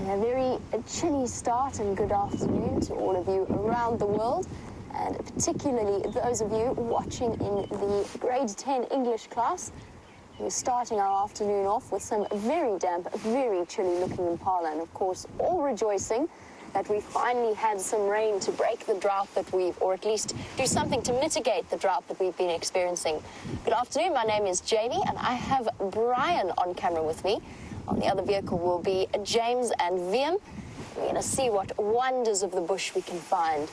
A very chilly start and good afternoon to all of you around the world, and particularly those of you watching in the grade 10 English class. We're starting our afternoon off with some very damp, very chilly looking impala, and of course all rejoicing that we finally had some rain to break the drought that or at least do something to mitigate the drought that we've been experiencing. Good afternoon, my name is Jamie and I have Bryan on camera with me. On the other vehicle will be James and Wium. We're going to see what wonders of the bush we can find.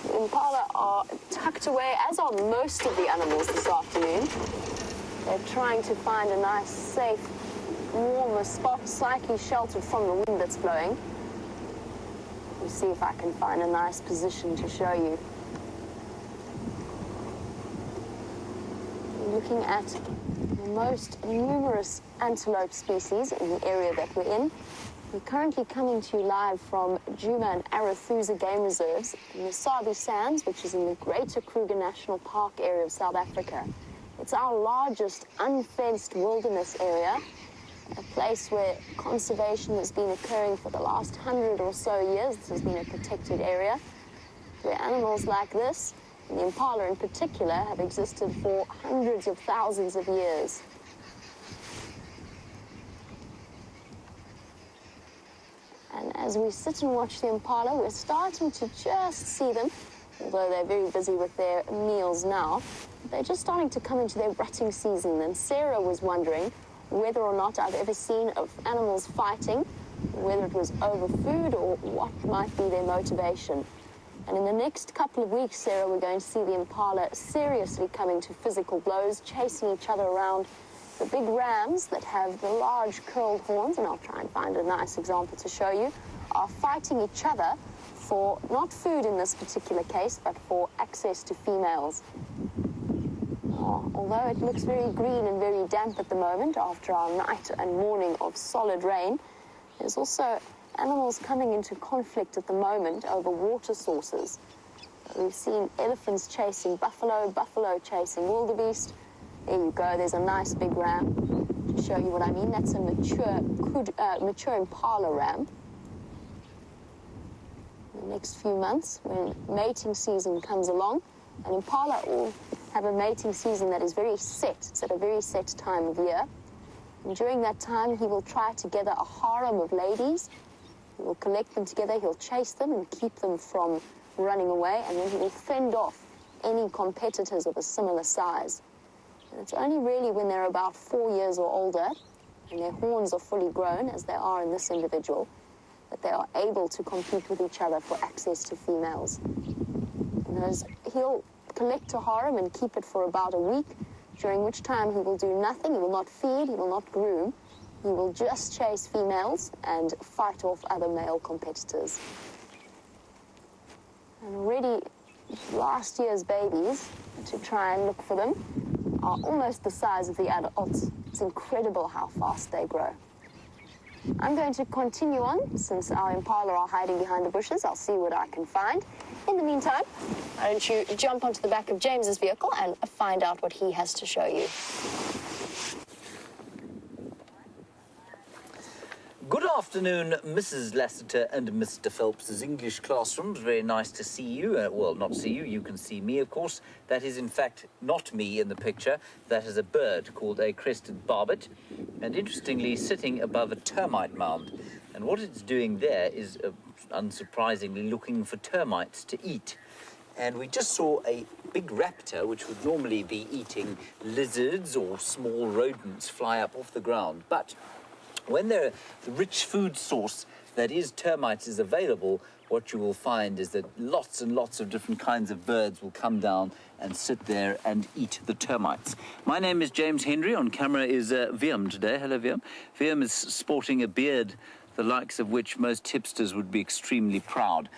The impala are tucked away, as are most of the animals this afternoon. They're trying to find a nice, safe, warmer spot, slightly sheltered from the wind that's blowing. Let me see if I can find a nice position to show you. We're looking at the most numerous antelope species in the area that we're in. We're currently coming to you live from Djuma and Arathusa game reserves in the Sabi Sands, which is in the Greater Kruger National Park area of South Africa. It's our largest unfenced wilderness area, a place where conservation has been occurring for the last 100 or so years. This has been a protected area where animals like this, and the impala in particular, have existed for hundreds of thousands of years. And as we sit and watch the impala, we're starting to just see them, although they're very busy with their meals now. They're just starting to come into their rutting season, and Sarah was wondering whether or not I've ever seen of animals fighting, whether it was over food or what might be their motivation. And in the next couple of weeks, Sarah, we're going to see the impala seriously coming to physical blows, chasing each other around. The big rams that have the large curled horns, and I'll try and find a nice example to show you, are fighting each other for not food in this particular case, but for access to females. Although it looks very green and very damp at the moment after our night and morning of solid rain, there's also animals coming into conflict at the moment over water sources. We've seen elephants chasing buffalo, buffalo chasing wildebeest. There you go, there's a nice big ram. To show you what I mean, that's a mature impala ram. In the next few months, when mating season comes along, an impala will have a mating season that is very set. It's at a very set time of year. And during that time, he will try to gather a harem of ladies. He will collect them together, he'll chase them and keep them from running away, and then he will fend off any competitors of a similar size. And it's only really when they're about 4 years or older, and their horns are fully grown, as they are in this individual, that they are able to compete with each other for access to females. And he'll collect a harem and keep it for about a week, during which time he will do nothing. He will not feed, he will not groom. He will just chase females and fight off other male competitors. And already last year's babies, to try and look for them, are almost the size of the adults. It's incredible how fast they grow. I'm going to continue on. Since our impala are hiding behind the bushes, I'll see what I can find. In the meantime, why don't you jump onto the back of James's vehicle and find out what he has to show you. Good afternoon, Mrs. Lassiter and Mr. Phelps's English classrooms. Very nice to see you. Well, not see you. You can see me, of course. That is, in fact, not me in the picture. That is a bird called a crested barbet, and interestingly, sitting above a termite mound. And what it's doing there is, unsurprisingly, looking for termites to eat. And we just saw a big raptor, which would normally be eating lizards or small rodents, fly up off the ground. But when the rich food source that is termites is available, what you will find is that lots and lots of different kinds of birds will come down and sit there and eat the termites. My name is James Henry. On camera is Wium today. Hello, Wium. Wium is sporting a beard, the likes of which most hipsters would be extremely proud.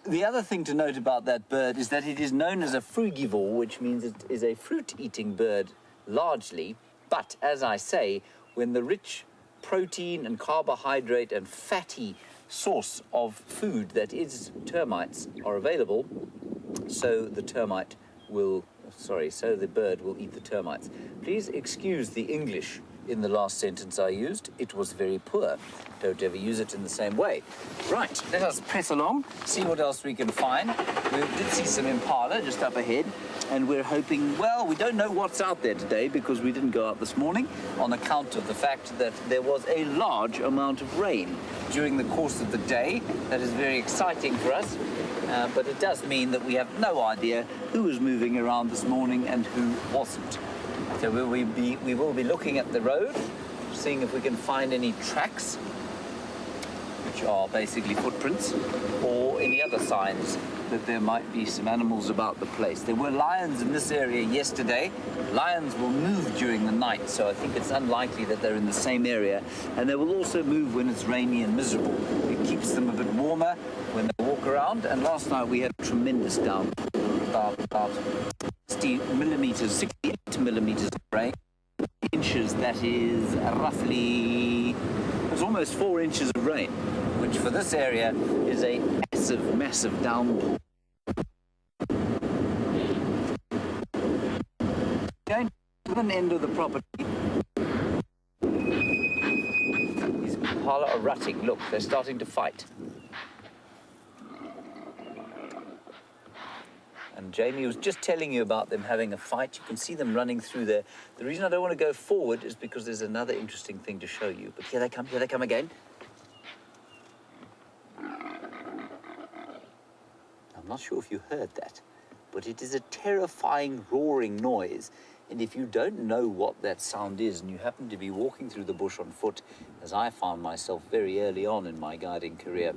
The other thing to note about that bird is that it is known as a frugivore, which means it is a fruit-eating bird largely. But, as I say, when the rich protein and carbohydrate and fatty source of food that is termites are available, so the bird will eat the termites. Please excuse the English in the last sentence I used. It was very poor. Don't ever use it in the same way. Right, let us press along, see what else we can find. We did see some impala just up ahead, and we're hoping, well, we don't know what's out there today because we didn't go out this morning on account of the fact that there was a large amount of rain during the course of the day. That is very exciting for us, but it does mean that we have no idea who was moving around this morning and who wasn't. So we will be looking at the road, seeing if we can find any tracks, which are basically footprints, or any other signs that there might be some animals about the place. There were lions in this area yesterday. Lions will move during the night, so I think it's unlikely that they're in the same area. And they will also move when it's rainy and miserable. It keeps them a bit warmer when they walk around. And last night we had tremendous downpour, about 60 millimeters, 68 millimeters of rain. Inches, that is roughly, it's almost 4 inches of rain, which for this area is a massive, massive downpour. Going to one end of the property, these impala are rutting. Look, they're starting to fight. And Jamie was just telling you about them having a fight. You can see them running through there. The reason I don't want to go forward is because there's another interesting thing to show you. But here they come again. I'm not sure if you heard that, but it is a terrifying roaring noise. And if you don't know what that sound is and you happen to be walking through the bush on foot, as I found myself very early on in my guiding career,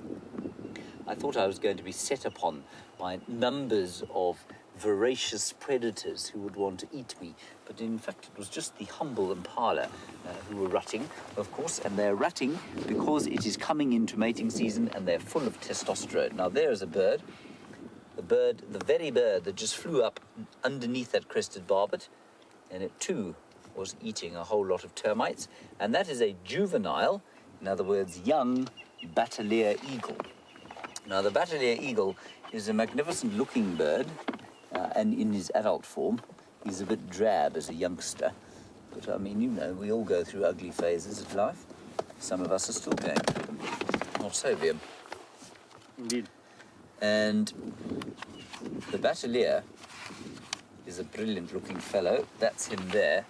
I thought I was going to be set upon by numbers of voracious predators who would want to eat me. But in fact, it was just the humble impala who were rutting, of course, and they're rutting because it is coming into mating season and they're full of testosterone. Now, there's a bird, the very bird that just flew up underneath that crested barbet, and it too was eating a whole lot of termites, and that is a juvenile, in other words, young bateleur eagle. Now, the bateleur eagle is a magnificent looking bird, and in his adult form, he's a bit drab as a youngster. But I mean, you know, we all go through ugly phases of life. Some of us are still going through them. Not so, Wium. Indeed. And the bateleur is a brilliant looking fellow. That's him there.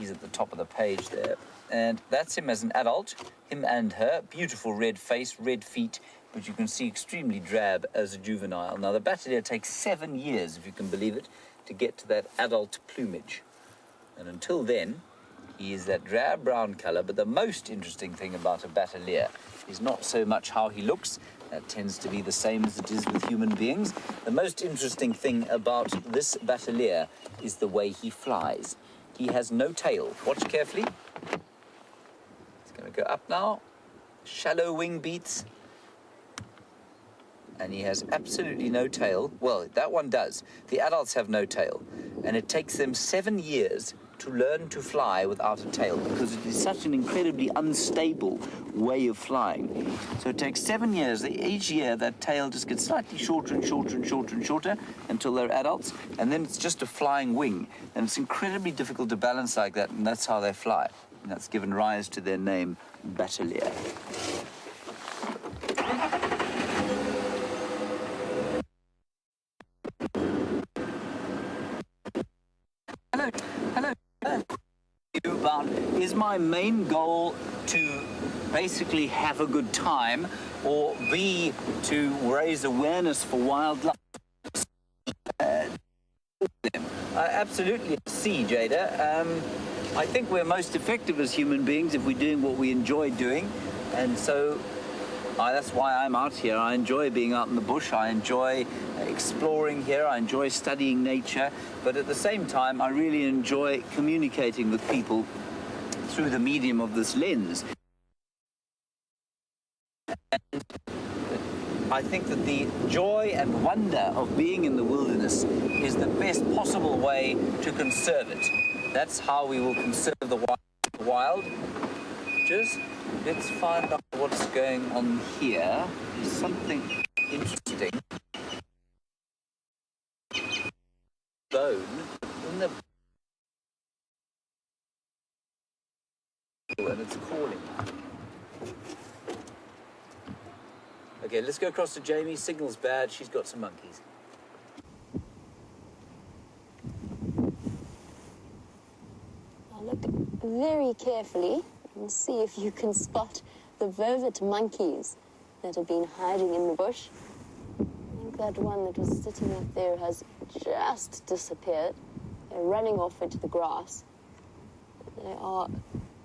He's at the top of the page there. And that's him as an adult, him and her. Beautiful red face, red feet, but you can see extremely drab as a juvenile. Now, the bateleur takes 7 years, if you can believe it, to get to that adult plumage. And until then, he is that drab brown color. But the most interesting thing about a bateleur is not so much how he looks. That tends to be the same as it is with human beings. The most interesting thing about this bateleur is the way he flies. He has no tail. Watch carefully. It's going to go up now. Shallow wing beats. And he has absolutely no tail. Well, that one does. The adults have no tail. And it takes them 7 years to learn to fly without a tail because it is such an incredibly unstable way of flying. So it takes 7 years. Each year, that tail just gets slightly shorter and shorter and shorter and shorter until they're adults. And then it's just a flying wing. And it's incredibly difficult to balance like that. And that's how they fly. And that's given rise to their name, bateleur. Hello. Is my main goal to basically have a good time, or B, to raise awareness for wildlife? Absolutely C, Jada. I think we're most effective as human beings if we're doing what we enjoy doing, and so that's why I'm out here. I enjoy being out in the bush. I enjoy exploring here. I enjoy studying nature. But at the same time, I really enjoy communicating with people through the medium of this lens. And I think that the joy and wonder of being in the wilderness is the best possible way to conserve it. That's how we will conserve the wild. Just let's find out what's going on here. There's something interesting. Bone in the and it's calling. Okay, let's go across to Jamie. Signal's bad. She's got some monkeys. Now look very carefully and see if you can spot the vervet monkeys that have been hiding in the bush. I think that one that was sitting up there has just disappeared. They're running off into the grass. They are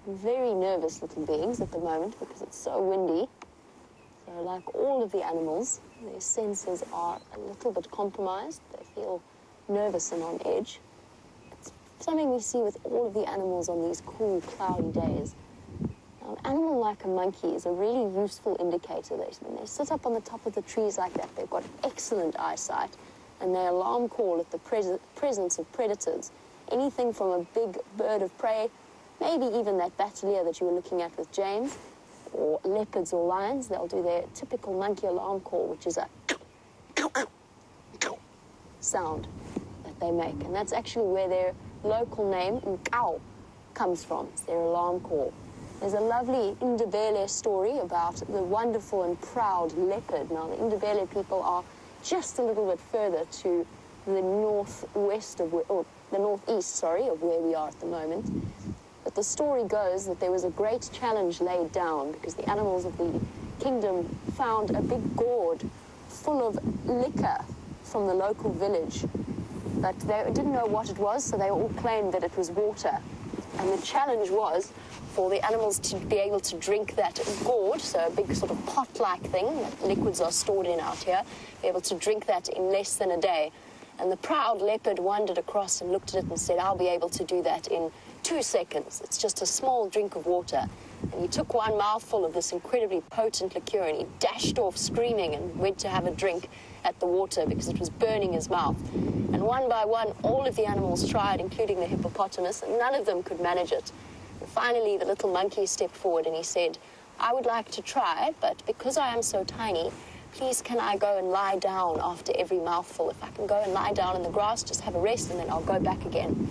very nervous little beings at the moment because it's so windy. So like all of the animals, their senses are a little bit compromised. They feel nervous and on edge. It's something we see with all of the animals on these cool, cloudy days. Now, an animal like a monkey is a really useful indicator. When they sit up on the top of the trees like that, they've got excellent eyesight, and they alarm call at the presence of predators. Anything from a big bird of prey, maybe even that bateleur that you were looking at with James, or leopards or lions. They'll do their typical monkey alarm call, which is a sound that they make. And that's actually where their local name, Nkau, comes from. It's their alarm call. There's a lovely Ndebele story about the wonderful and proud leopard. Now, the Ndebele people are just a little bit further to the northwest of, or the northeast, sorry, of where we are at the moment. But the story goes that there was a great challenge laid down because the animals of the kingdom found a big gourd full of liquor from the local village. But they didn't know what it was, so they all claimed that it was water. And the challenge was for the animals to be able to drink that gourd, so a big sort of pot-like thing that liquids are stored in out here, be able to drink that in less than a day. And the proud leopard wandered across and looked at it and said, I'll be able to do that in 2 seconds. It's just a small drink of water. And he took one mouthful of this incredibly potent liqueur and he dashed off screaming and went to have a drink at the water because it was burning his mouth. And one by one, all of the animals tried, including the hippopotamus, and none of them could manage it. And finally, the little monkey stepped forward and he said, I would like to try, but because I am so tiny, please can I go and lie down after every mouthful? If I can go and lie down in the grass, just have a rest, and then I'll go back again.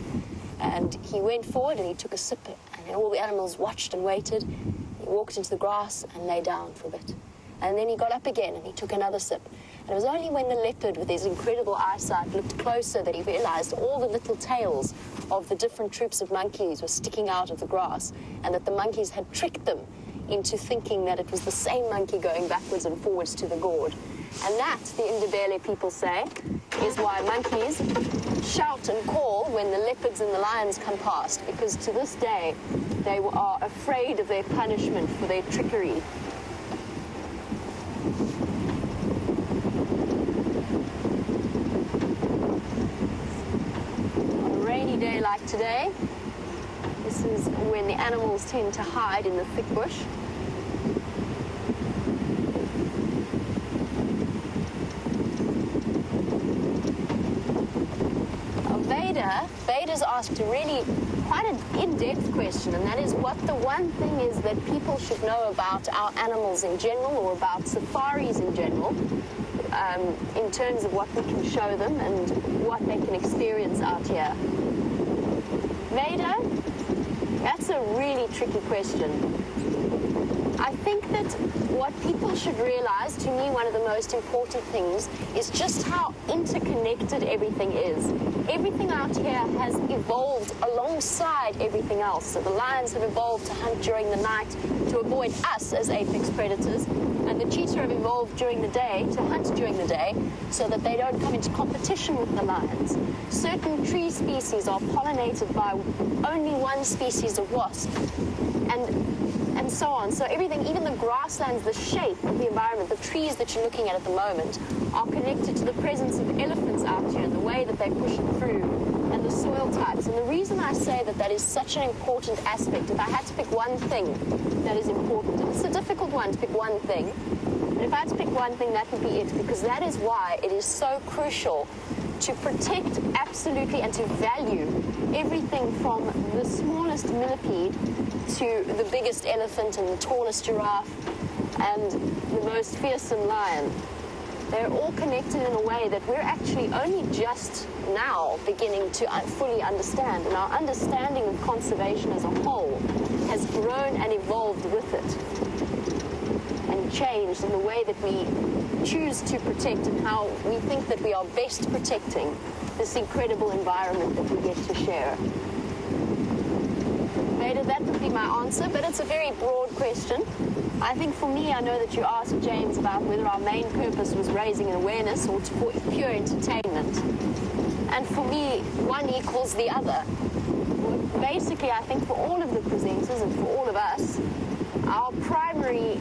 And he went forward and he took a sip, and then all the animals watched and waited. He walked into the grass and lay down for a bit. And then he got up again and he took another sip. And it was only when the leopard, with his incredible eyesight, looked closer that he realized all the little tails of the different troops of monkeys were sticking out of the grass, and that the monkeys had tricked them into thinking that it was the same monkey going backwards and forwards to the gourd. And that, the Ndebele people say, is why monkeys shout and call when the leopards and the lions come past, because to this day they are afraid of their punishment for their trickery. On a rainy day like today, this is when the animals tend to hide in the thick bush. Vader's asked a really quite an in-depth question, and that is what the one thing is that people should know about our animals in general, or about safaris in general, in terms of what we can show them and what they can experience out here. Vader, that's a really tricky question. I think that what people should realize, to me, one of the most important things is just how interconnected everything is. Everything out here has evolved alongside everything else. So the lions have evolved to hunt during the night to avoid us as apex predators, and the cheetah have evolved during the day to hunt during the day so that they don't come into competition with the lions. Certain tree species are pollinated by only one species of wasp, and so on. So everything, even the grasslands, the shape of the environment, the trees that you're looking at the moment, are connected to the presence of elephants out here and the way that they push it through, and the soil types. And the reason I say that that is such an important aspect, if I had to pick one thing that is important, and it's a difficult one to pick one thing, but if I had to pick one thing, that would be it, because that is why it is so crucial to protect absolutely and to value everything from the smallest millipede to the biggest elephant and the tallest giraffe and the most fearsome lion. They're all connected in a way that we're actually only just now beginning to fully understand. And our understanding of conservation as a whole has grown evolved with it and changed in the way that we choose to protect and how we think that we are best protecting this incredible environment that we get to share. Vader, that would be my answer, but it's a very broad question. I think for me, I know that you asked James about whether our main purpose was raising awareness or for pure entertainment. And for me, one equals the other. Basically, I think for all of the presenters and for all of us, our primary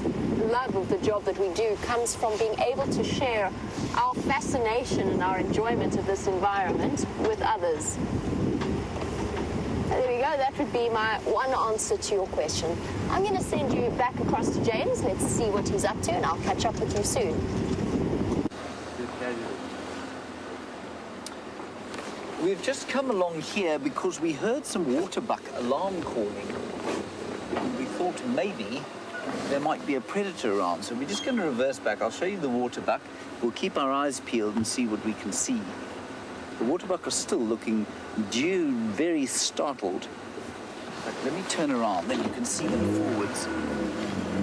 love of the job that we do comes from being able to share our fascination and our enjoyment of this environment with others. There we go. That would be my one answer to your question. I'm going to send you back across to James. Let's see what he's up to, and I'll catch up with you soon. We've just come along here because we heard some waterbuck alarm calling. And we thought maybe there might be a predator around. So we're just going to reverse back. I'll show you the waterbuck. We'll keep our eyes peeled and see what we can see. The waterbuck are still looking very startled. But let me turn around, then you can see them forwards.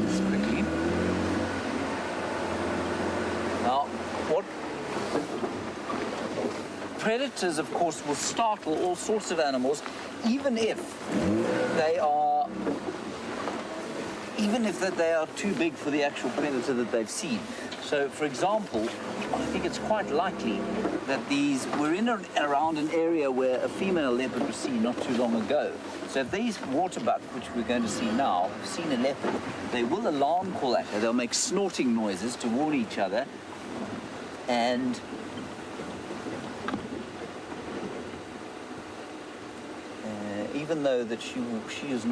Just quickly. Now, what predators, of course, will startle all sorts of animals, even if they are too big for the actual predator that they've seen. So, for example, I think it's quite likely that we're in around an area where a female leopard was seen not too long ago. So if these waterbuck, which we're going to see now, have seen a leopard, they will alarm call at her. They'll make snorting noises to warn each other. And even though that she is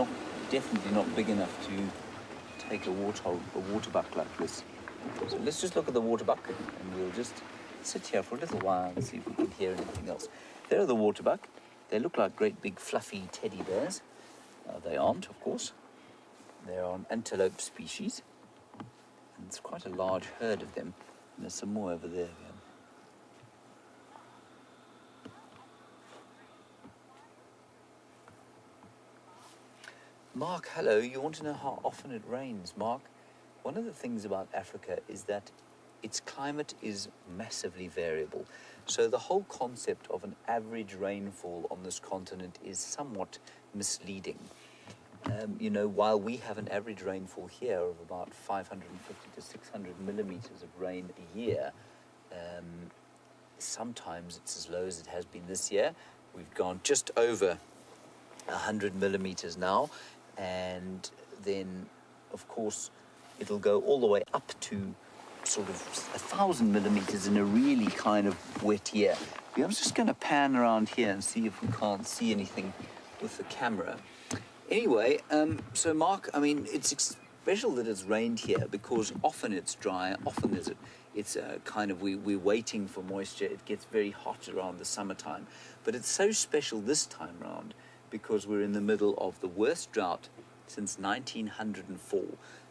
definitely not big enough to take a waterbuck like this. So let's just look at the waterbuck, and we'll just sit here for a little while and see if we can hear anything else. There are the waterbuck. They look like great big fluffy teddy bears. They aren't, of course. They're an antelope species. And it's quite a large herd of them. And there's some more over there. Mark, hello. You want to know how often it rains, Mark? One of the things about Africa is that its climate is massively variable. So the whole concept of an average rainfall on this continent is somewhat misleading. While we have an average rainfall here of about 550 to 600 millimeters of rain a year, sometimes it's as low as it has been this year. We've gone just over 100 millimeters now, and then, of course, it'll go all the way up to sort of 1,000 millimeters in a really kind of wet year. I'm just going to pan around here and see if we can't see anything with the camera. Anyway, so Mark, I mean, it's special that it's rained here because often it's dry, often it's kind of, we're waiting for moisture. It gets very hot around the summertime. But it's so special this time round because we're in the middle of the worst drought since 1904.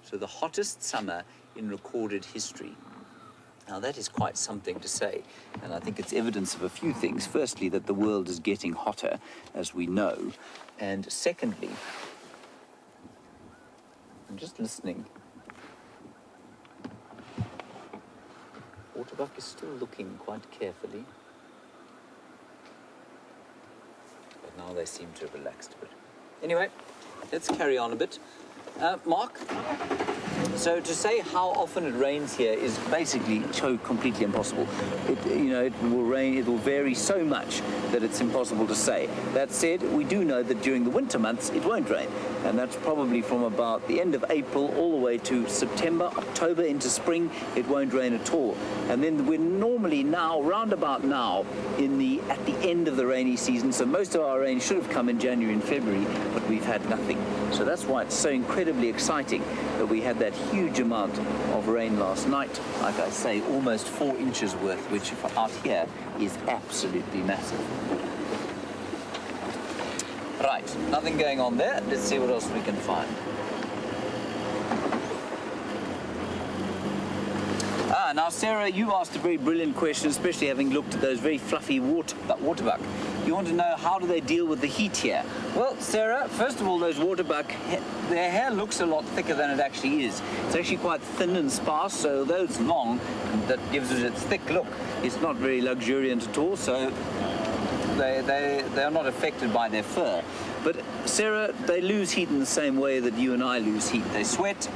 So the hottest summer in recorded history. Now that is quite something to say, and I think it's evidence of a few things. Firstly, that the world is getting hotter, as we know, and secondly, I'm just listening. Waterbuck is still looking quite carefully, but now they seem to have relaxed a bit. Anyway, let's carry on a bit. Mark, so to say how often it rains here is basically so completely impossible. It will rain, it will vary so much that it's impossible to say. That said, we do know that during the winter months it won't rain, and that's probably from about the end of April all the way to September, October into spring. It won't rain at all. And then we're normally now, round about now, at the end of the rainy season, so most of our rain should have come in January and February, but we've had nothing. So that's why it's so incredibly exciting that we had that huge amount of rain last night. Like I say, almost 4 inches worth, which for out here is absolutely massive. Right, nothing going on there. Let's see what else we can find. Now Sarah, you asked a very brilliant question, especially having looked at those very fluffy waterbuck. you want to know how do they deal with the heat here. Well, Sarah, first of all, those waterbuck, their hair looks a lot thicker than it actually is. It's actually quite thin and sparse, so although it's long, that gives it its thick look. It's not very luxuriant at all, so they are not affected by their fur. But Sarah, they lose heat in the same way that you and I lose heat. They sweat,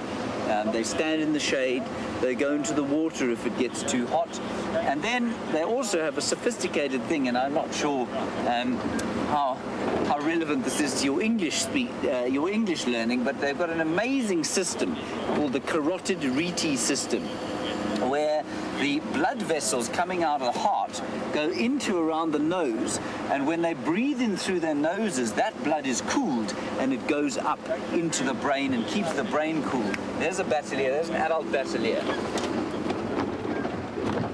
they stand in the shade, they go into the water if it gets too hot, and then they also have a sophisticated thing, and I'm not sure how relevant this is to your your English learning, but they've got an amazing system called the carotid rete system, where the blood vessels coming out of the heart go into around the nose, and when they breathe in through their noses, that blood is cooled and it goes up into the brain and keeps the brain cool. There's a bateleur, there's an adult bateleur.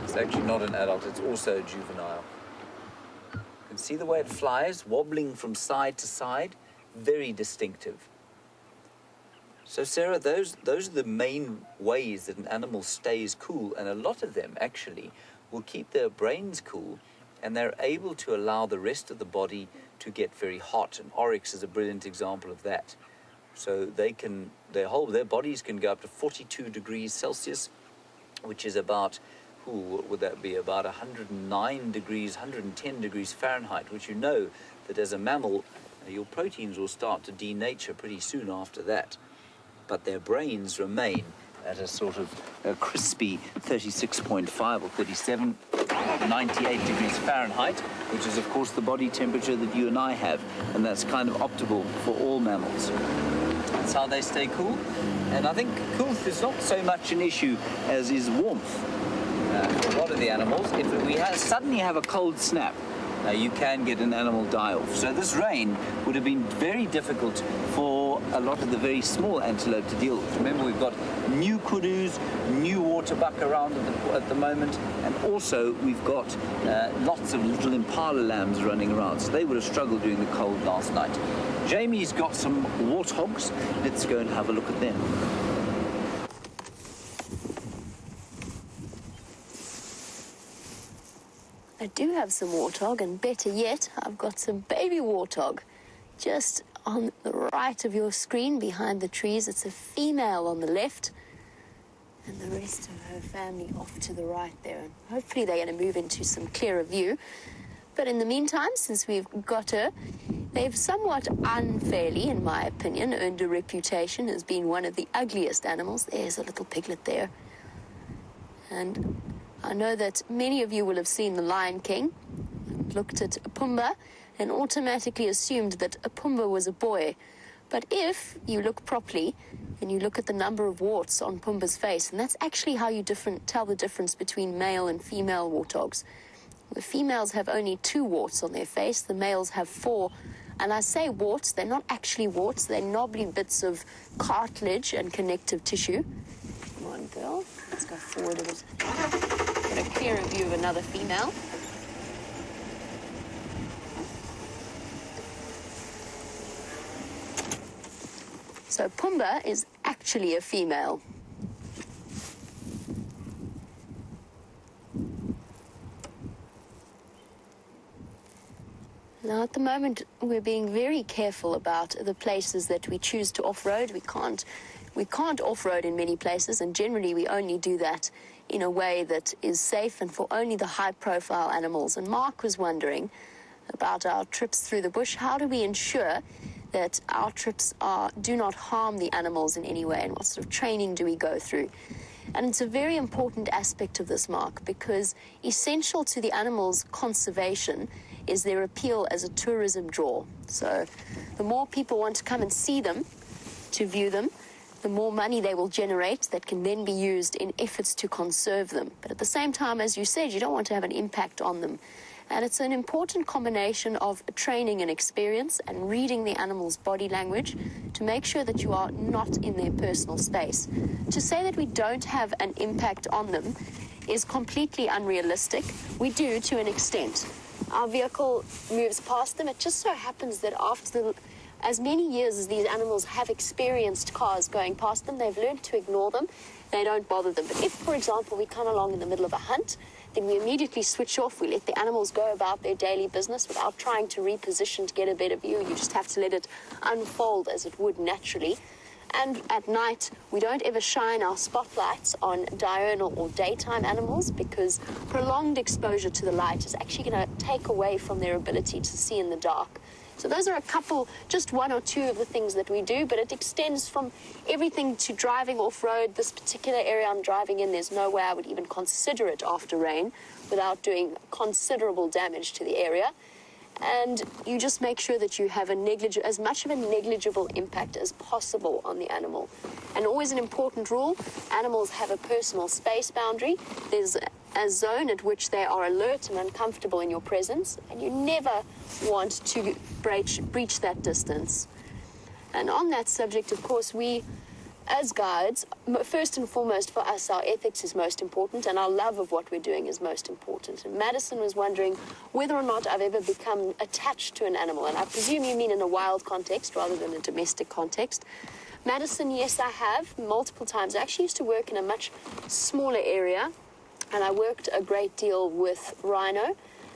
It's actually not an adult, it's also a juvenile. You can see the way it flies, wobbling from side to side, very distinctive. So Sarah, those are the main ways that an animal stays cool, and a lot of them actually will keep their brains cool, and they're able to allow the rest of the body to get very hot, and oryx is a brilliant example of that. So their bodies can go up to 42 degrees Celsius, which is about, what would that be, about 109 degrees, 110 degrees Fahrenheit, which you know that as a mammal, your proteins will start to denature pretty soon after that. But their brains remain at a sort of a crispy 36.5 or 37, 98 degrees Fahrenheit, which is, of course, the body temperature that you and I have, and that's kind of optimal for all mammals. That's how they stay cool. And I think coolth is not so much an issue as is warmth for a lot of the animals. If we suddenly have a cold snap, you can get an animal die off. So this rain would have been very difficult for a lot of the very small antelope to deal with. Remember, we've got new kudus, new waterbuck around at the moment, and also we've got lots of little impala lambs running around, so they would have struggled during the cold last night. Jamie's got some warthogs. Let's go and have a look at them. I do have some warthog, and better yet, I've got some baby warthog. Just on the right of your screen, behind the trees, it's a female on the left, and the rest of her family off to the right there. And hopefully they're going to move into some clearer view. But in the meantime, since we've got her, they've somewhat unfairly, in my opinion, earned a reputation as being one of the ugliest animals. There's a little piglet there. And I know that many of you will have seen The Lion King, looked at Pumbaa, and automatically assumed that Pumbaa was a boy. But if you look properly and you look at the number of warts on Pumbaa's face, and that's actually how you tell the difference between male and female warthogs. The females have only 2 warts on their face, the males have 4. And I say warts, they're not actually warts, they're knobbly bits of cartilage and connective tissue. Come on, girl, let's go forward a bit. Get a clearer view of another female. So Pumbaa is actually a female. Now, at the moment, we're being very careful about the places that we choose to off-road. We can't off-road in many places, and generally we only do that in a way that is safe and for only the high-profile animals. And Mark was wondering about our trips through the bush. How do we ensure that our trips do not harm the animals in any way, and what sort of training do we go through? And it's a very important aspect of this, Mark, because essential to the animals' conservation is their appeal as a tourism draw. So the more people want to come and see them, to view them, the more money they will generate that can then be used in efforts to conserve them. But at the same time, as you said, you don't want to have an impact on them. And it's an important combination of training and experience and reading the animal's body language to make sure that you are not in their personal space. To say that we don't have an impact on them is completely unrealistic. We do to an extent. Our vehicle moves past them. It just so happens that after as many years as these animals have experienced cars going past them, they've learned to ignore them. They don't bother them. But if, for example, we come along in the middle of a hunt, then we immediately switch off. We let the animals go about their daily business without trying to reposition to get a better view. You just have to let it unfold as it would naturally. And at night, we don't ever shine our spotlights on diurnal or daytime animals, because prolonged exposure to the light is actually going to take away from their ability to see in the dark. So those are a couple, just one or two of the things that we do, but it extends from everything to driving off-road. This particular area I'm driving in, there's no way I would even consider it after rain without doing considerable damage to the area. And you just make sure that you have as much of a negligible impact as possible on the animal. And always an important rule, animals have a personal space boundary. There's a zone at which they are alert and uncomfortable in your presence, and you never want to breach that distance. And on that subject, of course, we, as guides, first and foremost for us, our ethics is most important, and our love of what we're doing is most important. And Madison was wondering whether or not I've ever become attached to an animal, and I presume you mean in a wild context rather than a domestic context. Madison, yes, I have, multiple times. I actually used to work in a much smaller area, and I worked a great deal with rhino,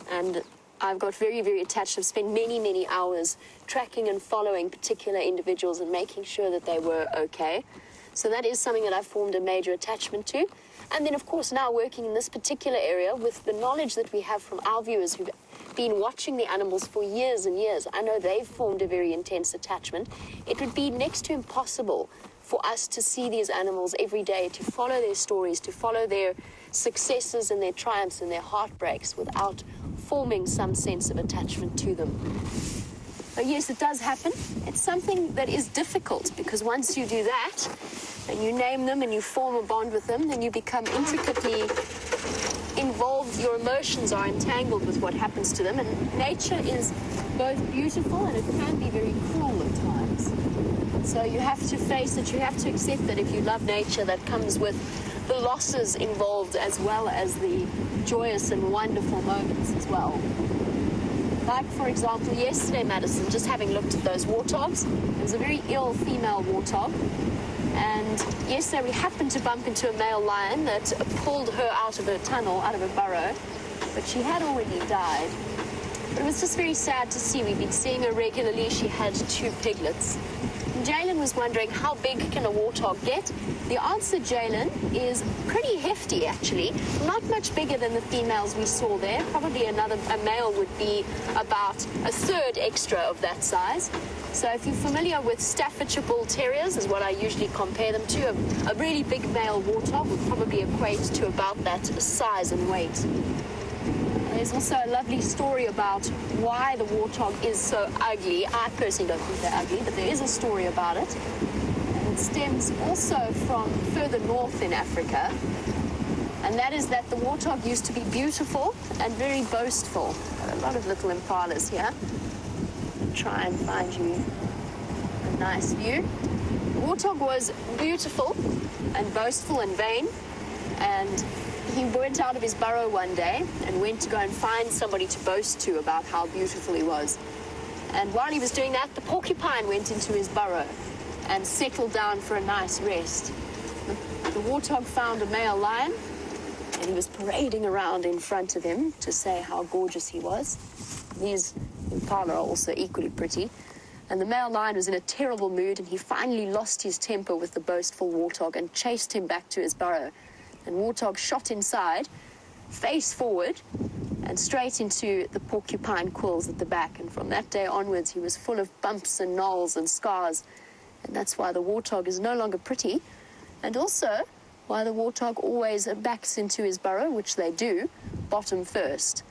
and I've got very, very attached. I've spent many, many hours tracking and following particular individuals and making sure that they were okay. So that is something that I've formed a major attachment to. And then, of course, now working in this particular area with the knowledge that we have from our viewers who've been watching the animals for years and years, I know they've formed a very intense attachment. It would be next to impossible for us to see these animals every day, to follow their stories, to follow their successes and their triumphs and their heartbreaks without forming some sense of attachment to them. But yes, it does happen. It's something that is difficult, because once you do that and you name them and you form a bond with them, then you become intricately involved. Your emotions are entangled with what happens to them, and nature is both beautiful and it can be very cruel at times. So you have to face it. You have to accept that if you love nature, that comes with the losses involved as well as the joyous and wonderful moments as well. Like, for example, yesterday, Madison, just having looked at those warthogs, there was a very ill female warthog, and yesterday we happened to bump into a male lion that pulled her out of her tunnel, out of her burrow, but she had already died. But it was just very sad to see. We've been seeing her regularly. She had 2 piglets. And Jalen was wondering, how big can a warthog get? The answer, Jalen, is pretty hefty, actually. Not much bigger than the females we saw there. Probably a male would be about a third extra of that size. So if you're familiar with Staffordshire Bull Terriers, is what I usually compare them to, a really big male warthog would probably equate to about that size and weight. There's also a lovely story about why the warthog is so ugly. I personally don't think they're ugly, but there is a story about it. And it stems also from further north in Africa. And that is that the warthog used to be beautiful and very boastful. Got a lot of little impalas here. I'll try and find you a nice view. The warthog was beautiful and boastful and vain, and he went out of his burrow one day and went to go and find somebody to boast to about how beautiful he was. And while he was doing that, the porcupine went into his burrow and settled down for a nice rest. The warthog found a male lion, and he was parading around in front of him to say how gorgeous he was. These impala are also equally pretty. And the male lion was in a terrible mood, and he finally lost his temper with the boastful warthog and chased him back to his burrow. And warthog shot inside, face forward, and straight into the porcupine quills at the back. And from that day onwards, he was full of bumps and knolls and scars. And that's why the warthog is no longer pretty, and also why the warthog always backs into his burrow, which they do, bottom first.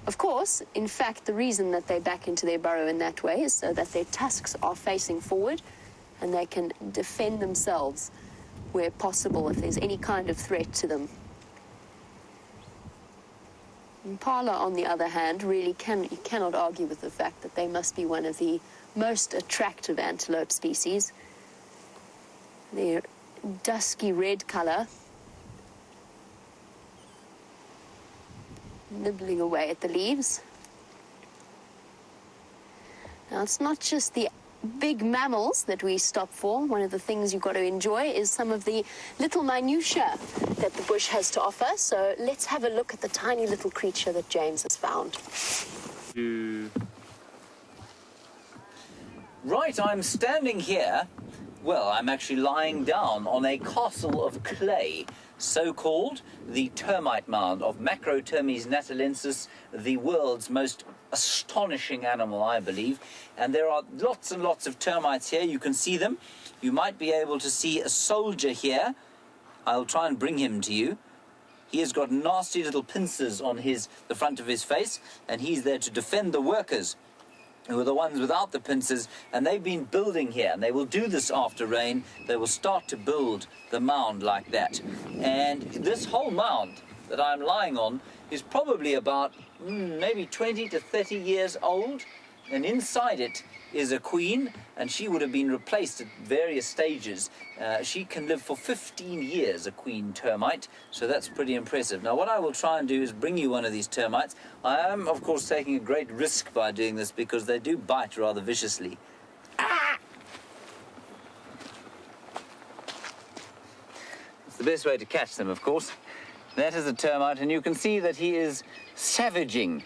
Of course, in fact, the reason that they back into their burrow in that way is so that their tusks are facing forward and they can defend themselves where possible if there's any kind of threat to them. Impala, on the other hand, really you cannot argue with the fact that they must be one of the most attractive antelope species. Their dusky red color, nibbling away at the leaves. Now, it's not just the big mammals that we stop for, one of the things you've got to enjoy is some of the little minutiae that the bush has to offer. So let's have a look at the tiny little creature that James has found. Right, I'm standing here. Well, I'm actually lying down on a castle of clay, so-called the termite mound of Macrotermes natalensis, the world's most astonishing animal, I believe. And there are lots and lots of termites here. You can see them. You might be able to see a soldier here. I'll try and bring him to you. He has got nasty little pincers on the front of his face, and he's there to defend the workers, who are the ones without the pincers, and they've been building here, and they will do this after rain. They will start to build the mound like that. And this whole mound that I'm lying on is probably about maybe 20 to 30 years old, and inside it is a queen, and she would have been replaced at various stages. She can live for 15 years, a queen termite, so that's pretty impressive. Now, what I will try and do is bring you one of these termites. I am, of course, taking a great risk by doing this because they do bite rather viciously. Ah! It's the best way to catch them, of course. That is a termite, and you can see that he is savaging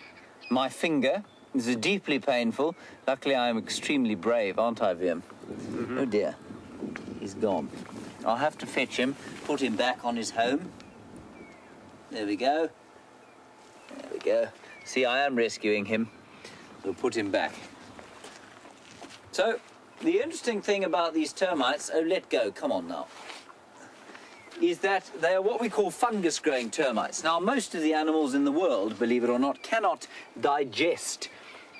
my finger. This is deeply painful. Luckily, I am extremely brave, aren't I, Wium? Oh, dear. He's gone. I'll have to fetch him, put him back on his home. There we go. There we go. See, I am rescuing him. We'll put him back. So, the interesting thing about these termites... Oh, let go. Come on now. Is that they are what we call fungus-growing termites. Now, most of the animals in the world, believe it or not, cannot digest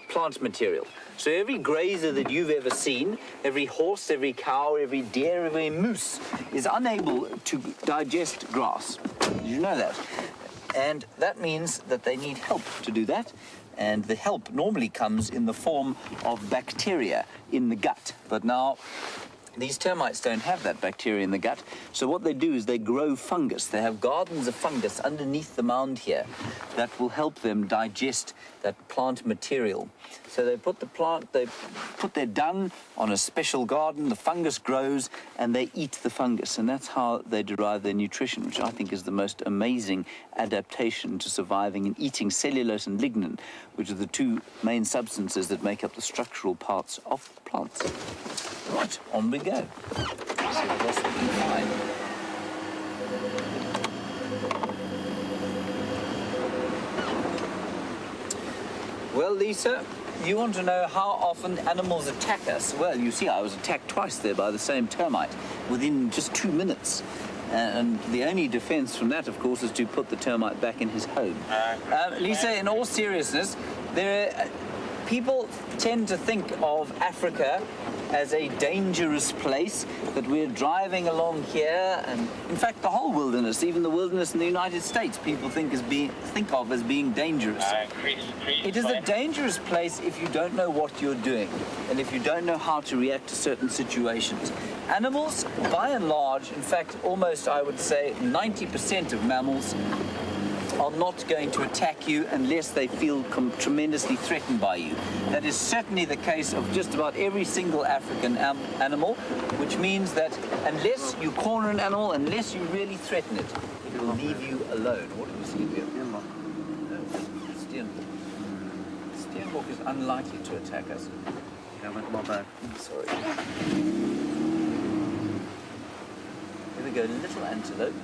plant material. So every grazer that you've ever seen, every horse, every cow, every deer, every moose, is unable to digest grass. Did you know that? And that means that they need help to do that. And the help normally comes in the form of bacteria in the gut. But now, these termites don't have that bacteria in the gut, so what they do is they grow fungus. They have gardens of fungus underneath the mound here that will help them digest that plant material. So they put their dung on a special garden, the fungus grows, and they eat the fungus, and that's how they derive their nutrition, which I think is the most amazing adaptation to surviving and eating cellulose and lignin, which are the two main substances that make up the structural parts of plants. Right, on we go. Let's see what else we can find. Well, Lisa, you want to know how often animals attack us? Well, you see, I was attacked twice there by the same termite within just 2 minutes. And the only defense from that, of course, is to put the termite back in his home. Lisa, in all seriousness, people tend to think of Africa as a dangerous place, that we're driving along here, and in fact the whole wilderness, even the wilderness in the United States, people think of as being dangerous. It is a dangerous place if you don't know what you're doing, and if you don't know how to react to certain situations. Animals, by and large, in fact almost I would say 90% of mammals are not going to attack you unless they feel tremendously threatened by you. That is certainly the case of just about every single African animal, which means that unless you corner an animal, unless you really threaten it, it will leave you alone. What do you see here? Steenbok is unlikely to attack us. Yeah, with my back. Sorry. Here we go, little antelope.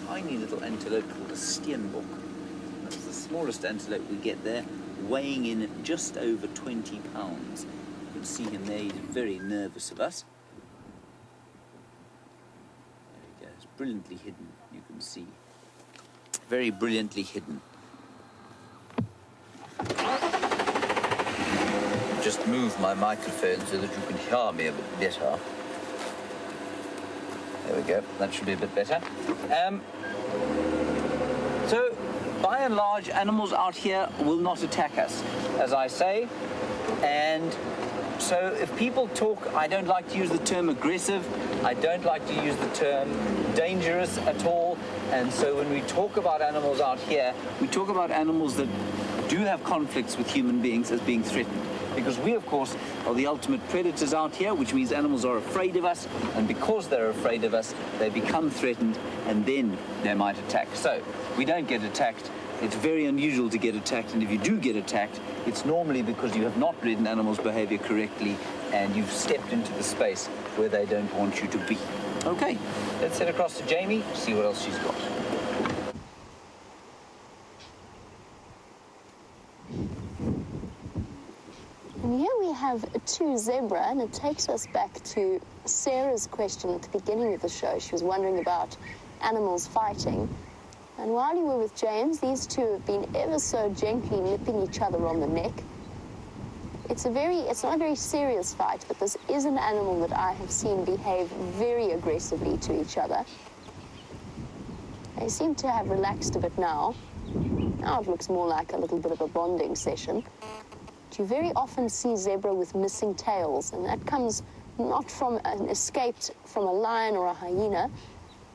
Tiny little antelope called a steenbok. That's the smallest antelope we get there, weighing in at just over 20 pounds. You can see him there, he's very nervous of us. There we go, it's brilliantly hidden, you can see. Very brilliantly hidden. Just move my microphone so that you can hear me a bit better. There we go, that should be a bit better. So, by and large, animals out here will not attack us, as I say. And so if people talk, I don't like to use the term aggressive, I don't like to use the term dangerous at all. And so when we talk about animals out here, we talk about animals that do have conflicts with human beings as being threatened. because we, of course, are the ultimate predators out here, which means animals are afraid of us, and because they're afraid of us, they become threatened, and then they might attack. So we don't get attacked. It's very unusual to get attacked, and if you do get attacked, it's normally because you have not read an animal's behavior correctly and you've stepped into the space where they don't want you to be. Okay, let's head across to Jamie, see what else she's got. And here we have two zebra, and it takes us back to Sarah's question at the beginning of the show. She was wondering about animals fighting. And while you were with James, these two have been ever so gently nipping each other on the neck. It's not a very serious fight, but this is an animal that I have seen behave very aggressively to each other. They seem to have relaxed a bit now. Now it looks more like a little bit of a bonding session. But you very often see zebra with missing tails, and that comes not from an escaped from a lion or a hyena,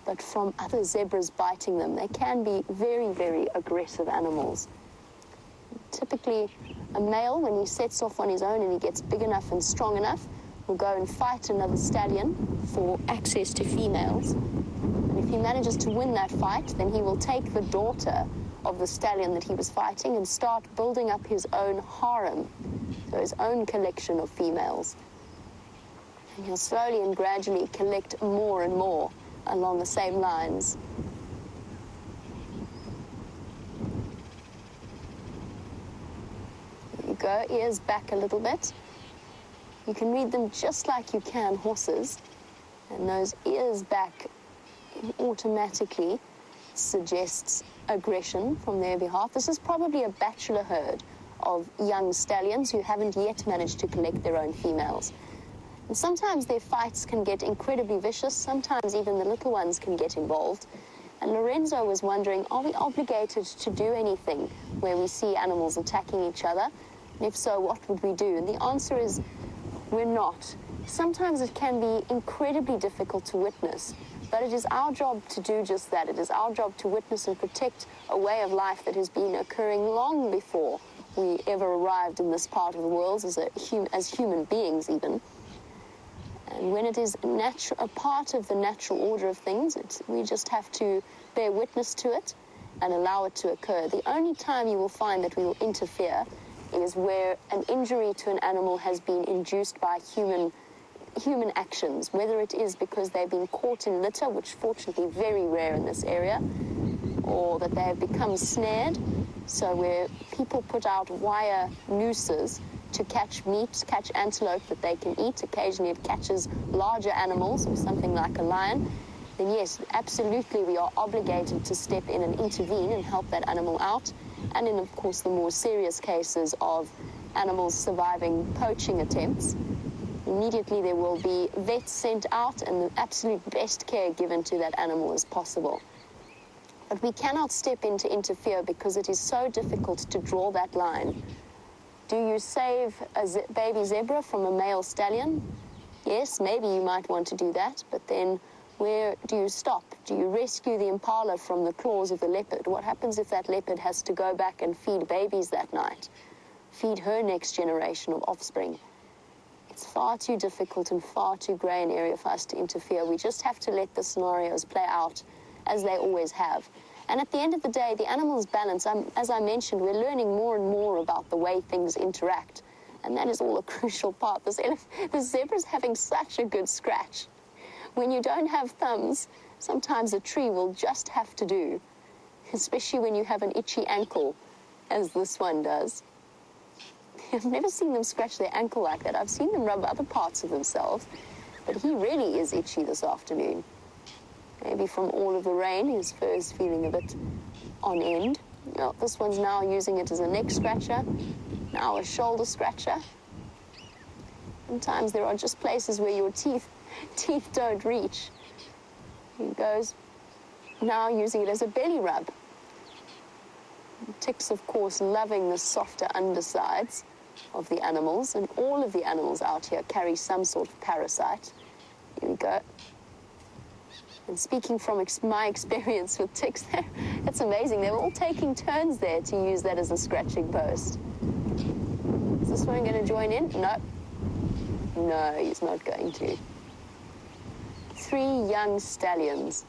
but from other zebras biting them. They can be very, very aggressive animals. Typically, a male, when he sets off on his own and he gets big enough and strong enough, will go and fight another stallion for access to females. And if he manages to win that fight, then he will take the daughter of the stallion that he was fighting and start building up his own harem, so his own collection of females. And he'll slowly and gradually collect more and more along the same lines. There you go, ears back a little bit. You can read them just like you can horses, and those ears back automatically suggests aggression from their behalf. This is probably a bachelor herd of young stallions who haven't yet managed to collect their own females. And sometimes their fights can get incredibly vicious. Sometimes even the little ones can get involved. And Lorenzo was wondering, are we obligated to do anything where we see animals attacking each other? And if so, what would we do? And the answer is, we're not. Sometimes it can be incredibly difficult to witness, but it is our job to do just that. It is our job to witness and protect a way of life that has been occurring long before we ever arrived in this part of the world as human beings even. And when it is a part of the natural order of things, we just have to bear witness to it and allow it to occur. The only time you will find that we will interfere is where an injury to an animal has been induced by human actions, whether it is because they've been caught in litter, which fortunately very rare in this area, or that they have become snared, so where people put out wire nooses to catch meat, catch antelope that they can eat. Occasionally it catches larger animals or something like a lion. Then yes, absolutely we are obligated to step in and intervene and help that animal out. And in, of course, the more serious cases of animals surviving poaching attempts, immediately there will be vets sent out and the absolute best care given to that animal as possible. But we cannot step in to interfere because it is so difficult to draw that line. Do you save a baby zebra from a male stallion? Yes, maybe you might want to do that, but then where do you stop? Do you rescue the impala from the claws of the leopard? What happens if that leopard has to go back and feed babies that night? Feed her next generation of offspring? It's far too difficult and far too grey an area for us to interfere. We just have to let the scenarios play out as they always have. And at the end of the day, the animal's balance, as I mentioned, we're learning more and more about the way things interact. And that is all a crucial part. The zebra's having such a good scratch. When you don't have thumbs, sometimes a tree will just have to do, especially when you have an itchy ankle, as this one does. I've never seen them scratch their ankle like that. I've seen them rub other parts of themselves, but he really is itchy this afternoon. Maybe from all of the rain, his fur is feeling a bit on end. Well, this one's now using it as a neck scratcher, now a shoulder scratcher. Sometimes there are just places where your teeth don't reach. He goes now using it as a belly rub. Ticks, of course, loving the softer undersides of the animals, and all of the animals out here carry some sort of parasite. Here we go. And speaking from my experience with ticks, it's amazing. They were all taking turns there to use that as a scratching post. It's the this one going to join in? No. No, he's not going to. 3 young stallions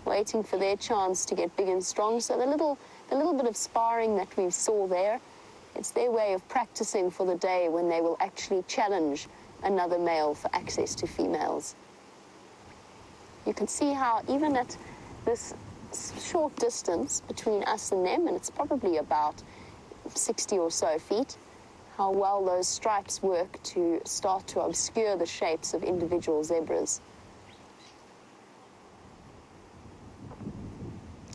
waiting for their chance to get big and strong. So the little bit of sparring that we saw there, it's their way of practicing for the day when they will actually challenge another male for access to females. You can see how even at this short distance between us and them, and it's probably about 60 or so feet, how well those stripes work to start to obscure the shapes of individual zebras.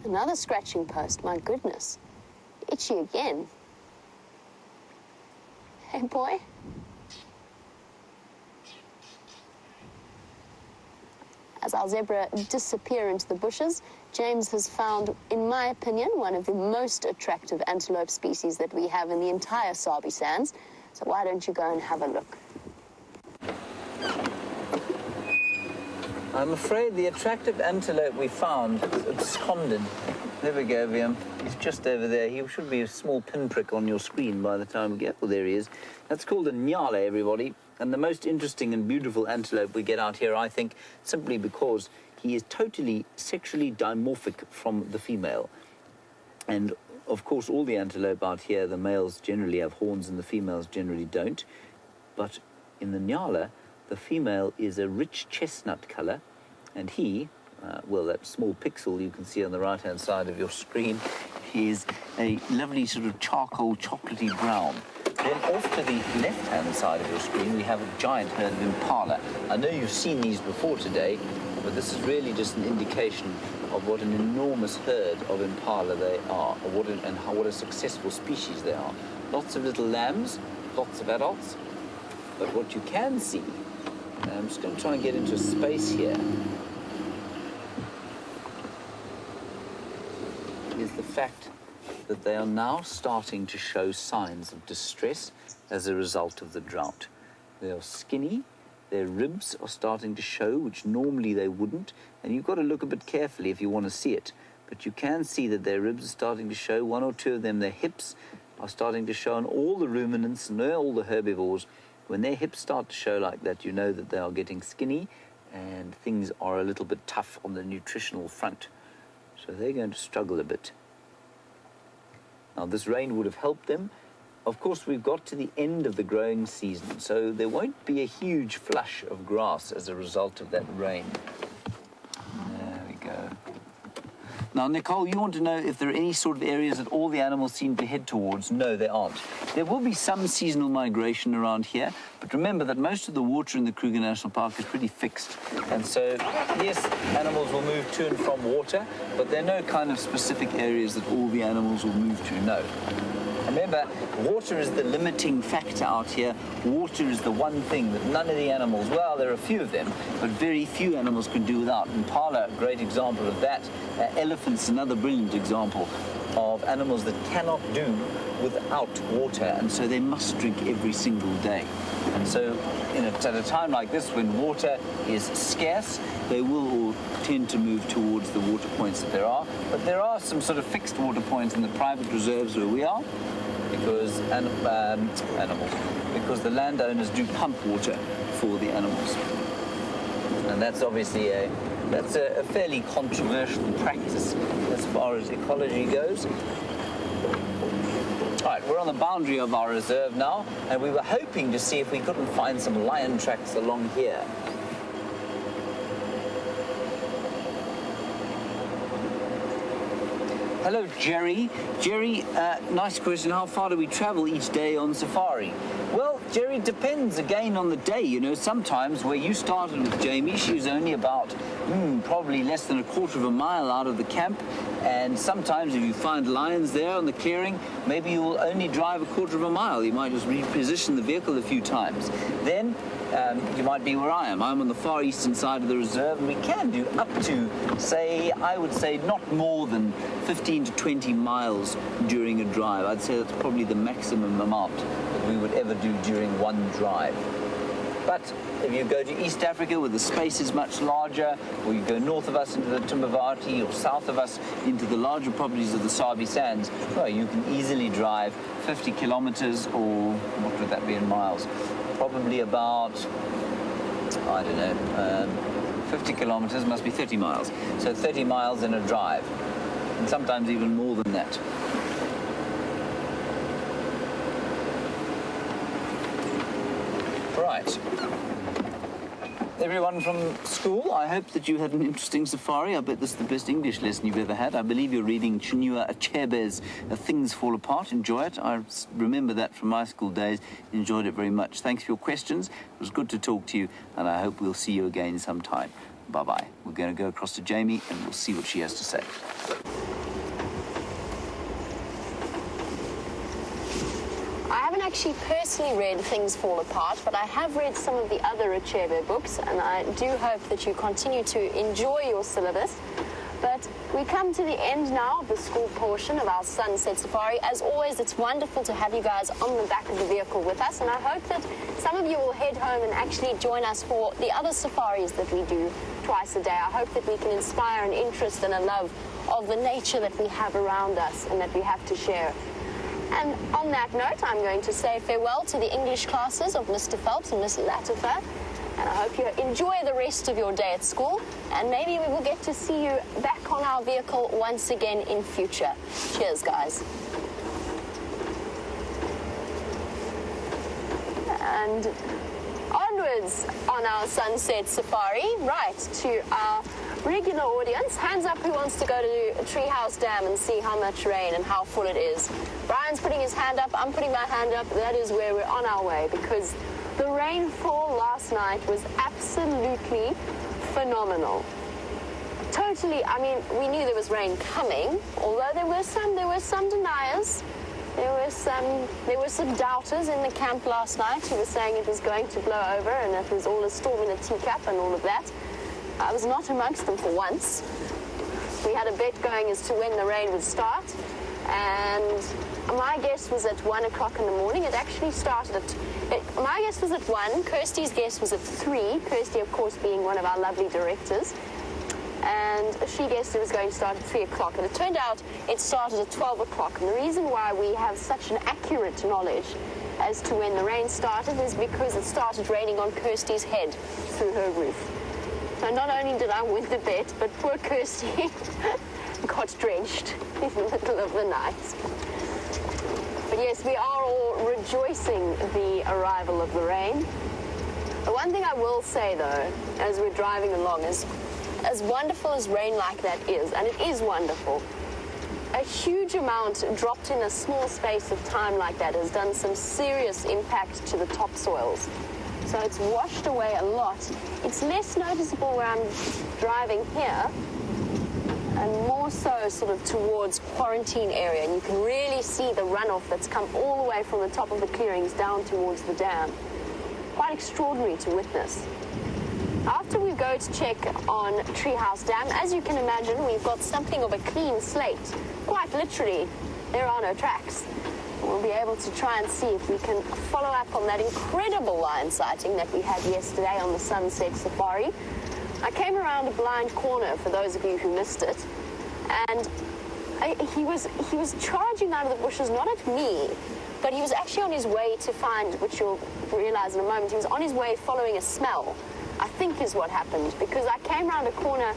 Another scratching post, my goodness. Itchy again. Hey, boy. As our zebra disappear into the bushes, James has found, in my opinion, one of the most attractive antelope species that we have in the entire Sabi Sands. So why don't you go and have a look? I'm afraid the attractive antelope we found is absconded. There we go, Wium. He's just over there. He should be a small pinprick on your screen by the time we get... Well, there he is. That's called a nyala, everybody. And the most interesting and beautiful antelope we get out here, I think, simply because he is totally sexually dimorphic from the female. And, of course, all the antelope out here, the males generally have horns and the females generally don't. But in the nyala, the female is a rich chestnut colour, and he, well, that small pixel you can see on the right-hand side of your screen, is a lovely sort of charcoal chocolatey brown. Then off to the left-hand side of your screen, we have a giant herd of impala. I know you've seen these before today, but this is really just an indication of what an enormous herd of impala they are, or what a successful species they are. Lots of little lambs, lots of adults, but what you can see, I'm just going to try and get into a space here, is the fact that they are now starting to show signs of distress as a result of the drought. They are skinny, their ribs are starting to show, which normally they wouldn't, and you've got to look a bit carefully if you want to see it. But you can see that their ribs are starting to show. 1 or 2 of them, their hips are starting to show, and all the ruminants and all the herbivores, when their hips start to show like that, you know that they are getting skinny and things are a little bit tough on the nutritional front. So they're going to struggle a bit. Now, this rain would have helped them. Of course, we've got to the end of the growing season, so there won't be a huge flush of grass as a result of that rain. There we go. Now, Nicole, you want to know if there are any sort of areas that all the animals seem to head towards? No, there aren't. There will be some seasonal migration around here, but remember that most of the water in the Kruger National Park is pretty fixed. And so, yes, animals will move to and from water, but there are no kind of specific areas that all the animals will move to, no. Remember, water is the limiting factor out here. Water is the one thing that none of the animals, well, there are a few of them, but very few animals can do without. Impala, a great example of that. Elephants, another brilliant example of animals that cannot do without water, and so they must drink every single day. And so, at a time like this, when water is scarce, they will all tend to move towards the water points that there are. But there are some sort of fixed water points in the private reserves where we are, because because the landowners do pump water for the animals. And that's obviously a fairly controversial practice as far as ecology goes. All right, we're on the boundary of our reserve now, and we were hoping to see if we couldn't find some lion tracks along here. Hello, Jerry. Jerry, nice question. How far do we travel each day on safari? Well, Jerry, depends again on the day. Sometimes where you started with Jamie, she was only about probably less than a quarter of a mile out of the camp. And sometimes if you find lions there on the clearing, maybe you'll only drive a quarter of a mile. You might just reposition the vehicle a few times. Then you might be where I am. I'm on the far eastern side of the reserve, and we can do up to, I would say not more than 15 to 20 miles during a drive. I'd say that's probably the maximum amount that we would ever do during one drive. But if you go to East Africa where the space is much larger, or you go north of us into the Timbavati or south of us into the larger properties of the Sabi Sands, well, you can easily drive 50 kilometers, or what would that be in miles? Probably about, I don't know, 50 kilometers must be 30 miles. So 30 miles in a drive, and sometimes even more than that. Right. Everyone from school, I hope that you had an interesting safari. I bet this is the best English lesson you've ever had. I believe you're reading Chinua Achebe's Things Fall Apart. Enjoy it. I remember that from my school days. Enjoyed it very much. Thanks for your questions. It was good to talk to you, and I hope we'll see you again sometime. Bye-bye. We're going to go across to Jamie, and we'll see what she has to say. I haven't actually personally read Things Fall Apart, but I have read some of the other Achebe books, and I do hope that you continue to enjoy your syllabus. But we come to the end now of the school portion of our Sunset Safari. As always, it's wonderful to have you guys on the back of the vehicle with us, and I hope that some of you will head home and actually join us for the other safaris that we do twice a day. I hope that we can inspire an interest and a love of the nature that we have around us and that we have to share. And on that note, I'm going to say farewell to the English classes of Mr. Phelps and Miss Latifa. And I hope you enjoy the rest of your day at school. And maybe we will get to see you back on our vehicle once again in future. Cheers, guys. And onwards on our Sunset Safari, right to our regular audience. Hands up who wants to go to Treehouse Dam and see how much rain and how full it is. Brian's putting his hand up, I'm putting my hand up. That is where we're on our way, because the rainfall last night was absolutely phenomenal. Totally, I mean, we knew there was rain coming, although there were some deniers. There were some doubters in the camp last night who were saying it was going to blow over and it was all a storm in a teacup and all of that. I was not amongst them for once. We had a bet going as to when the rain would start, and my guess was at 1 o'clock in the morning. It actually started my guess was at 1, Kirsty's guess was at 3, Kirsty, of course, being one of our lovely directors, and she guessed it was going to start at 3 o'clock, and it turned out it started at 12 o'clock, and the reason why we have such an accurate knowledge as to when the rain started is because it started raining on Kirsty's head through her roof. So not only did I win the bet, but poor Kirsty got drenched in the middle of the night. But yes, we are all rejoicing the arrival of the rain. The one thing I will say, though, as we're driving along, is as wonderful as rain like that is, and it is wonderful, a huge amount dropped in a small space of time like that has done some serious impact to the topsoils. So it's washed away a lot. It's less noticeable where I'm driving here, and more so sort of towards quarantine area. And you can really see the runoff that's come all the way from the top of the clearings down towards the dam. Quite extraordinary to witness. After we go to check on Treehouse Dam, as you can imagine, we've got something of a clean slate. Quite literally, there are no tracks. We'll be able to try and see if we can follow up on that incredible lion sighting that we had yesterday on the Sunset Safari. I came around a blind corner, for those of you who missed it, and he was charging out of the bushes, not at me, but he was actually on his way to find, which you'll realize in a moment, he was on his way following a smell, I think is what happened, because I came around a corner,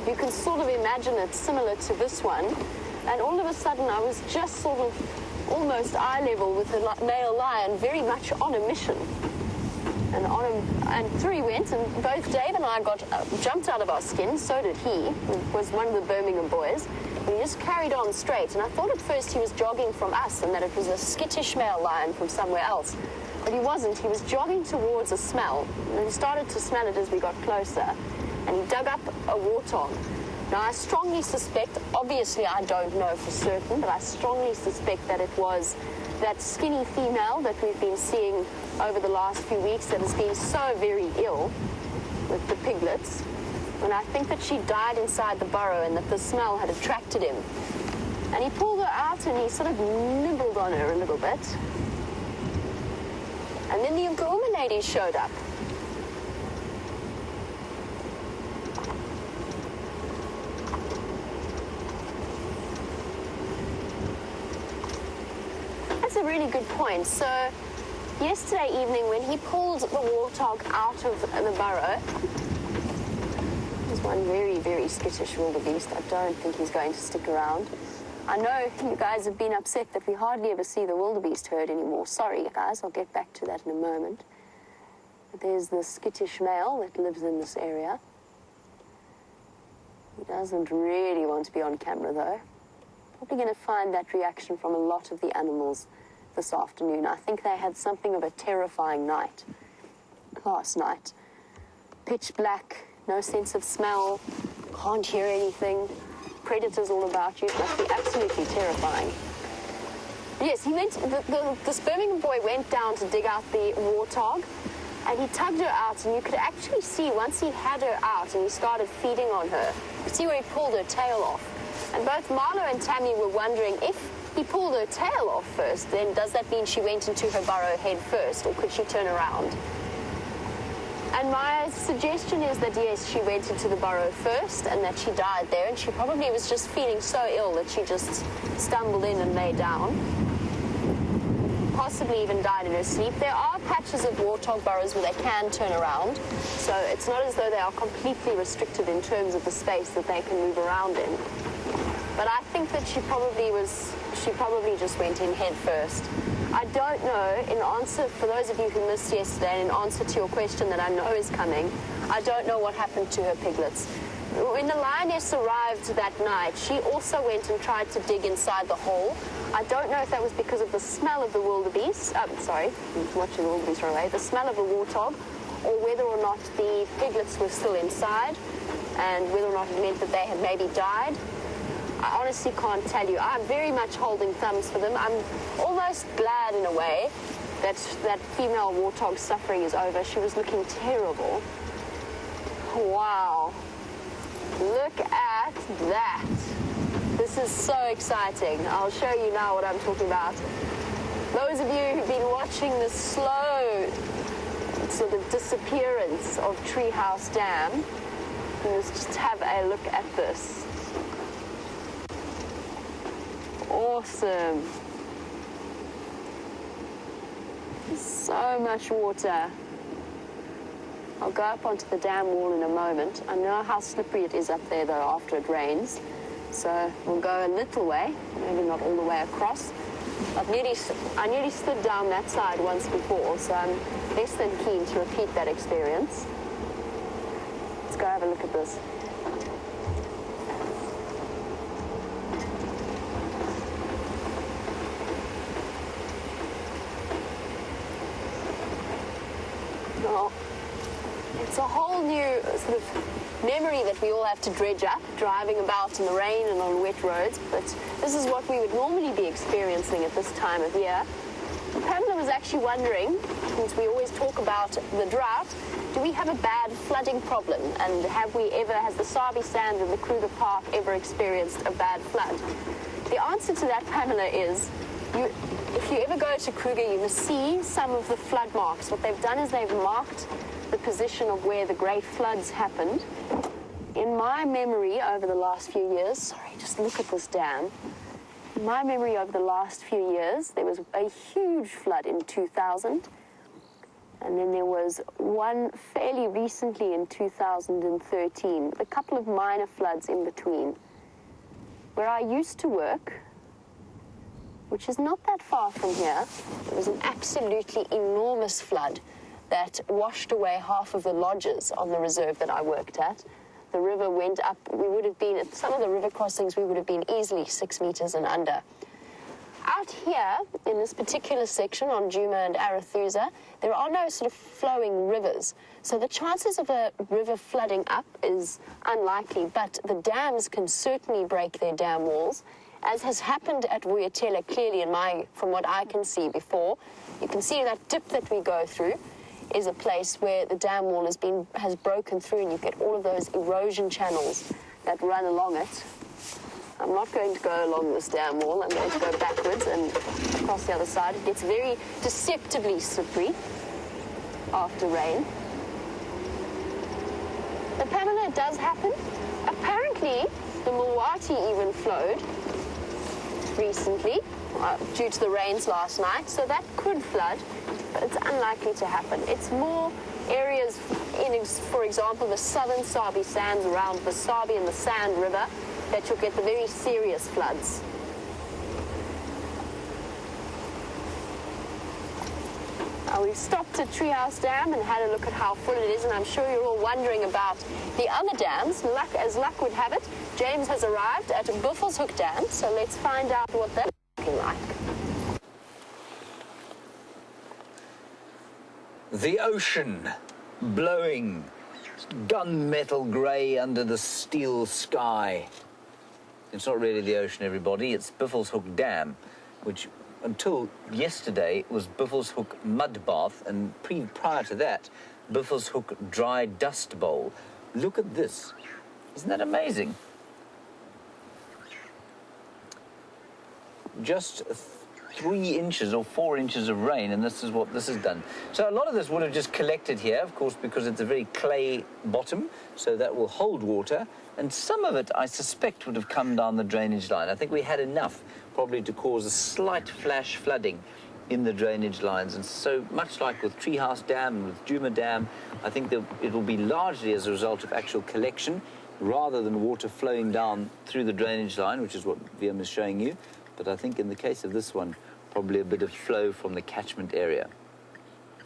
you can sort of imagine it similar to this one, and all of a sudden I was just sort of almost eye level with a male lion, very much on a mission. And through he went, and both Dave and I got jumped out of our skin, so did he. He was one of the Birmingham boys. And he just carried on straight, and I thought at first he was jogging from us and that it was a skittish male lion from somewhere else. But he wasn't. He was jogging towards a smell, and he started to smell it as we got closer, and he dug up a warthog. Now, I strongly suspect, obviously I don't know for certain, but I strongly suspect that it was that skinny female that we've been seeing over the last few weeks that has been so very ill with the piglets. And I think that she died inside the burrow and that the smell had attracted him. And he pulled her out and he sort of nibbled on her a little bit. And then the Nkuhuma ladies showed up. really good point. So yesterday evening when he pulled the warthog out of the burrow, there's one very, very skittish wildebeest. I don't think he's going to stick around. I know you guys have been upset that we hardly ever see the wildebeest herd anymore. Sorry, guys, I'll get back to that in a moment. But there's the skittish male that lives in this area. He doesn't really want to be on camera, though. Probably going to find that reaction from a lot of the animals this afternoon. I think they had something of a terrifying night last night. Pitch black, no sense of smell, can't hear anything. Predators all about you. It must be absolutely terrifying. Yes, he went. This Birmingham boy went down to dig out the warthog, and he tugged her out, and you could actually see once he had her out and he started feeding on her, you could see where he pulled her tail off. And both Marlo and Tammy were wondering if he pulled her tail off first, then does that mean she went into her burrow head first, or could she turn around? And my suggestion is that, yes, she went into the burrow first and that she died there, and she probably was just feeling so ill that she just stumbled in and lay down. Possibly even died in her sleep. There are patches of warthog burrows where they can turn around, so it's not as though they are completely restricted in terms of the space that they can move around in. But I think that she probably just went in head first. I don't know, in answer, for those of you who missed yesterday, and in answer to your question that I know is coming, I don't know what happened to her piglets. When the lioness arrived that night, she also went and tried to dig inside the hole. I don't know if that was because of the smell of the wildebeest, I'm watching the wildebeest run away, the smell of the warthog, or whether or not the piglets were still inside, and whether or not it meant that they had maybe died. I honestly can't tell you. I'm very much holding thumbs for them. I'm almost glad in a way that that female warthog's suffering is over. She was looking terrible. Wow. Look at that. This is so exciting. I'll show you now what I'm talking about. Those of you who've been watching the slow sort of disappearance of Treehouse Dam, let's just have a look at this. Awesome. So much water. I'll go up onto the dam wall in a moment. I know how slippery it is up there, though, after it rains. So we'll go a little way, maybe not all the way across. I nearly slid down that side once before, so I'm less than keen to repeat that experience. Let's go have a look at this. Well, it's a whole new sort of memory that we all have to dredge up, driving about in the rain and on wet roads, but this is what we would normally be experiencing at this time of year. Pamela was actually wondering, since we always talk about the drought, do we have a bad flooding problem? And has the Sabi Sand and the Kruger Park ever experienced a bad flood? The answer to that, Pamela, is if you ever go to Kruger, you will see some of the flood marks. What they've done is they've marked the position of where the great floods happened. In my memory over the last few years, sorry, just look at this dam. In my memory over the last few years, there was a huge flood in 2000. And then there was one fairly recently in 2013, with a couple of minor floods in between. Where I used to work, which is not that far from here, there was an absolutely enormous flood that washed away half of the lodges on the reserve that I worked at. The river went up. We would have been, at some of the river crossings, we would have been easily 6 meters and under. Out here, in this particular section on Djuma and Arathusa, there are no sort of flowing rivers. So the chances of a river flooding up is unlikely, but the dams can certainly break their dam walls, as has happened at Vuyatela clearly from what I can see before. You can see that dip that we go through is a place where the dam wall has broken through, and you get all of those erosion channels that run along it. I'm not going to go along this dam wall. I'm going to go backwards and across the other side. It gets very deceptively slippery after rain. But Pamela, it does happen. Apparently, the Mulwati even flowed recently. due to the rains last night, so that could flood, but it's unlikely to happen. It's more areas in, for example, the southern Sabi sands around the Sabi and the Sand River that you'll get the very serious floods. We've stopped at Treehouse Dam and had a look at how full it is, and I'm sure you're all wondering about the other dams. As luck would have it, James has arrived at Buffelshoek Dam, so let's find out what that's looking like. The ocean, blowing, gunmetal grey under the steel sky. It's not really the ocean, everybody, it's Buffelshoek Dam, which until yesterday was Buffelshoek Mud Bath, and prior to that, Buffelshoek Dry Dust Bowl. Look at this. Isn't that amazing? Just 3 inches or 4 inches of rain, and this is what this has done. So a lot of this would have just collected here, of course, because it's a very clay bottom, so that will hold water, and some of it, I suspect, would have come down the drainage line. I think we had enough probably to cause a slight flash flooding in the drainage lines, and so much like with Treehouse Dam and with Djuma Dam, I think that it will be largely as a result of actual collection rather than water flowing down through the drainage line, which is what Wium is showing you. But I think in the case of this one, probably a bit of flow from the catchment area.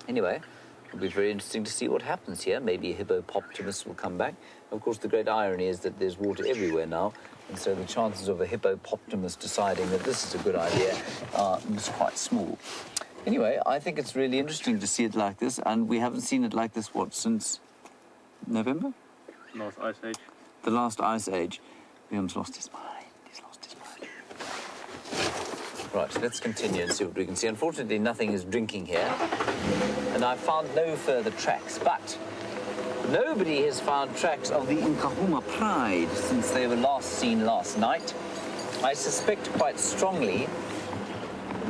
Anyway, it'll be very interesting to see what happens here. Maybe a hippopotamus will come back. Of course, the great irony is that there's water everywhere now, and so the chances of a hippopotamus deciding that this is a good idea are quite small. Anyway, I think it's really interesting to see it like this, and we haven't seen it like this, what, since November? Last ice age. The last ice age. Wium's lost his mind. He's lost his mind. Right, let's continue and see what we can see. Unfortunately, nothing is drinking here, and I found no further tracks, but nobody has found tracks of the Nkahuma Pride since they were last seen last night. I suspect quite strongly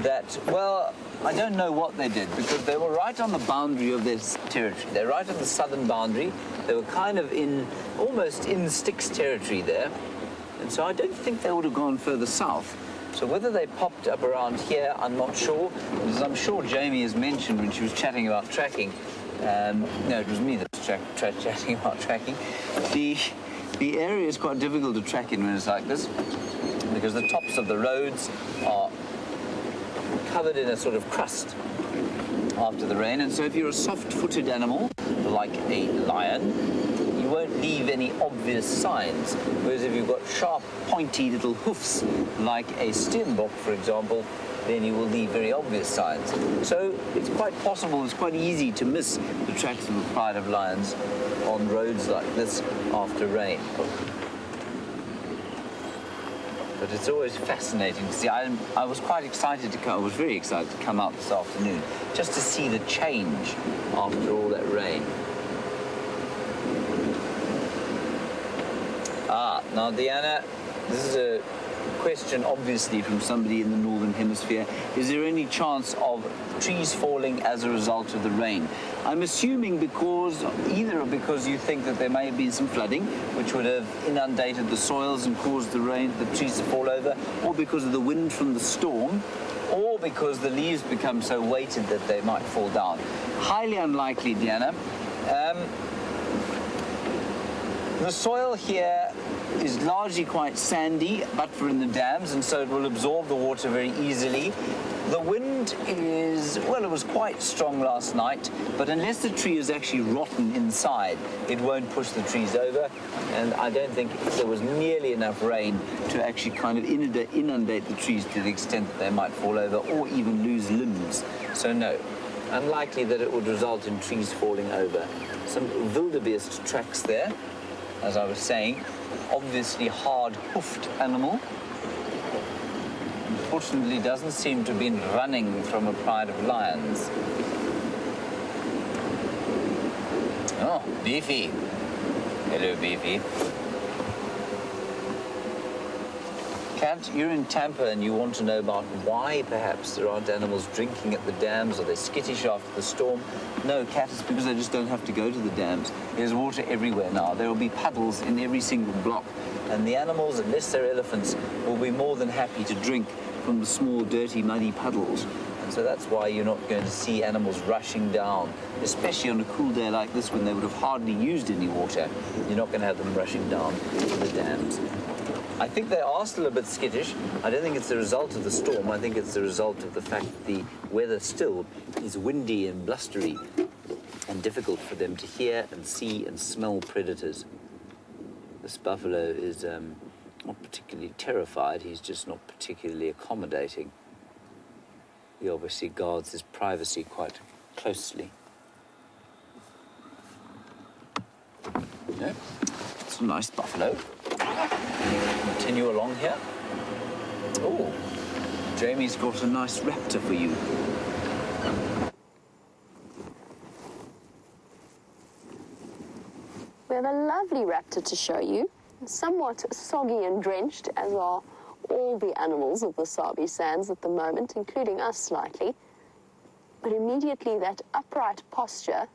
that, well, I don't know what they did, because they were right on the boundary of this territory. They're right on the southern boundary. They were kind of almost in Styx territory there, and so I don't think they would have gone further south. So whether they popped up around here, I'm not sure, because I'm sure Jamie has mentioned when she was chatting about tracking, no, it was me that was chatting about tracking, the area is quite difficult to track in when it's like this, because the tops of the roads are covered in a sort of crust after the rain, and so if you're a soft-footed animal, like a lion, you won't leave any obvious signs, whereas if you've got sharp, pointy little hoofs, like a steenbok, for example, then you will leave very obvious signs. So it's quite possible, it's quite easy to miss the tracks of a pride of lions on roads like this after rain. But it's always fascinating to see. I was quite excited to come, I was very excited to come out this afternoon, just to see the change after all that rain. Now, Diana, this is a question, obviously, from somebody in the Northern Hemisphere. Is there any chance of trees falling as a result of the rain? I'm assuming either because you think that there may have been some flooding, which would have inundated the soils and caused the trees to fall over, or because of the wind from the storm, or because the leaves become so weighted that they might fall down. Highly unlikely, Diana. The soil here is largely quite sandy, but for in the dams, and so it will absorb the water very easily. The wind is, well, it was quite strong last night, but unless the tree is actually rotten inside, it won't push the trees over, and I don't think there was nearly enough rain to actually kind of inundate the trees to the extent that they might fall over or even lose limbs. So no, unlikely that it would result in trees falling over. Some wildebeest tracks there, as I was saying, obviously hard-hoofed animal. Unfortunately, doesn't seem to have been running from a pride of lions. Oh, Beefy. Hello, Beefy. Cat, you're in Tampa and you want to know about why perhaps there aren't animals drinking at the dams, or they're skittish after the storm. No, Cat, it's because they just don't have to go to the dams. There's water everywhere now. There will be puddles in every single block. And the animals, unless they're elephants, will be more than happy to drink from the small, dirty, muddy puddles. And so that's why you're not going to see animals rushing down, especially on a cool day like this when they would have hardly used any water. You're not going to have them rushing down to the dams. I think they are still a bit skittish. I don't think it's the result of the storm. I think it's the result of the fact that the weather still is windy and blustery and difficult for them to hear and see and smell predators. This buffalo is not particularly terrified. He's just not particularly accommodating. He obviously guards his privacy quite closely. Yeah, it's a nice buffalo. Continue along here. Oh, Jamie's got a nice raptor for you. We have a lovely raptor to show you, somewhat soggy and drenched, as are all the animals of the Sabi Sands at the moment, including us slightly. But immediately that upright posture,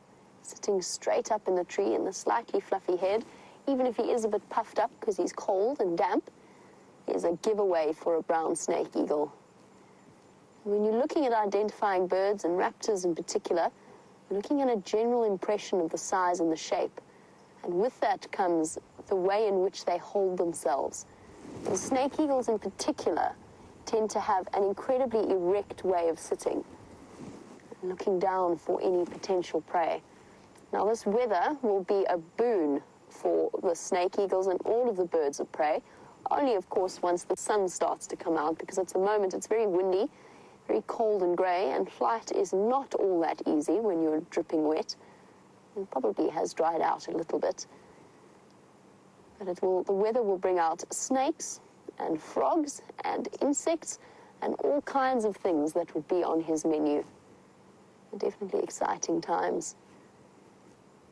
sitting straight up in the tree and the slightly fluffy head, even if he is a bit puffed up because he's cold and damp, is a giveaway for a brown snake eagle. When you're looking at identifying birds and raptors in particular, you're looking at a general impression of the size and the shape. And with that comes the way in which they hold themselves. The snake eagles in particular tend to have an incredibly erect way of sitting, looking down for any potential prey. Now, this weather will be a boon for the snake eagles and all of the birds of prey, only, of course, once the sun starts to come out, because at the moment it's very windy, very cold and grey, and flight is not all that easy when you're dripping wet. It probably has dried out a little bit. But the weather will bring out snakes and frogs and insects and all kinds of things that would be on his menu. Definitely exciting times.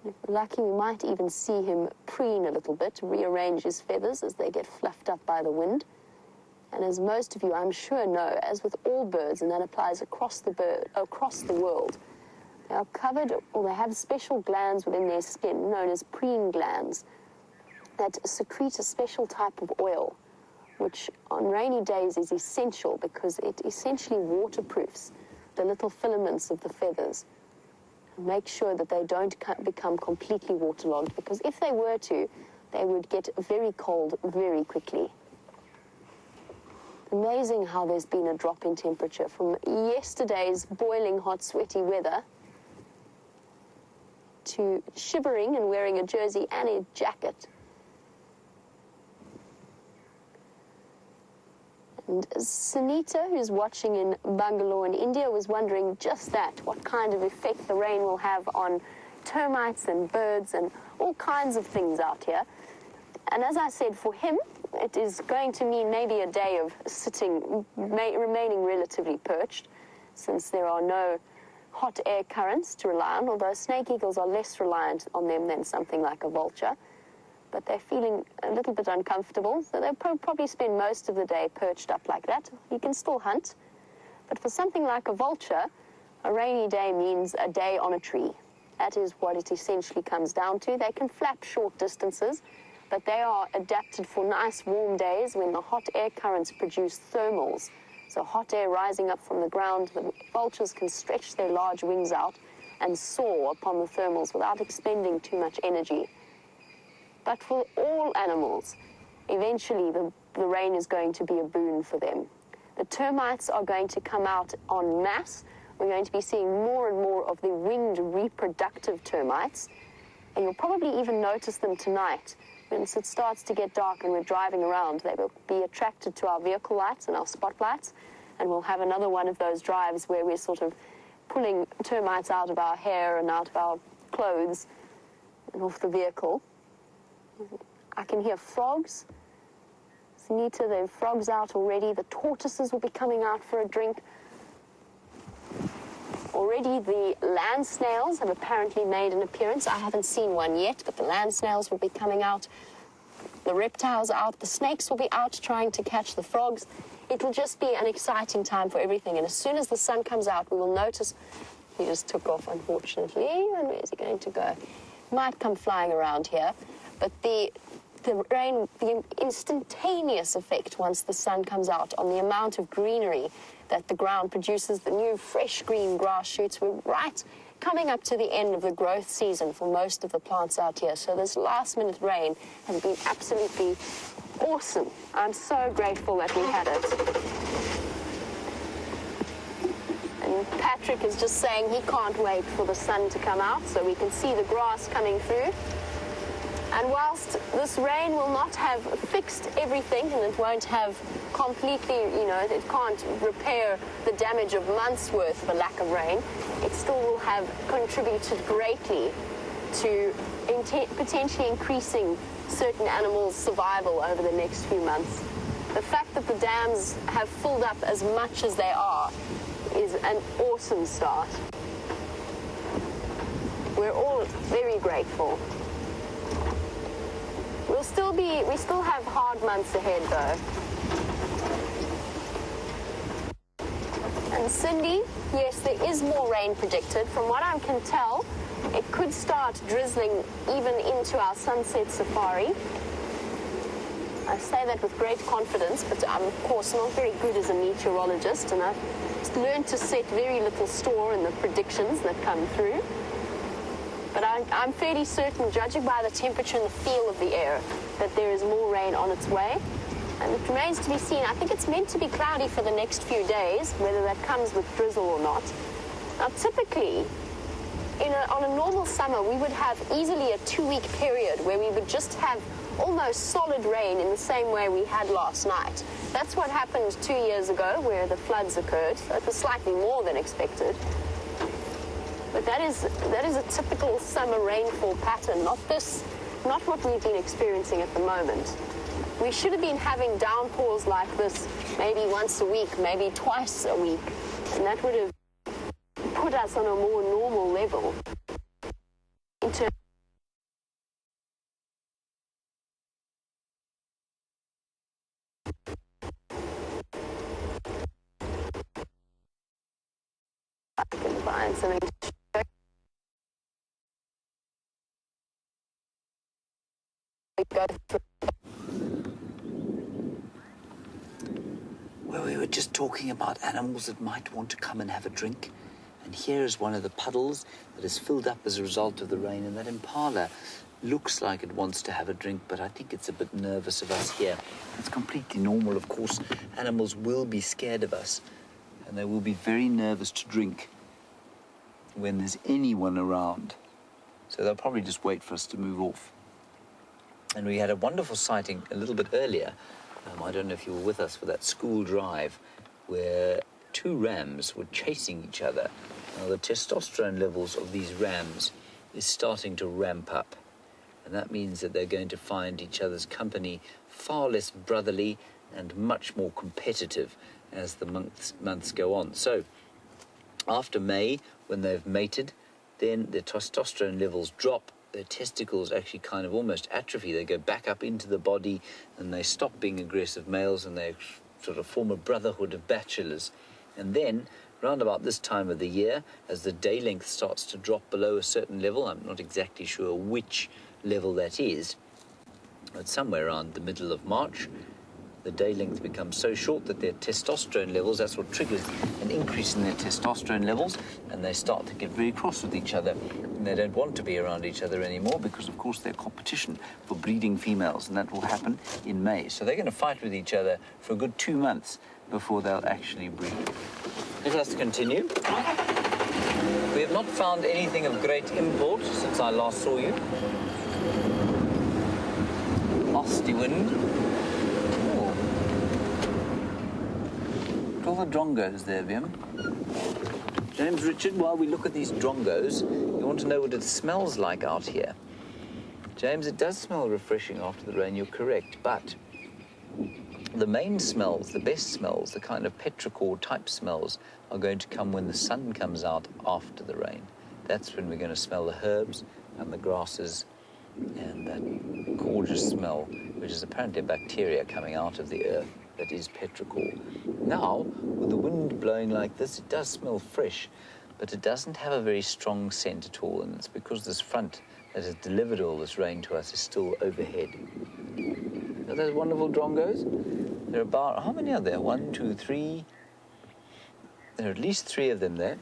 If we're lucky, we might even see him preen a little bit, rearrange his feathers as they get fluffed up by the wind. And as most of you, I'm sure, know, as with all birds, and that applies across the world, they are covered, or they have special glands within their skin known as preen glands that secrete a special type of oil, which on rainy days is essential because it essentially waterproofs the little filaments of the feathers. Make sure that they don't become completely waterlogged, because if they were to, they would get very cold very quickly. Amazing how there's been a drop in temperature from yesterday's boiling hot, sweaty weather to shivering and wearing a jersey and a jacket. And Sunita, who's watching in Bangalore in India, was wondering just that, what kind of effect the rain will have on termites and birds and all kinds of things out here. And as I said, for him, it is going to mean maybe a day of sitting, remaining relatively perched, since there are no hot air currents to rely on, although snake eagles are less reliant on them than something like a vulture. But they're feeling a little bit uncomfortable, so they'll probably spend most of the day perched up like that. You can still hunt, but for something like a vulture, a rainy day means a day on a tree. That is what it essentially comes down to. They can flap short distances, but they are adapted for nice warm days when the hot air currents produce thermals. So hot air rising up from the ground, the vultures can stretch their large wings out and soar upon the thermals without expending too much energy. But for all animals, eventually the rain is going to be a boon for them. The termites are going to come out en masse. We're going to be seeing more and more of the winged reproductive termites. And you'll probably even notice them tonight. Once it starts to get dark and we're driving around, they will be attracted to our vehicle lights and our spotlights. And we'll have another one of those drives where we're sort of pulling termites out of our hair and out of our clothes and off the vehicle. I can hear frogs. Sunita, there are frogs out already. The tortoises will be coming out for a drink. Already the land snails have apparently made an appearance. I haven't seen one yet, but the land snails will be coming out the reptiles out, the snakes will be out trying to catch the frogs. It will just be an exciting time for everything. And as soon as the sun comes out, we will notice, he just took off, unfortunately. And where's he going to go? Might come flying around here. But the rain, the instantaneous effect once the sun comes out on the amount of greenery that the ground produces, the new fresh green grass shoots. We're right coming up to the end of the growth season for most of the plants out here. So this last minute rain has been absolutely awesome. I'm so grateful that we had it. And Patrick is just saying he can't wait for the sun to come out so we can see the grass coming through. And whilst this rain will not have fixed everything, and it won't have completely, it can't repair the damage of months' worth for lack of rain, it still will have contributed greatly to potentially increasing certain animals' survival over the next few months. The fact that the dams have filled up as much as they are is an awesome start. We're all very grateful. We still have hard months ahead though. And Cindy, yes, there is more rain predicted. From what I can tell, it could start drizzling even into our Sunset Safari. I say that with great confidence, but I'm of course not very good as a meteorologist, and I've learned to set very little store in the predictions that come through. But I'm fairly certain, judging by the temperature and the feel of the air, that there is more rain on its way. And it remains to be seen. I think it's meant to be cloudy for the next few days, whether that comes with drizzle or not. Now, typically, on a normal summer, we would have easily a 2-week period where we would just have almost solid rain in the same way we had last night. That's what happened 2 years ago, where the floods occurred. So it was slightly more than expected. But that is a typical summer rainfall pattern, not what we've been experiencing at the moment. We should have been having downpours like this maybe once a week, maybe twice a week, and that would have put us on a more normal level. I can find something to show. Well, we were just talking about animals that might want to come and have a drink. And here is one of the puddles that is filled up as a result of the rain. And that impala looks like it wants to have a drink, but I think it's a bit nervous of us here. It's completely normal, of course. Animals will be scared of us, and they will be very nervous to drink when there's anyone around. So they'll probably just wait for us to move off. And we had a wonderful sighting a little bit earlier. I don't know if you were with us for that school drive where 2 rams were chasing each other. Now, the testosterone levels of these rams is starting to ramp up. And that means that they're going to find each other's company far less brotherly and much more competitive as the months go on. So, after May, when they've mated, then their testosterone levels drop. Their testicles actually kind of almost atrophy. They go back up into the body and they stop being aggressive males and they sort of form a brotherhood of bachelors. And then, round about this time of the year, as the day length starts to drop below a certain level, I'm not exactly sure which level that is, but somewhere around the middle of March, the day length becomes so short that their testosterone levels, that's what triggers an increase in their testosterone levels, and they start to get very cross with each other. And they don't want to be around each other anymore because, of course, they're competition for breeding females, and that will happen in May. So they're going to fight with each other for a good 2 months before they'll actually breed. Let us continue. We have not found anything of great import since I last saw you. Nasty wind. All the drongos there, Wium. James Richard, while we look at these drongos, you want to know what it smells like out here. James, it does smell refreshing after the rain, you're correct, but the main smells, the best smells, the kind of petrichor type smells are going to come when the sun comes out after the rain. That's when we're going to smell the herbs and the grasses and that gorgeous smell, which is apparently a bacteria coming out of the earth that is petrichor. Now, with the wind blowing like this, it does smell fresh, but it doesn't have a very strong scent at all, and it's because this front that has delivered all this rain to us is still overhead. Are those wonderful drongos? There are about, how many are there? 1, 2, 3. There are at least 3 of them there.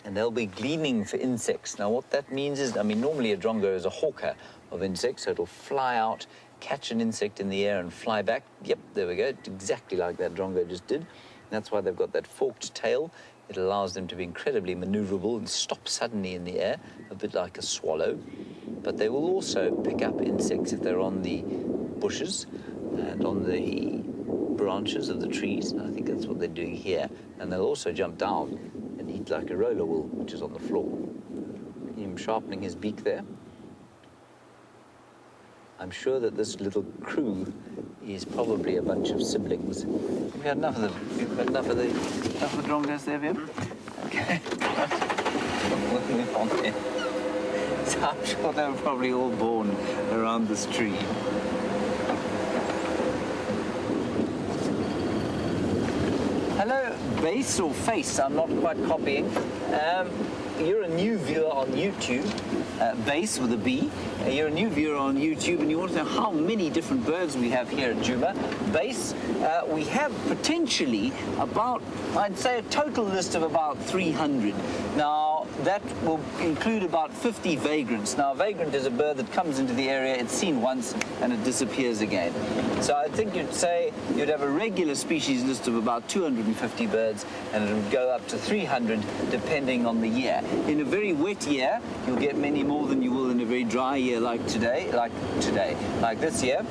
And they'll be gleaning for insects. Now, what that means is, I mean, normally a drongo is a hawker of insects, so it'll fly out, catch an insect in the air and fly back. Yep, there we go, exactly like that drongo just did. And that's why they've got that forked tail. It allows them to be incredibly maneuverable and stop suddenly in the air, a bit like a swallow. But they will also pick up insects if they're on the bushes and on the branches of the trees. I think that's what they're doing here. And they'll also jump down and eat like a roller wool, which is on the floor. Him sharpening his beak there. I'm sure that this little crew is probably a bunch of siblings. We've had enough of them. We've had enough of the drongos there, Wium? Okay. We'll move on there. So I'm sure they were probably all born around this tree. Hello, base or face, I'm not quite copying. You're a new viewer on YouTube, base with a B. You're a new viewer on YouTube and you want to know how many different birds we have here at Djuma. Base, we have potentially about, I'd say a total list of about 300. Now, that will include about 50 vagrants. Now, a vagrant is a bird that comes into the area, it's seen once, and it disappears again. So I think you'd say you'd have a regular species list of about 250 birds, and it would go up to 300 depending on the year. In a very wet year, you'll get many more than you will in a very dry year like this year.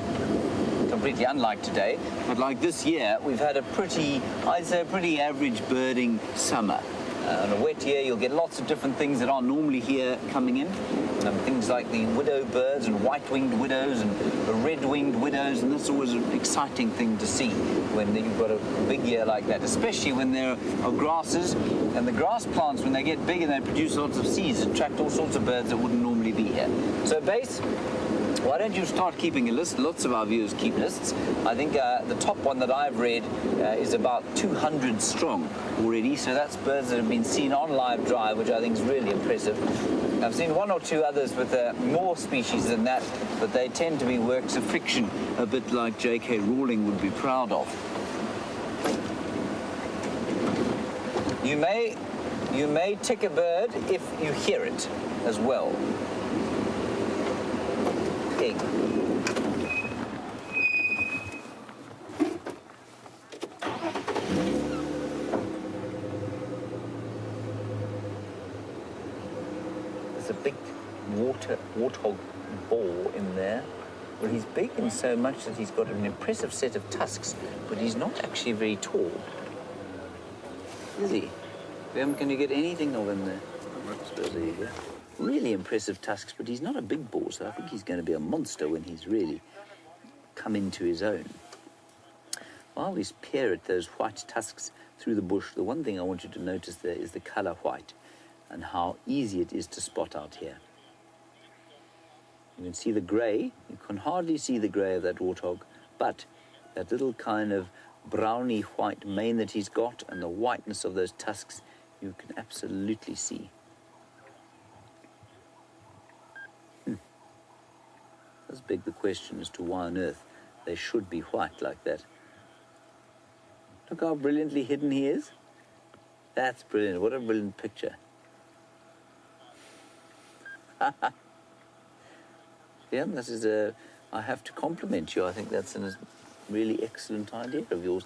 Completely unlike today, but like this year, we've had a pretty, I'd say a pretty average birding summer. On a wet year, you'll get lots of different things that aren't normally here coming in. Things like the widow birds and white-winged widows and red-winged widows, and that's always an exciting thing to see when you've got a big year like that, especially when there are grasses, and the grass plants, when they get big and they produce lots of seeds, attract all sorts of birds that wouldn't normally be here. So base, why don't you start keeping a list? Lots of our viewers keep lists. I think the top one that I've read is about 200 strong already, so that's birds that have been seen on live drive, which I think is really impressive. I've seen 1 or 2 others with more species than that, but they tend to be works of fiction, a bit like J.K. Rowling would be proud of. You may tick a bird if you hear it as well. Egg. There's a big warthog boar in there. Well, he's big in so much that he's got an impressive set of tusks, but he's not actually very tall. Is he? Can you get anything of him there? I suppose there you go. Really impressive tusks, but he's not a big boar, so I think he's going to be a monster when he's really come into his own. While we peer at those white tusks through the bush, the one thing I want you to notice there is the colour white and how easy it is to spot out here. You can see the grey. You can hardly see the grey of that warthog, but that little kind of browny white mane that he's got and the whiteness of those tusks, you can absolutely see. Does beg the question as to why on earth they should be white like that. Look how brilliantly hidden he is. That's brilliant. What a brilliant picture. Yeah, this is I have to compliment you. I think that's a really excellent idea of yours.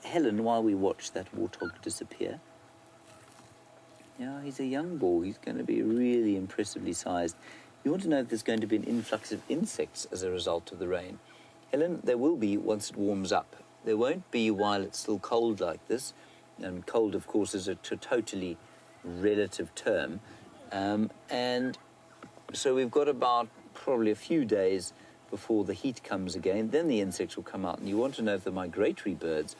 Helen, while we watch that warthog disappear, yeah, he's a young boar. He's going to be really impressively sized. You want to know if there's going to be an influx of insects as a result of the rain. Helen, there will be once it warms up. There won't be while it's still cold like this. And cold, of course, is a totally relative term. And so we've got about probably a few days before the heat comes again. Then the insects will come out. And you want to know if the migratory birds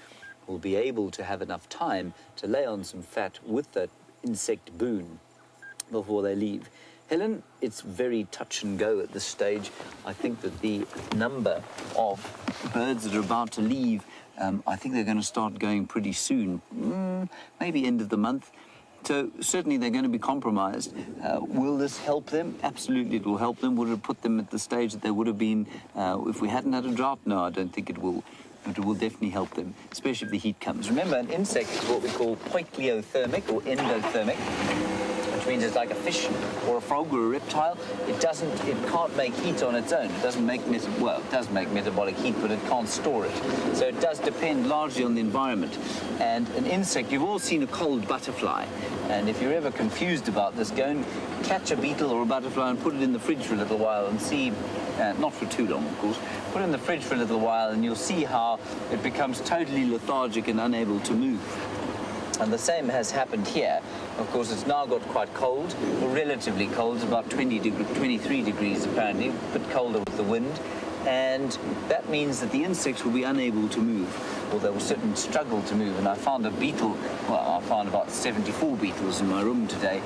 will be able to have enough time to lay on some fat with that insect boon before they leave. Helen, it's very touch and go at this stage. I think that the number of birds that are about to leave, I think they're going to start going pretty soon, maybe end of the month. So certainly they're going to be compromised. Will this help them? Absolutely it will help them. Would it put them at the stage that they would have been if we hadn't had a drought? No, I don't think it will. But it will definitely help them, especially if the heat comes. Remember, an insect is what we call poikilothermic or endothermic, which means it's like a fish or a frog or a reptile. It can't make heat on its own. It doesn't make, it does make metabolic heat, but it can't store it. So it does depend largely on the environment. And an insect, you've all seen a cold butterfly. And if you're ever confused about this, go and catch a beetle or a butterfly and put it in the fridge for a little while and see, not for too long, of course, put it in the fridge for a little while and you'll see how it becomes totally lethargic and unable to move. And the same has happened here. Of course, it's now got quite cold, or relatively cold. It's about 23 degrees apparently, a bit colder with the wind. And that means that the insects will be unable to move, or they will certainly struggle to move. And I found a beetle, well, I found about 74 beetles in my room today,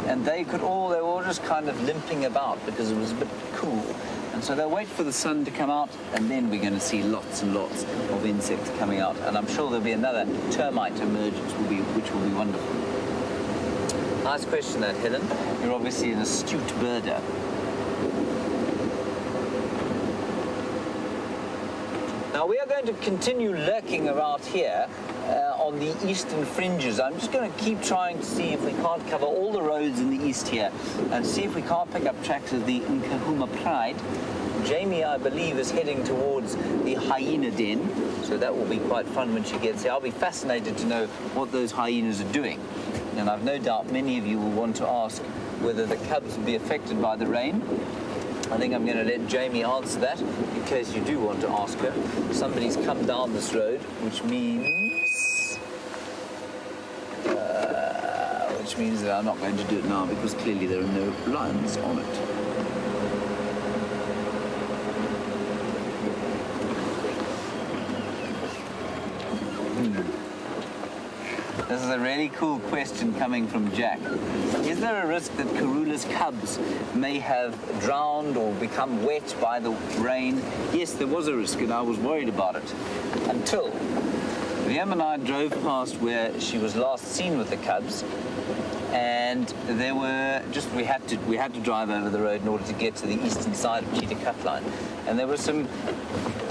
and they were all just kind of limping about because it was a bit cool. And so they'll wait for the sun to come out, and then we're going to see lots and lots of insects coming out. And I'm sure there'll be another termite emergence, which will be wonderful. Nice question, that, Helen. You're obviously an astute birder. Now, we are going to continue lurking around here on the eastern fringes. I'm just going to keep trying to see if we can't cover all the roads in the east here and see if we can't pick up tracks of the Nkahuma Pride. Jamie, I believe, is heading towards the hyena den, so that will be quite fun when she gets here. I'll be fascinated to know what those hyenas are doing. And I've no doubt many of you will want to ask whether the cubs will be affected by the rain. I think I'm going to let Jamie answer that, in case you do want to ask her. Somebody's come down this road, which means that I'm not going to do it now, because clearly there are no lines on it. This is a really cool question coming from Jack. Is there a risk that Karula's cubs may have drowned or become wet by the rain? Yes, there was a risk, and I was worried about it. Until Wium and I drove past where she was last seen with the cubs, and there were we had to drive over the road in order to get to the eastern side of Cheetah Cut Line. And there were some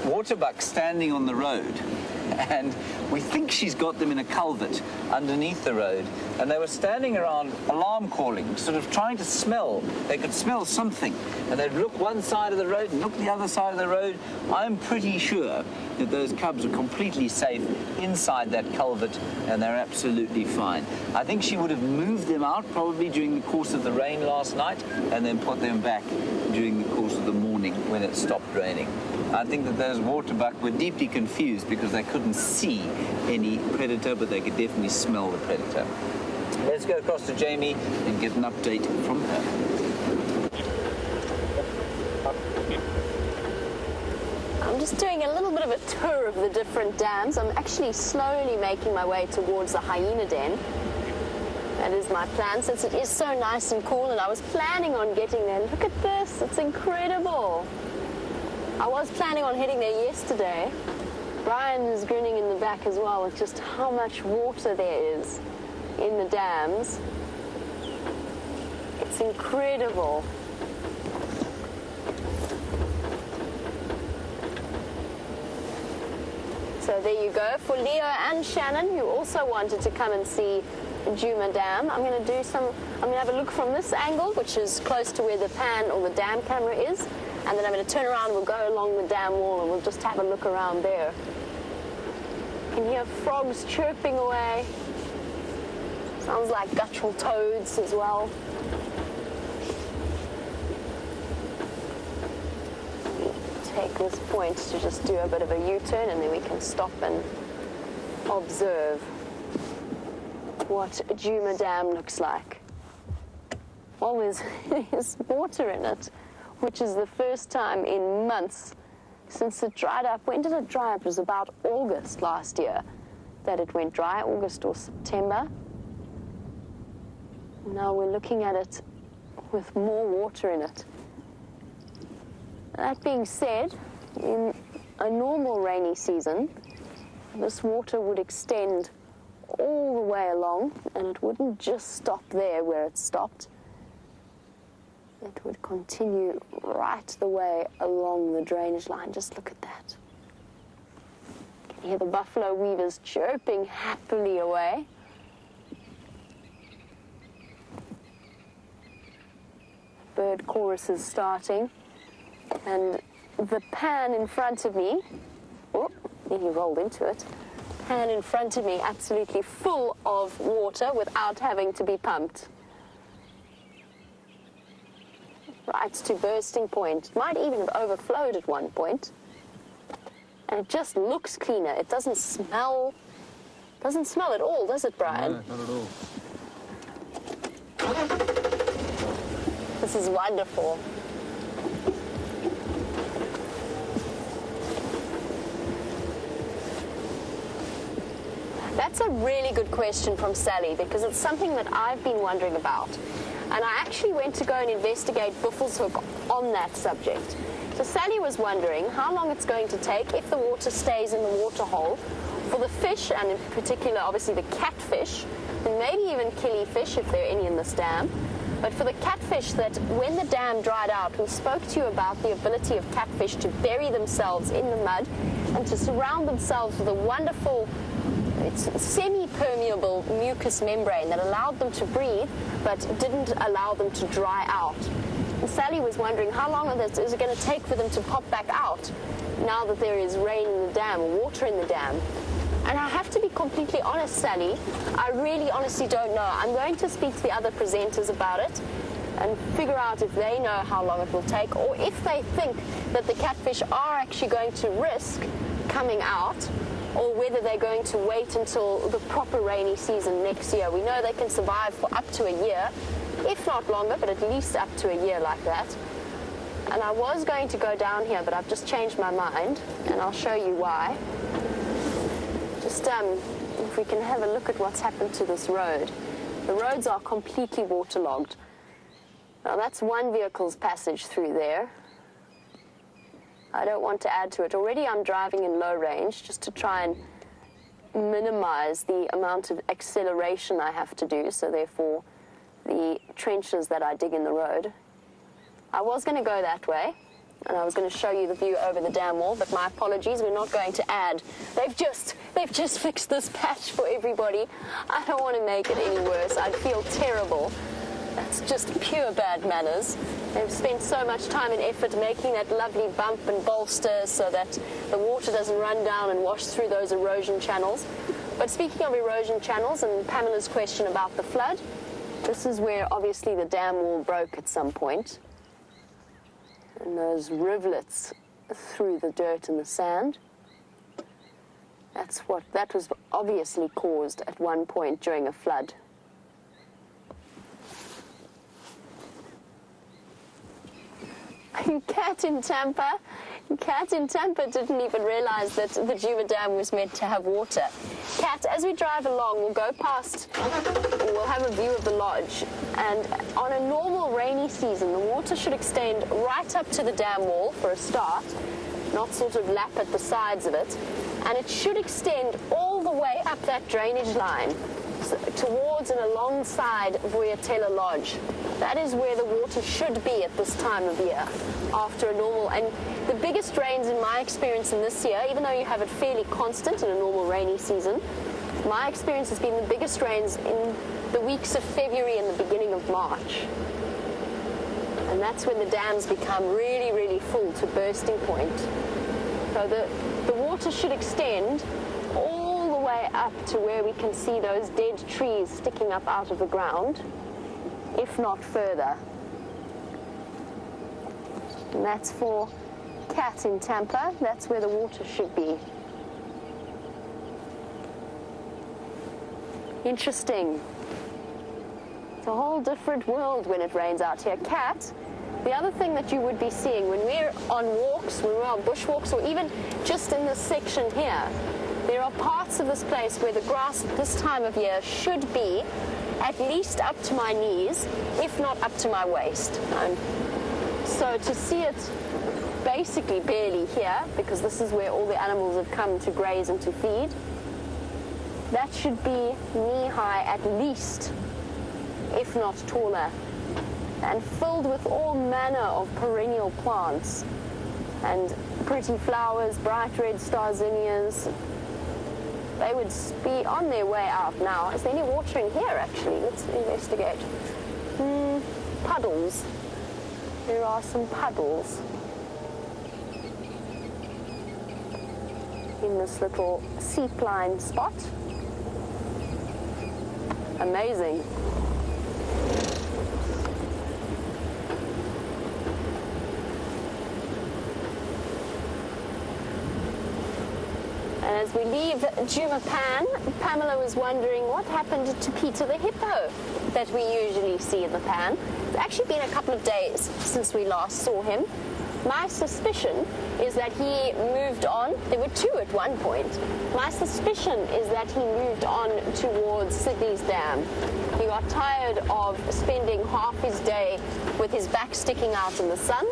waterbucks standing on the road. And we think she's got them in a culvert underneath the road. And they were standing around alarm calling, sort of trying to smell. They could smell something. And they'd look one side of the road and look the other side of the road. I'm pretty sure that those cubs are completely safe inside that culvert, and they're absolutely fine. I think she would have moved them out probably during the course of the rain last night, and then put them back during the course of the morning when it stopped raining. I think that those waterbuck were deeply confused because they couldn't see any predator, but they could definitely smell the predator. Let's go across to Jamie and get an update from her. I'm just doing a little bit of a tour of the different dams. I'm actually slowly making my way towards the hyena den. That is my plan, since it is so nice and cool, and I was planning on getting there. Look at this, it's incredible. I was planning on heading there yesterday. Bryan is grinning in the back as well with just how much water there is in the dams. It's incredible. So there you go. For Leo and Shannon, who also wanted to come and see Djuma Dam, I'm going to have a look from this angle, which is close to where the pan or the dam camera is. And then I'm going to turn around and we'll go along the dam wall and we'll just have a look around there. You can hear frogs chirping away. Sounds like guttural toads as well. Take this point to just do a bit of a U-turn, and then we can stop and observe what Djuma Dam looks like. Well, there's water in it, which is the first time in months since it dried up. When did it dry up? It was about August last year that it went dry, August or September. Now we're looking at it with more water in it. That being said, in a normal rainy season, this water would extend all the way along, and it wouldn't just stop there where it stopped. It would continue right the way along the drainage line. Just look at that. You can hear the buffalo weavers chirping happily away. Bird chorus is starting, and the pan in front of me, oh, he rolled into it, pan in front of me absolutely full of water without having to be pumped. Right to bursting point. Might even have overflowed at one point. And it just looks cleaner. It doesn't smell at all, does it, Bryan? No, not at all. This is wonderful. That's a really good question from Sally, because it's something that I've been wondering about. And I actually went to go and investigate Buffelshoek on that subject. So Sally was wondering how long it's going to take, if the water stays in the water hole, for the fish, and in particular obviously the catfish, and maybe even killifish if there are any in this dam, but for the catfish, that when the dam dried out, we spoke to you about the ability of catfish to bury themselves in the mud and to surround themselves with a wonderful, it's semi-permeable mucous membrane that allowed them to breathe but didn't allow them to dry out. And Sally was wondering how long is it going to take for them to pop back out now that there is rain in the dam, water in the dam. And I have to be completely honest, Sally, I really honestly don't know. I'm going to speak to the other presenters about it and figure out if they know how long it will take, or if they think that the catfish are actually going to risk coming out, or whether they're going to wait until the proper rainy season next year. We know they can survive for up to a year, if not longer, but at least up to a year like that. And I was going to go down here, but I've just changed my mind, and I'll show you why. Just if we can have a look at what's happened to this road. The roads are completely waterlogged. Now that's one vehicle's passage through there. I don't want to add to it. Already I'm driving in low range just to try and minimize the amount of acceleration I have to do, so therefore the trenches that I dig in the road. I was going to go that way, and I was going to show you the view over the dam wall, but my apologies, we're not going to add. They've just fixed this patch for everybody. I don't want to make it any worse. I'd feel terrible. That's just pure bad manners. They've spent so much time and effort making that lovely bump and bolster so that the water doesn't run down and wash through those erosion channels. But speaking of erosion channels and Pamela's question about the flood, this is where obviously the dam wall broke at some point. And those rivulets through the dirt and the sand. That was obviously caused at one point during a flood. Cat in Tampa didn't even realize that the Djuma Dam was meant to have water. Cat, as we drive along, we'll go past, we'll have a view of the lodge, and on a normal rainy season, the water should extend right up to the dam wall for a start, not sort of lap at the sides of it, and it should extend all the way up that drainage line towards and alongside Vuyatela Lodge. That is where the water should be at this time of year after a normal, and the biggest rains in my experience in this year, even though you have it fairly constant in a normal rainy season, my experience has been the biggest rains in the weeks of February and the beginning of March. And that's when the dams become really, really full to bursting point. So the water should extend all the way up to where we can see those dead trees sticking up out of the ground, if not further. And that's for Cat in Tampa. That's where the water should be. Interesting. It's a whole different world when it rains out here. Cat, the other thing that you would be seeing when we're on walks, when we're on bushwalks, or even just in this section here, there are parts of this place where the grass this time of year should be at least up to my knees, if not up to my waist. So to see it basically barely here, because this is where all the animals have come to graze and to feed, that should be knee-high at least, if not taller, and filled with all manner of perennial plants and pretty flowers, bright red starzinnias. They would be on their way out now. Is there any water in here, actually? Let's investigate. Puddles. There are some puddles in this little seep-line spot. Amazing. And as we leave Djuma Dam, Pamela was wondering what happened to Peter the hippo that we usually see in the pan. It's actually been a couple of days since we last saw him. My suspicion is that he moved on. There were two at one point. My suspicion is that he moved on towards Sydney's dam. He got tired of spending half his day with his back sticking out in the sun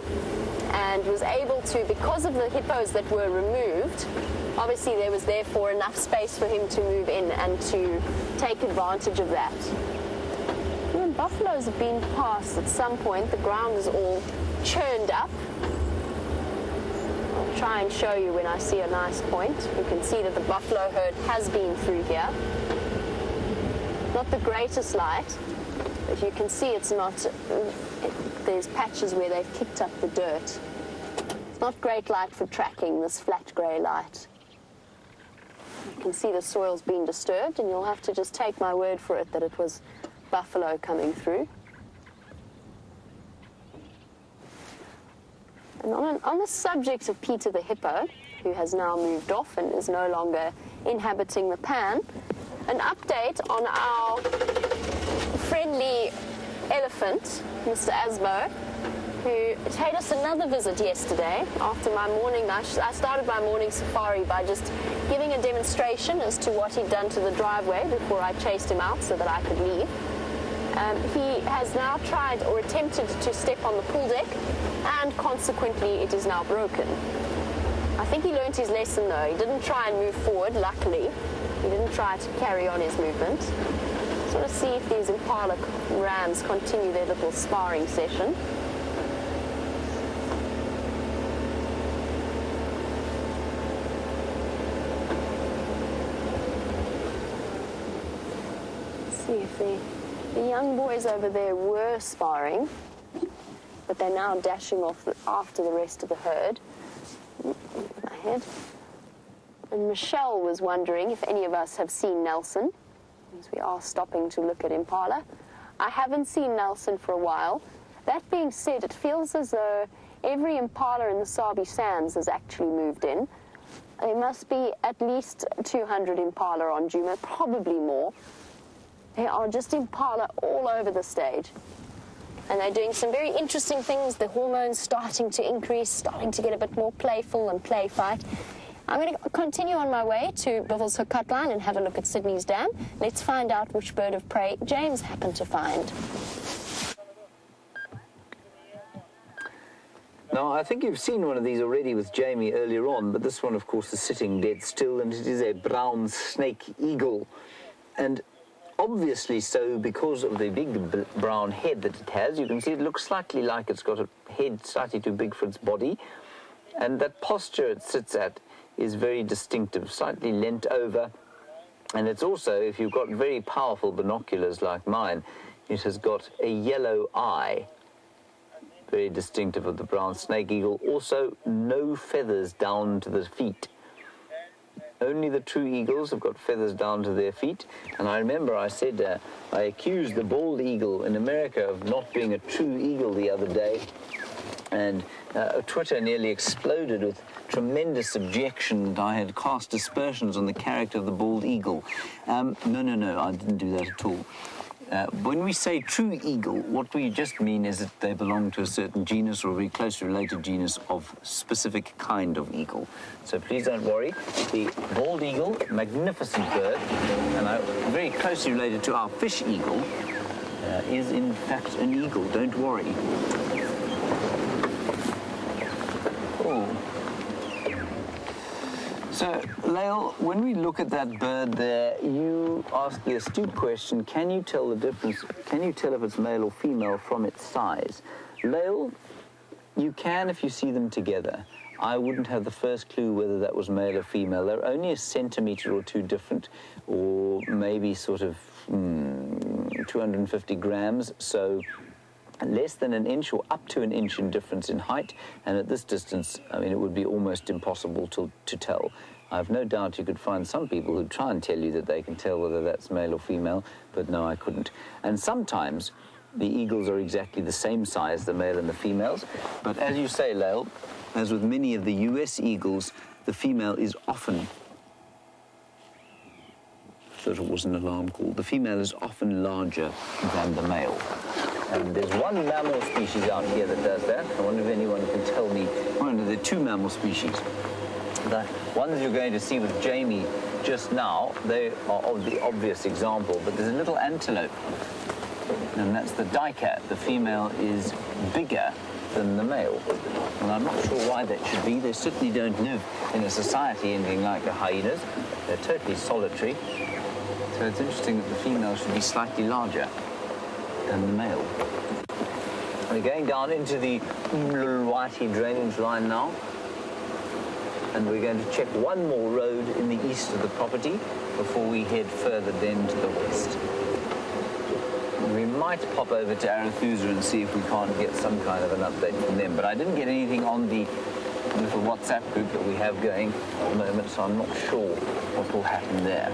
and was able to, because of the hippos that were removed, obviously there was therefore enough space for him to move in and to take advantage of that. When buffaloes have been past at some point, the ground is all churned up. I'll try and show you when I see a nice point. You can see that the buffalo herd has been through here. Not the greatest light, but you can see it's not, there's patches where they've kicked up the dirt. It's not great light for tracking, this flat grey light. You can see the soil's been disturbed, and you'll have to just take my word for it that it was buffalo coming through. And on the subject of Peter the hippo, who has now moved off and is no longer inhabiting the pan, an update on our friendly elephant, Mr. Asbo, who paid us another visit yesterday after my morning. I started my morning safari by just giving a demonstration as to what he'd done to the driveway before I chased him out so that I could leave. He has now tried or attempted to step on the pool deck, and consequently it is now broken. I think he learned his lesson though. He didn't try and move forward, luckily. He didn't try to carry on his movement. So let's see if these impala rams continue their little sparring session. Let's see if the young boys over there were sparring, but they're now dashing off after the rest of the herd. My head. And Michelle was wondering if any of us have seen Nelson, as we are stopping to look at impala. I haven't seen Nelson for a while. That being said, it feels as though every impala in the Sabi Sands has actually moved in. There must be at least 200 impala on Djuma, probably more. There are just impala all over the stage. And they're doing some very interesting things. The hormones starting to increase, starting to get a bit more playful and play fight. I'm going to continue on my way to Buffelshoek Dam and have a look at Sydney's dam. Let's find out which bird of prey James happened to find. Now, I think you've seen one of these already with Jamie earlier on, but this one, of course, is sitting dead still, and it is a brown snake eagle. And obviously so, because of the big brown head that it has. You can see it looks slightly like it's got a head slightly too big for its body. And that posture it sits at is very distinctive, slightly leant over. And it's also, if you've got very powerful binoculars like mine, it has got a yellow eye, very distinctive of the brown snake eagle. Also, no feathers down to the feet. Only the true eagles have got feathers down to their feet. And I remember I said, I accused the bald eagle in America of not being a true eagle the other day. And Twitter nearly exploded with tremendous objection that I had cast aspersions on the character of the bald eagle. No, I didn't do that at all. When we say true eagle, what we just mean is that they belong to a certain genus or a very closely related genus of specific kind of eagle. So please don't worry. The bald eagle, magnificent bird, and very closely related to our fish eagle, is in fact an eagle. Don't worry. Oh. So, Lael, when we look at that bird there, you ask the astute question, can you tell the difference, can you tell if it's male or female from its size? Lael, you can if you see them together. I wouldn't have the first clue whether that was male or female. They're only a centimetre or two different, or maybe sort of 250 grams, so less than an inch or up to an inch in difference in height, and at this distance, I mean, it would be almost impossible to tell. I have no doubt you could find some people who try and tell you that they can tell whether that's male or female, but no, I couldn't. And sometimes the eagles are exactly the same size, the male and the females, but as you say, Lael, as with many of the US eagles, the female is often, I thought it was an alarm call, the female is often larger than the male. And there's one mammal species out here that does that. I wonder if anyone can tell me. Oh, no, there are two mammal species. The ones you're going to see with Jamie just now, they are the obvious example, but there's a little antelope, and that's the duiker. The female is bigger than the male. And I'm not sure why that should be. They certainly don't live in a society anything like the hyenas. They're totally solitary. So it's interesting that the female should be slightly larger than the male. We're going down into the Whitey drainage line now, and we're going to check one more road in the east of the property before we head further then to the west. We might pop over to Arethusa and see if we can't get some kind of an update from them, but I didn't get anything on the little WhatsApp group that we have going at the moment, so I'm not sure what will happen there.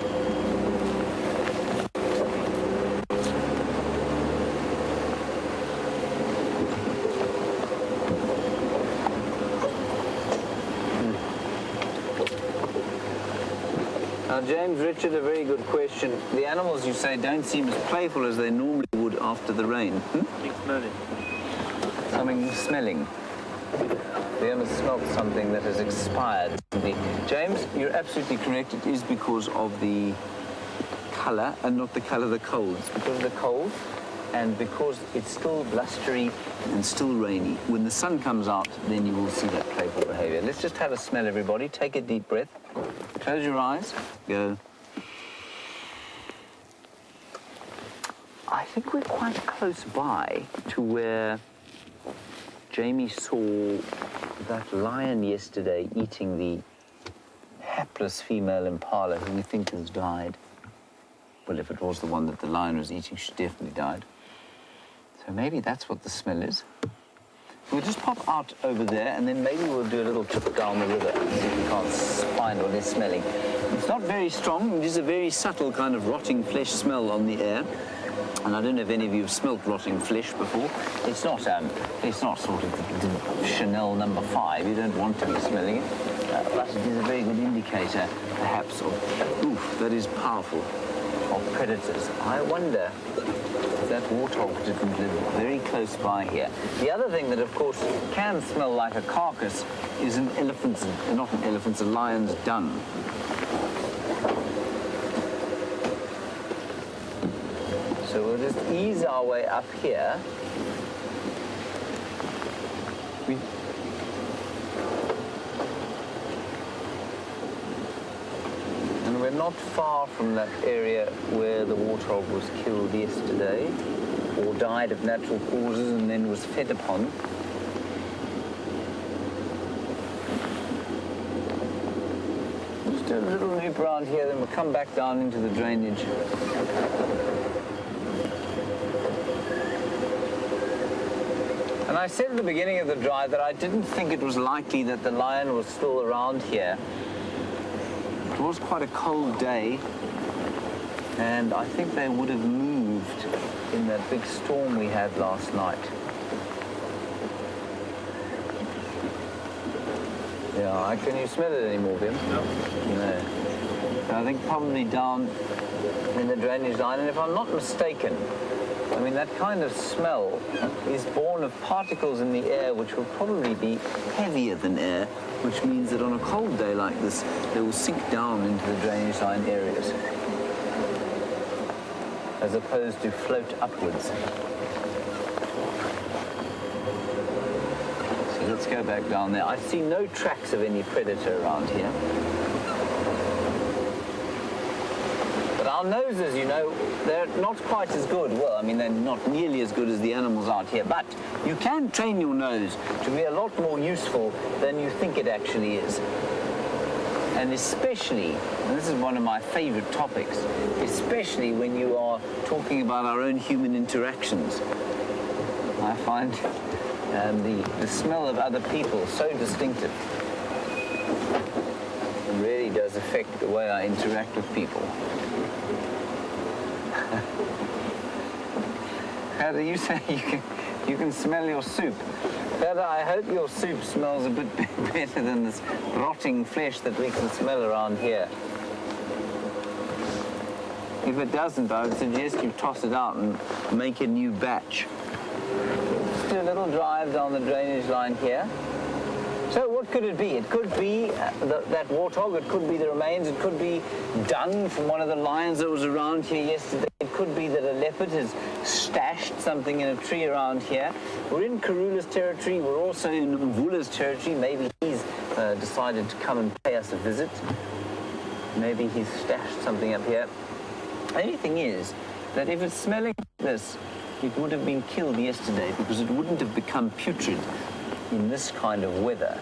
Now, James Richard, a very good question. The animals, you say, don't seem as playful as they normally would after the rain. Smelling. Something smelling. They haven't smelled something that has expired. James, you're absolutely correct. It is because of the colour, and not the colour of the cold. It's because of the cold, and because it's still blustery and still rainy. When the sun comes out, then you will see that playful behaviour. Let's just have a smell, everybody. Take a deep breath. Close your eyes. Go. I think we're quite close by to where Jamie saw that lion yesterday eating the hapless female impala who we think has died. Well, if it was the one that the lion was eating, she definitely died. So maybe that's what the smell is. We'll just pop out over there, and then maybe we'll do a little trip down the river and see if we can't find what they're smelling. It's not very strong. It is a very subtle kind of rotting flesh smell on the air. And I don't know if any of you have smelt rotting flesh before. It's not sort of Chanel No. 5. You don't want to be smelling it. But it is a very good indicator, perhaps, of, oof, that is powerful, of predators. I wonder if that warthog didn't live very close by here. The other thing that, of course, can smell like a carcass is an elephant's, not an elephant's, a lion's dung. So we'll just ease our way up here. And we're not far from that area where the warthog was killed yesterday, or died of natural causes and then was fed upon. Just do a little loop around here, then we'll come back down into the drainage. And I said at the beginning of the drive that I didn't think it was likely that the lion was still around here. It was quite a cold day, and I think they would have moved in that big storm we had last night. Yeah, can you smell it anymore, Wium? No. No. I think probably down in the drainage line, and if I'm not mistaken, I mean, that kind of smell is born of particles in the air which will probably be heavier than air, which means that on a cold day like this, they will sink down into the drainage line areas, as opposed to float upwards. So let's go back down there. I see no tracks of any predator around here. But our noses, you know, they're not quite as good. Well, I mean, they're not nearly as good as the animals out here, but you can train your nose to be a lot more useful than you think it actually is. And especially, and this is one of my favorite topics, especially when you are talking about our own human interactions. I find the smell of other people so distinctive. It really does affect the way I interact with people. How do you say you can smell your soup? But I hope your soup smells a bit better than this rotting flesh that we can smell around here. If it doesn't, I would suggest you toss it out and make a new batch. Let's do a little drive down the drainage line here. So what could it be? It could be that warthog, it could be the remains, it could be dung from one of the lions that was around here yesterday. It could be that a leopard has stashed something in a tree around here. We're in Karula's territory, we're also in Mvula's territory. Maybe he's decided to come and pay us a visit. Maybe he's stashed something up here. The only thing is that if it's smelling like this, it would have been killed yesterday because it wouldn't have become putrid in this kind of weather.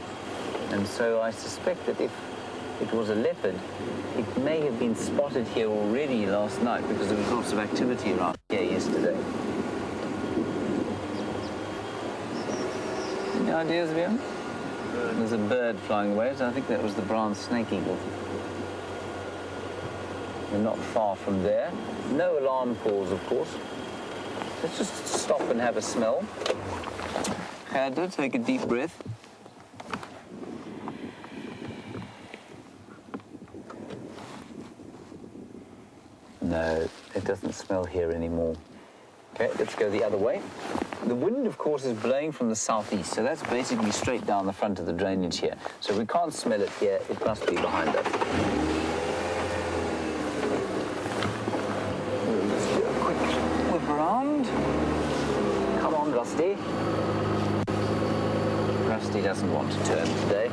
And so I suspect that if it was a leopard, it may have been spotted here already last night because there was lots of activity around here yesterday. Any ideas, Wium? There's a bird flying away, so I think that was the brown snake eagle. We're not far from there. No alarm calls, of course. Let's just stop and have a smell. Gerda, take a deep breath. No, it doesn't smell here anymore. Okay, let's go the other way. The wind, of course, is blowing from the southeast, so that's basically straight down the front of the drainage here. So we can't smell it here, it must be behind us. Let's do a quick whip around. Come on, Rusty. Rusty doesn't want to turn today.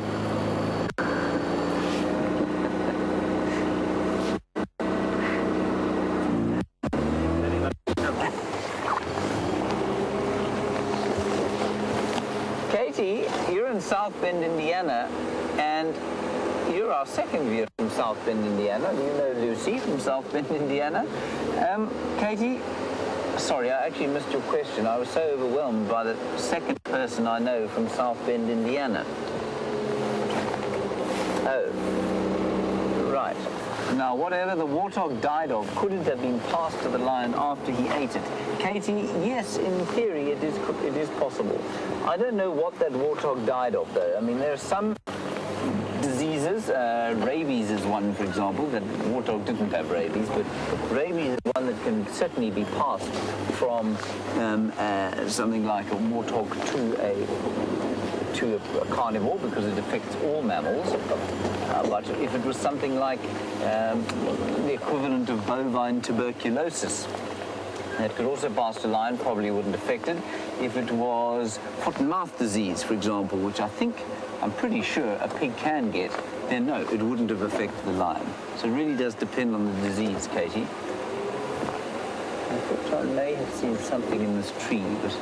Katie, you're in South Bend, Indiana, and you're our second viewer from South Bend, Indiana. You know Lucy from South Bend, Indiana. Katie, sorry, I actually missed your question. I was so overwhelmed by the second person I know from South Bend, Indiana. Oh, right. Now, whatever the warthog died of, could it have been passed to the lion after he ate it? Katie, yes, in theory, it is possible. I don't know what that warthog died of, though. I mean, there are some diseases. Rabies is one, for example. That warthog didn't have rabies, but rabies is one that can certainly be passed from something like a warthog to a carnivore, because it affects all mammals. But if it was something like the equivalent of bovine tuberculosis, it could also pass to lion, probably wouldn't affect it. If it was foot and mouth disease, for example, which I'm pretty sure a pig can get, then no, it wouldn't have affected the lion. So it really does depend on the disease, Katie. I thought I may have seen something in this tree, but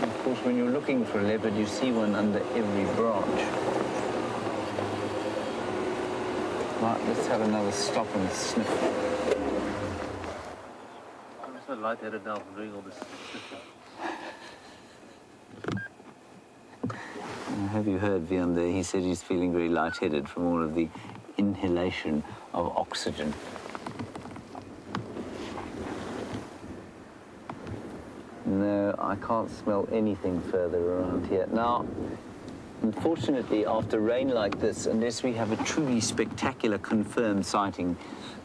of course when you're looking for a leopard, you see one under every branch. Right, let's have another stop and sniff. I'm so lightheaded now from doing all this. Have you heard Wium there? He said he's feeling very lightheaded from all of the inhalation of oxygen. No, I can't smell anything further around here. Now, Unfortunately, after rain like this, unless we have a truly spectacular confirmed sighting,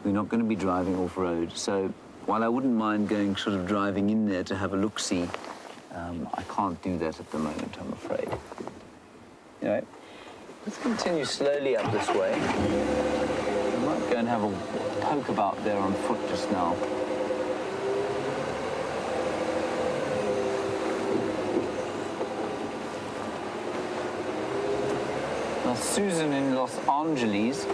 we're not going to be driving off-road. So while I wouldn't mind going sort of driving in there to have a look-see, I can't do that at the moment, I'm afraid. Anyway, let's continue slowly up this way. I might go and have a poke about there on foot just now. Now, Susan in Los Angeles,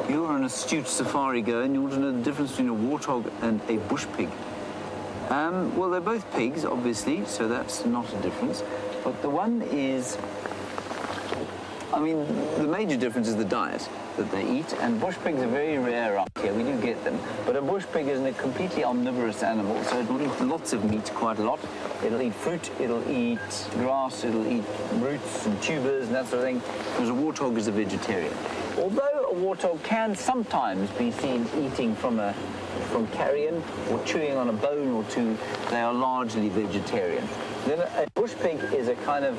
you're an astute safari goer and you want to know the difference between a warthog and a bush pig. Well, they're both pigs, obviously, so that's not a difference. But the one is, I mean, the major difference is the diet that they eat, and bush pigs are very rare up here. We do get them. But a bush pig is a completely omnivorous animal, so it will eat lots of meat, quite a lot. It'll eat fruit, it'll eat grass, it'll eat roots and tubers and that sort of thing, whereas a warthog is a vegetarian. Although a warthog can sometimes be seen eating from carrion or chewing on a bone or two, they are largely vegetarian. Then a bush pig is a kind of,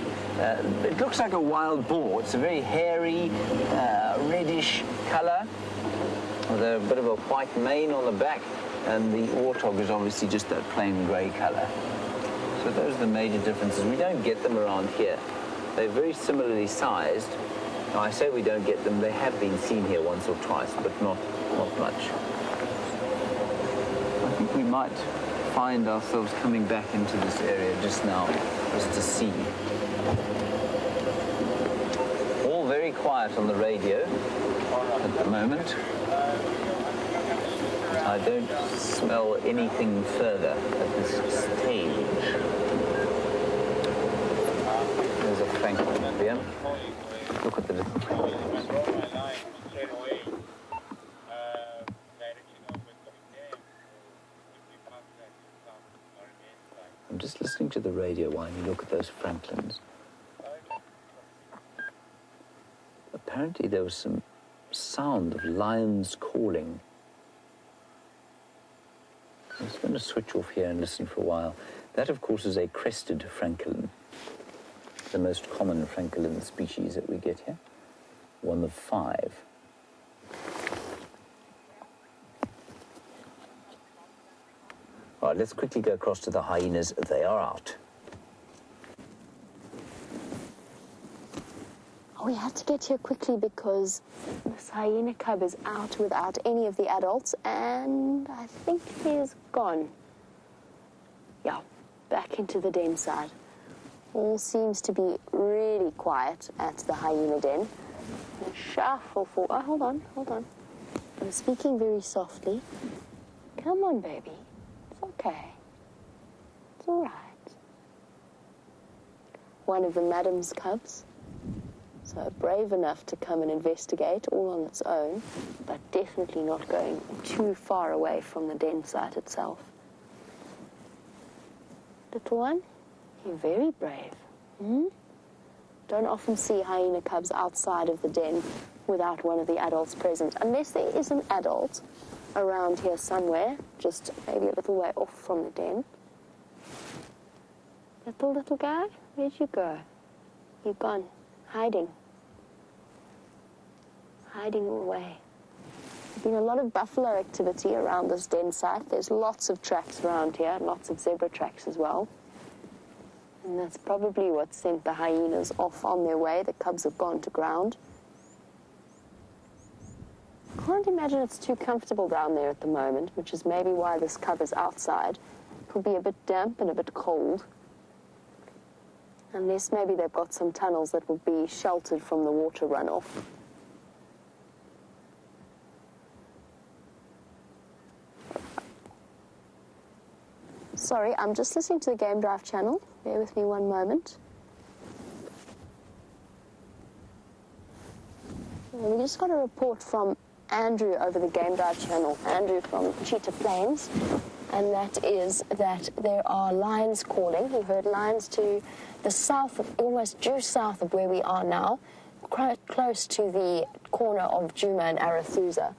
it looks like a wild boar. It's a very hairy, reddish colour, with a bit of a white mane on the back, and the warthog is obviously just that plain grey colour. So those are the major differences. We don't get them around here. They're very similarly sized. Now, I say we don't get them, they have been seen here once or twice, but not much. I think we might find ourselves coming back into this area just now, just to see. All very quiet on the radio at the moment. I don't smell anything further at this stage. There's a francolin there. Look at the little francolins. I'm just listening to the radio while you look at those francolins. Apparently there was some sound of lions calling. I'm just going to switch off here and listen for a while. That, of course, is a crested francolin, the most common francolin species that we get here, one of 5. All right, let's quickly go across to the hyenas. They are out. We had to get here quickly because this hyena cub is out without any of the adults, and I think he's gone. Yeah, back into the den side. All seems to be really quiet at the hyena den. The shuffle for... Oh, hold on. I'm speaking very softly. Come on, baby. It's okay. It's all right. One of the madam's cubs. So brave enough to come and investigate all on its own, but definitely not going too far away from the den site itself. Little one, you're very brave. Don't often see hyena cubs outside of the den without one of the adults present, unless there is an adult around here somewhere, just maybe a little way off from the den. Little guy, where'd you go? You're gone. Hiding away. There's been a lot of buffalo activity around this den site. There's lots of tracks around here, lots of zebra tracks as well. And that's probably what sent the hyenas off on their way. The cubs have gone to ground. I can't imagine it's too comfortable down there at the moment, which is maybe why this cub is outside. It will be a bit damp and a bit cold. Unless maybe they've got some tunnels that will be sheltered from the water runoff. Sorry, I'm just listening to the Game Drive channel. Bear with me one moment. And we just got a report from Andrew over the Game Drive channel, Andrew from Cheetah Plains, and that is that there are lions calling. He heard lions to the south, almost due south of where we are now, quite close to the corner of Djuma and Arathusa.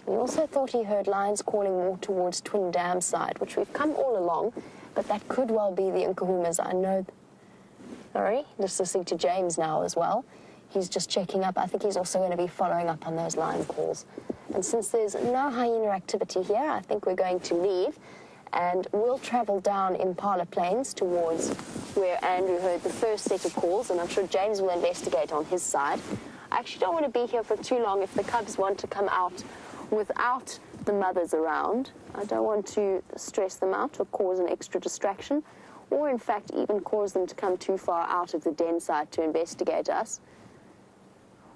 He also thought he heard lions calling more towards Twin Dam side, which we've come all along, but that could well be the Nkahumas. I know Sorry, just listening to James now as well. He's just checking up. I think he's also going to be following up on those line calls. And since there's no hyena activity here, I think we're going to leave. And we'll travel down Impala Plains towards where Andrew heard the first set of calls, and I'm sure James will investigate on his side. I actually don't want to be here for too long if the cubs want to come out without the mothers around. I don't want to stress them out or cause an extra distraction, or in fact even cause them to come too far out of the den site to investigate us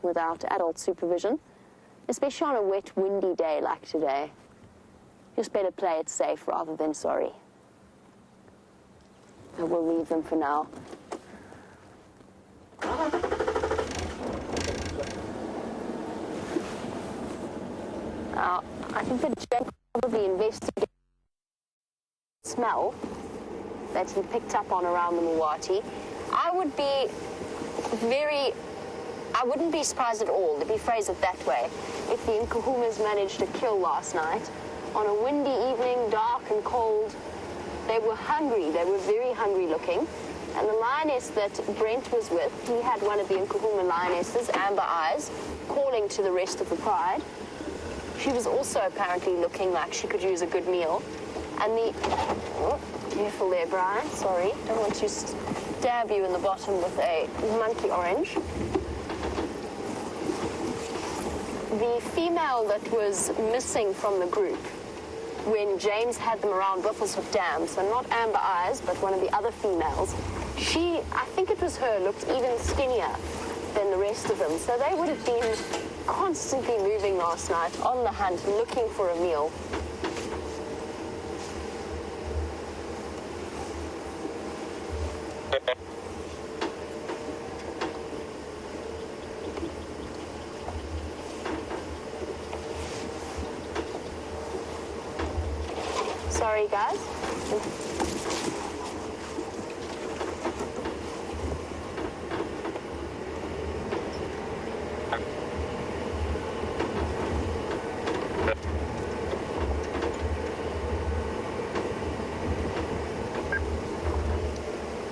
without adult supervision, especially on a wet, windy day like today. Just better play it safe rather than sorry. And we'll leave them for now. Now, I think that Jake probably investigated the smell that he picked up on around the Muwati. I wouldn't be surprised at all, let me phrase it that way, if the Nkuhumas managed to kill last night. On a windy evening, dark and cold, they were hungry. They were very hungry looking. And the lioness that Brent was with, he had one of the Nkuhuma lionesses, Amber Eyes, calling to the rest of the pride. She was also apparently looking like she could use a good meal. And oh, careful there, Bryan, sorry. Don't want to stab you in the bottom with a monkey orange. The female that was missing from the group when James had them around Buffelshoek Dam, so not Amber Eyes, but one of the other females, she, I think it was her, looked even skinnier than the rest of them. So they would have been constantly moving last night, on the hunt, looking for a meal. Sorry, guys.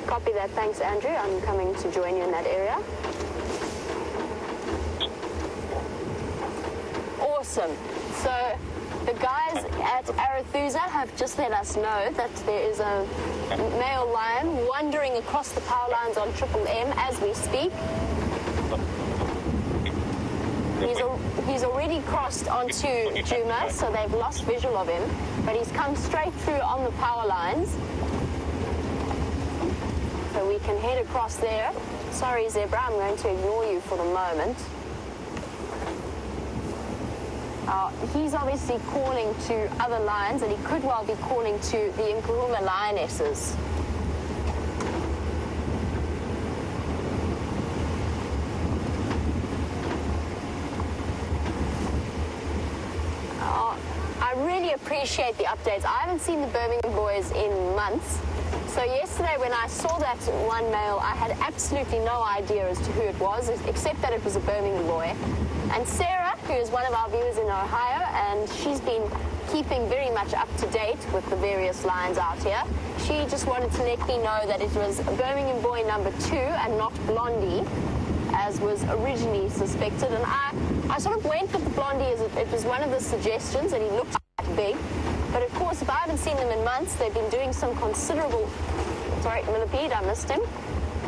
Copy that. Thanks, Andrew. I'm coming to join you in that area. Awesome. So the guys at Arathusa have just let us know that there is a male lion wandering across the power lines on Triple M as we speak. He's already crossed onto Djuma, so they've lost visual of him, but he's come straight through on the power lines. So we can head across there. Sorry, Zebra, I'm going to ignore you for the moment. He's obviously calling to other lions, and he could well be calling to the Nkuhuma lionesses. I really appreciate the updates. I haven't seen the Birmingham boys in months. So yesterday when I saw that one male, I had absolutely no idea as to who it was, except that it was a Birmingham boy. And Sarah, who is one of our viewers in Ohio, and she's been keeping very much up to date with the various lions out here, she just wanted to let me know that it was Birmingham boy number 2 and not Blondie, as was originally suspected. And I sort of went with the Blondie as it was one of the suggestions, and he looked quite big. But of course, if I haven't seen them in months, they've been doing some considerable, sorry, millipede, I missed him,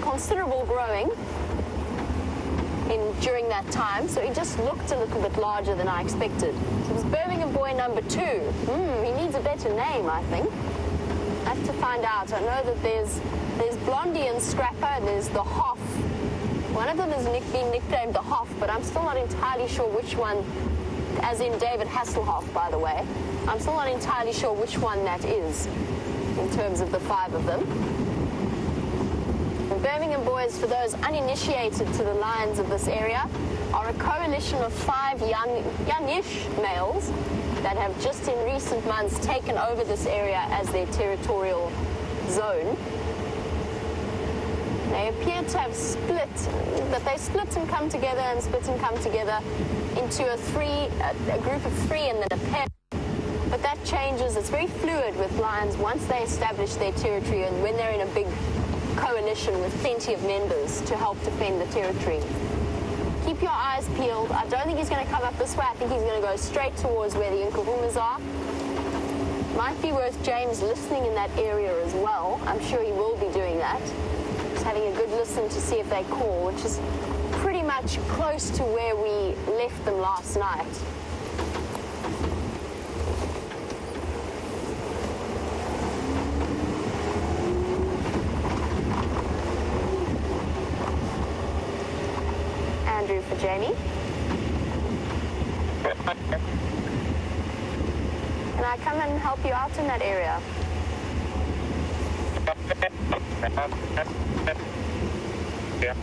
considerable growing during that time. So he just looked a little bit larger than I expected. So it was Birmingham boy number 2. He needs a better name, I think. I have to find out. I know that there's Blondie and Scrapper, and there's the Hoff. One of them has been nicknamed the Hoff, but I'm still not entirely sure which one, as in David Hasselhoff, by the way. I'm still not entirely sure which one that is in terms of the 5 of them. The Birmingham boys, for those uninitiated to the lions of this area, are a coalition of 5 youngish males that have just in recent months taken over this area as their territorial zone. They appear to have split, but they split and come together and split and come together into a group of 3 and then a pair. But that changes. It's very fluid with lions once they establish their territory and when they're in a big coalition with plenty of members to help defend the territory. Keep your eyes peeled. I don't think he's going to come up this way. I think he's going to go straight towards where the Nkuhumas are. Might be worth James listening in that area as well. I'm sure he will be doing that. Just having a good listen to see if they call, which is pretty much close to where we left them last night. Andrew for Jamie. Can I come and help you out in that area? Yeah.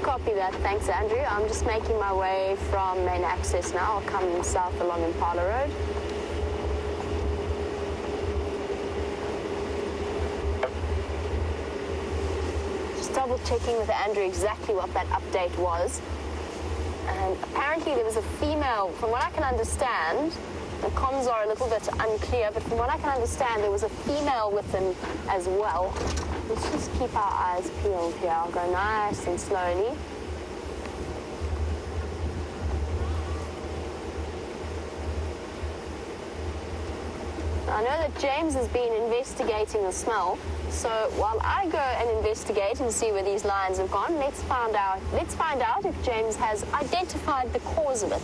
Copy that. Thanks, Andrew. I'm just making my way from main access now. I'll come south along Impala Road. Just double checking with Andrew exactly what that update was. And apparently there was a female, from what I can understand, the comms are a little bit unclear, but from what I can understand, there was a female with them as well. Let's just keep our eyes peeled here. I'll go nice and slowly. I know that James has been investigating the smell, so while I go and investigate and see where these lions have gone, let's find out if James has identified the cause of it.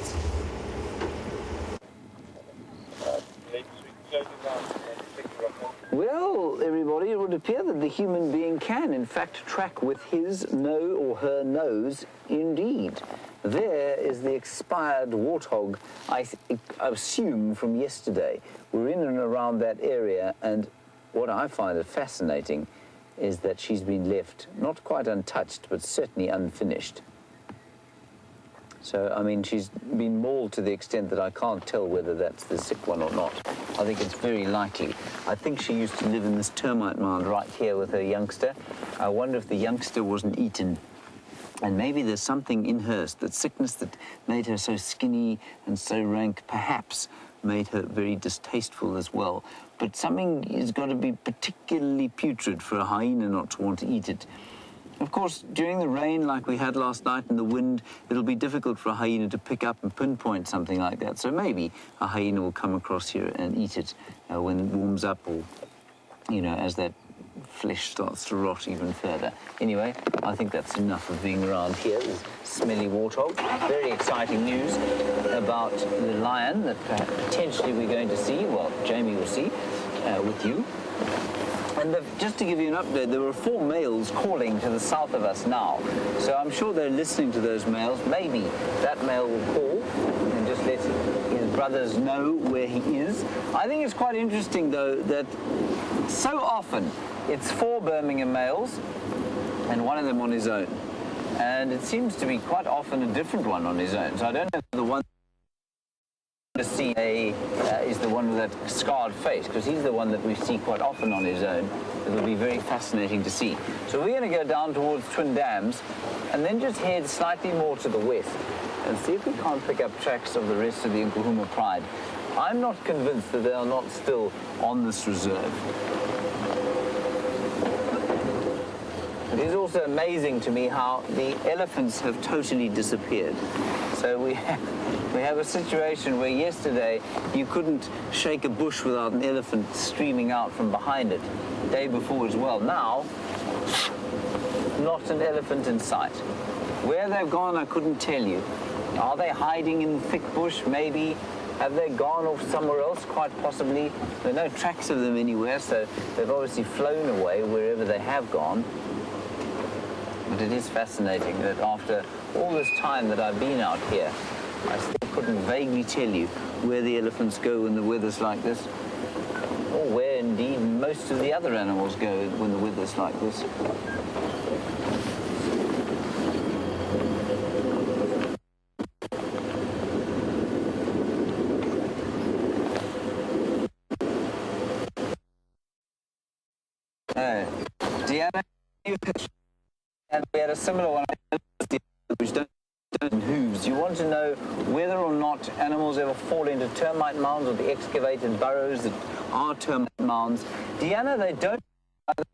Well, everybody, it would appear that the human being can, in fact, track with his no or her nose indeed. There is the expired warthog, I assume, from yesterday. We're in and around that area, and what I find fascinating is that she's been left not quite untouched, but certainly unfinished. So, I mean, she's been mauled to the extent that I can't tell whether that's the sick one or not. I think it's very likely. I think she used to live in this termite mound right here with her youngster. I wonder if the youngster wasn't eaten. And maybe there's something in her, that sickness that made her so skinny and so rank, perhaps made her very distasteful as well. But something has got to be particularly putrid for a hyena not to want to eat it. Of course, during the rain like we had last night and the wind, it'll be difficult for a hyena to pick up and pinpoint something like that. So maybe a hyena will come across here and eat it when it warms up, or, you know, as that flesh starts to rot even further. Anyway, I think that's enough of being around here. This smelly warthog. Very exciting news about the lion that potentially we're going to see, well, Jamie will see with you. And just to give you an update, there were 4 males calling to the south of us now. So I'm sure they're listening to those males. Maybe that male will call and just let his brothers know where he is. I think it's quite interesting, though, that so often it's 4 Birmingham males and one of them on his own. And it seems to be quite often a different one on his own. So I don't know if the one to see is the one with that scarred face, because he's the one that we see quite often on his own. It'll be very fascinating to see. So we're going to go down towards Twin Dams and then just head slightly more to the west and see if we can't pick up tracks of the rest of the Nkuhuma pride. I'm not convinced that they are not still on this reserve. It is also amazing to me how the elephants have totally disappeared. So we have a situation where yesterday you couldn't shake a bush without an elephant streaming out from behind it. The day before as well. Now, not an elephant in sight. Where they've gone, I couldn't tell you. Are they hiding in the thick bush? Maybe. Have they gone off somewhere else? Quite possibly. There are no tracks of them anywhere, so they've obviously flown away wherever they have gone. But it is fascinating that after all this time that I've been out here, I still couldn't vaguely tell you where the elephants go when the weather's like this, or where indeed most of the other animals go when the weather's like this. And we had a similar one, which don't hooves. You want to know whether or not animals ever fall into termite mounds or the excavated burrows that are termite mounds. Deanna, they don't. I'm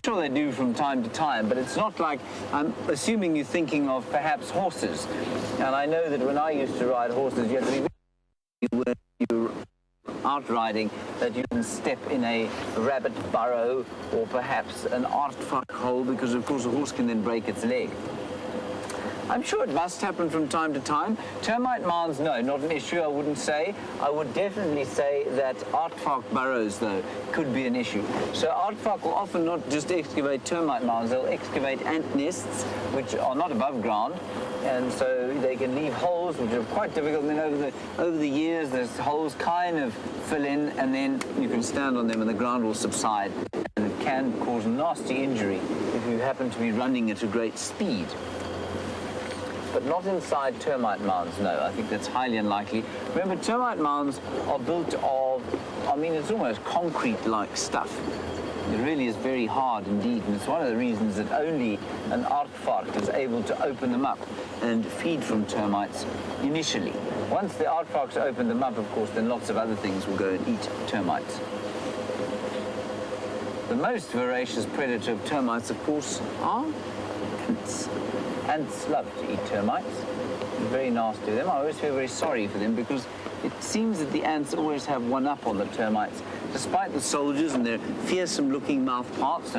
sure they do from time to time, but it's not like, I'm assuming you're thinking of perhaps horses. And I know that when I used to ride horses, you had to be when you're out riding, that you can step in a rabbit burrow or perhaps an warthog hole, because of course a horse can then break its leg. I'm sure it must happen from time to time. Termite mounds, no, not an issue, I wouldn't say. I would definitely say that warthog burrows, though, could be an issue. So warthog will often not just excavate termite mounds, they'll excavate ant nests, which are not above ground, and so they can leave holes, which are quite difficult. And then over the years, those holes kind of fill in, and then you can stand on them and the ground will subside. And it can cause nasty injury if you happen to be running at a great speed. But not inside termite mounds, no. I think that's highly unlikely. Remember, termite mounds are built of, I mean, it's almost concrete-like stuff. It really is very hard indeed, and it's one of the reasons that only an warthog is able to open them up and feed from termites initially. Once the warthogs open them up, of course, then lots of other things will go and eat termites. The most voracious predator of termites, of course, are ants. Ants love to eat termites. It's very nasty to them. I always feel very sorry for them because it seems that the ants always have one up on the termites, despite the soldiers and their fearsome-looking mouth parts.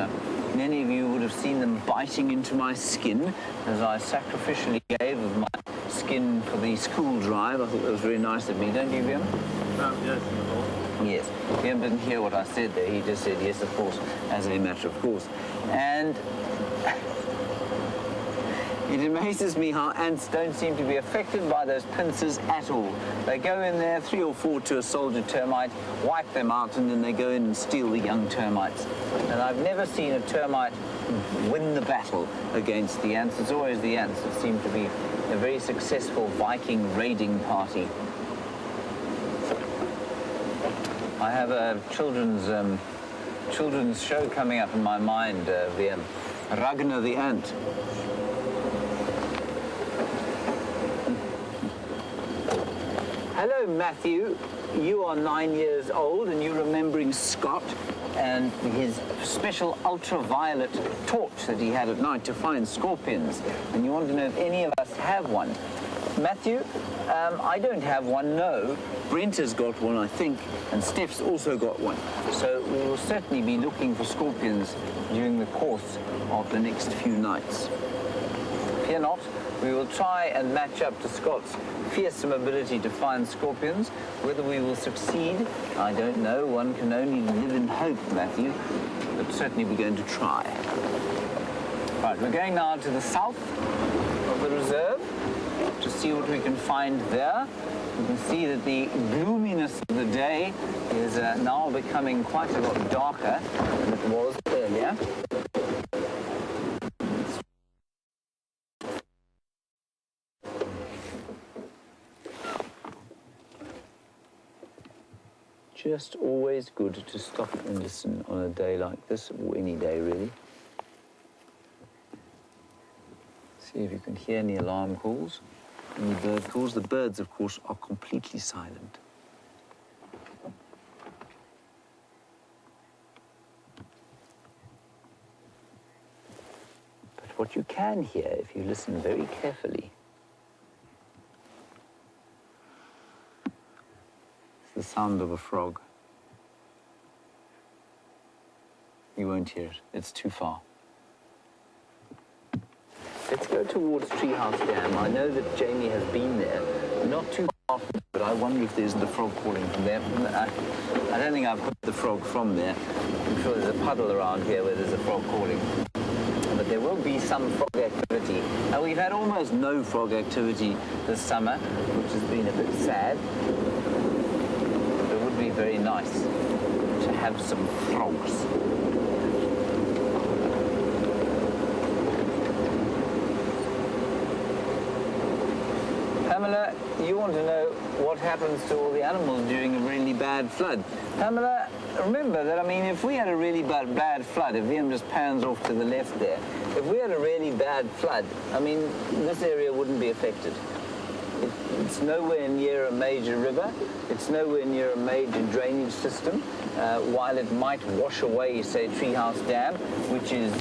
Many of you would have seen them biting into my skin as I sacrificially gave of my skin for the school drive. I thought that was very nice of me, don't you, Wium? Yes. Yes. Wium didn't hear what I said there. He just said, yes, of course, as a matter of course. And it amazes me how ants don't seem to be affected by those pincers at all. They go in there, 3 or 4 to a soldier termite, wipe them out, and then they go in and steal the young termites. And I've never seen a termite win the battle against the ants. It's always the ants that seem to be a very successful Viking raiding party. I have a children's show coming up in my mind, Wium. Ragnar the Ant. Hello, Matthew. You are 9 years old and you're remembering Scott and his special ultraviolet torch that he had at night to find scorpions. And you want to know if any of us have one. Matthew, I don't have one, no. Brent has got one, I think, and Steph's also got one. So we will certainly be looking for scorpions during the course of the next few nights. Fear not, we will try and match up to Scott's fearsome ability to find scorpions. Whether we will succeed, I don't know. One can only live in hope, Matthew. But certainly we're going to try. Right, we're going now to the south of the reserve to see what we can find there. You can see that the gloominess of the day is now becoming quite a lot darker than it was earlier. Just always good to stop and listen on a day like this, or any day really. See if you can hear any alarm calls, any bird calls. The birds, of course, are completely silent. But what you can hear, if you listen very carefully, the sound of a frog. You won't hear it. It's too far. Let's go towards Treehouse Dam. I know that Jamie has been there. Not too far from there, but I wonder if there isn't a frog calling from there. I don't think I've heard the frog from there. I'm sure there's a puddle around here where there's a frog calling. But there will be some frog activity. Now, we've had almost no frog activity this summer, which has been a bit sad. Be very nice to have some frogs. Pamela, you want to know what happens to all the animals during a really bad flood. Pamela, remember that, I mean, if we had a really bad flood, if Wium just pans off to the left there, if we had a really bad flood, I mean, this area wouldn't be affected. It's nowhere near a major river. It's nowhere near a major drainage system. While it might wash away, say, Treehouse Dam, which is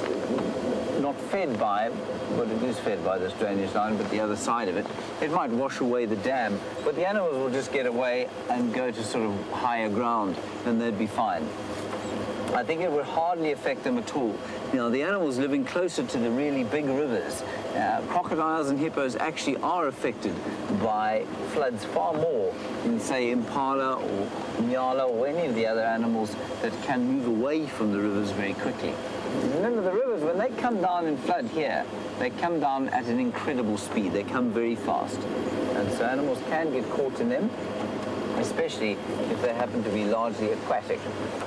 not fed by, well, it is fed by this drainage line, but the other side of it, it might wash away the dam. But the animals will just get away and go to sort of higher ground, and they'd be fine. I think it would hardly affect them at all. You know, the animals living closer to the really big rivers, crocodiles and hippos actually are affected by floods far more than, say, impala or nyala or any of the other animals that can move away from the rivers very quickly. Remember, the rivers, when they come down in flood here, they come down at an incredible speed. They come very fast. And so animals can get caught in them, especially if they happen to be largely aquatic,